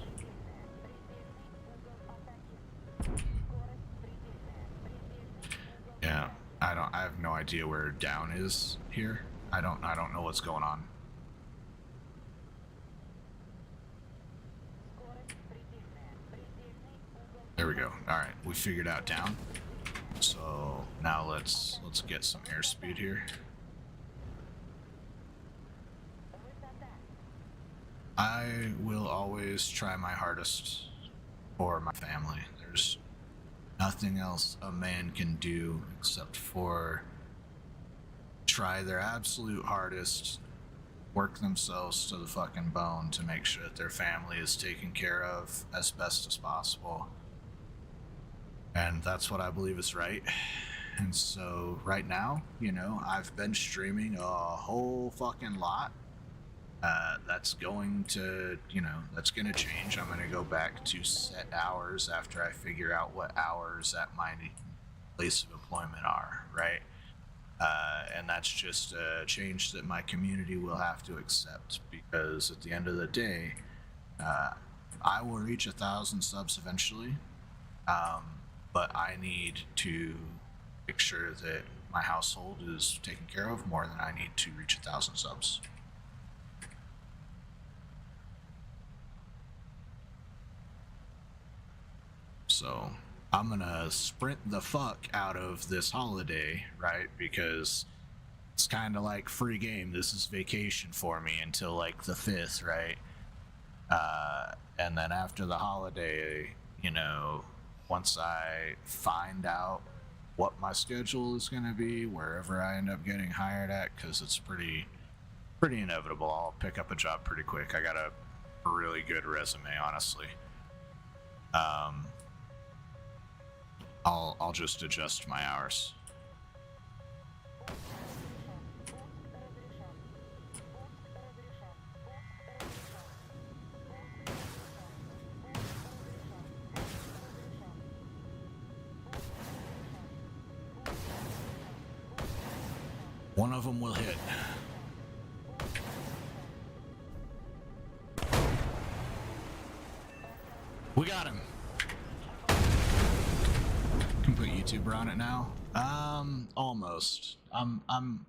Yeah, I have no idea where down is here. I don't know what's going on. There we go. All right, we figured out down. So now let's get some airspeed here. I will always try my hardest for my family. Nothing else a man can do except for try their absolute hardest, work themselves to the fucking bone to make sure that their family is taken care of as best as possible. And that's what I believe is right. And so right now, I've been streaming a whole fucking lot. That's going to, that's going to change. I'm going to go back to set hours after I figure out what hours at my place of employment are, right? And that's just a change that my community will have to accept, because at the end of the day, I will reach 1,000 subs eventually, but I need to make sure that my household is taken care of more than I need to reach 1,000 subs. So I'm gonna sprint the fuck out of this holiday, right? Because it's kind of like free game. This is vacation for me until like the 5th, right? And then after the holiday, once I find out what my schedule is going to be, wherever I end up getting hired at, because it's pretty inevitable, I'll pick up a job pretty quick. I got a really good resume, honestly. I'll just adjust my hours. One of them will hit. We got him. Can put YouTuber on it now. Almost. I'm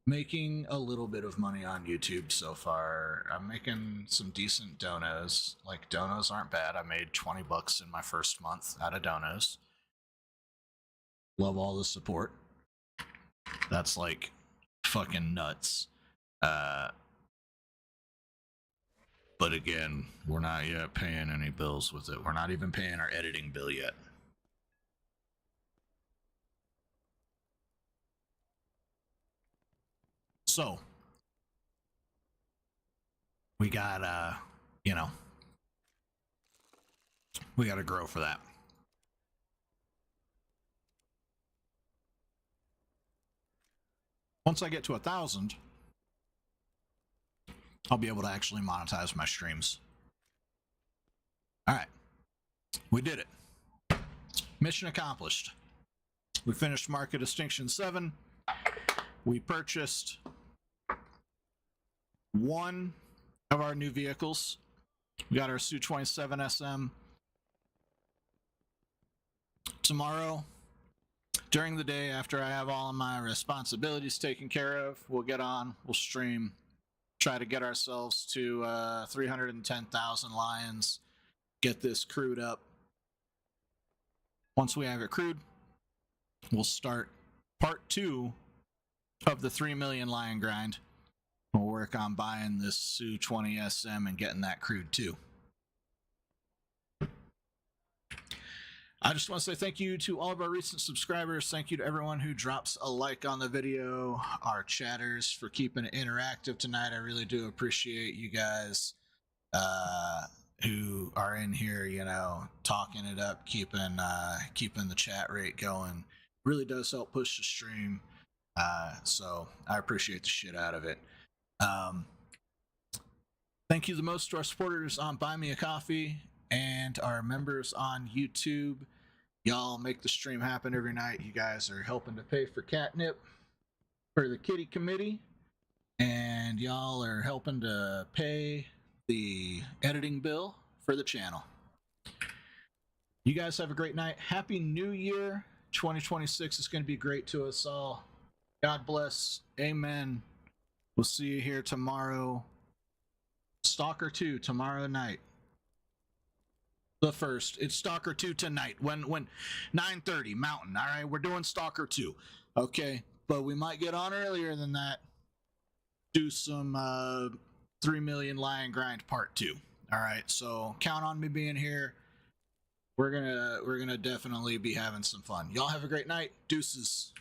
making a little bit of money on YouTube so far. I'm making some decent donos. Like, donos aren't bad. I made $20 in my first month out of donos. Love all the support. That's like fucking nuts. But again, we're not yet paying any bills with it. We're not even paying our editing bill yet. So we got we got to grow for that. Once I get to 1,000, I'll be able to actually monetize my streams. All right, we did it. Mission accomplished. We finished Market Distinction 7. We purchased one of our new vehicles. We got our Su-27 SM. Tomorrow, during the day, after I have all of my responsibilities taken care of, we'll get on, we'll stream, try to get ourselves to 310,000 lions, get this crewed up. Once we have it crewed, we'll start part 2 of the 3 million lion grind. We'll work on buying this Su-20 SM and getting that crewed too. I just want to say thank you to all of our recent subscribers. Thank you to everyone who drops a like on the video, our chatters for keeping it interactive tonight. I really do appreciate you guys who are in here, talking it up, keeping the chat rate going. Really does help push the stream. So I appreciate the shit out of it. Thank you the most to our supporters on Buy Me a Coffee and our members on YouTube. Y'all make the stream happen every night. You guys are helping to pay for catnip for the kitty committee, and y'all are helping to pay the editing bill for the channel. You guys have a great night. Happy New Year. 2026 is going to be great to us all. God bless. Amen. We'll see you here tomorrow. Stalker 2 tomorrow night. The 1st. It's Stalker 2 tonight. When 9:30 Mountain. All right, we're doing Stalker 2. Okay, but we might get on earlier than that. Do some 3 million lion grind part 2. All right, so count on me being here. we're gonna definitely be having some fun. Y'all have a great night. Deuces.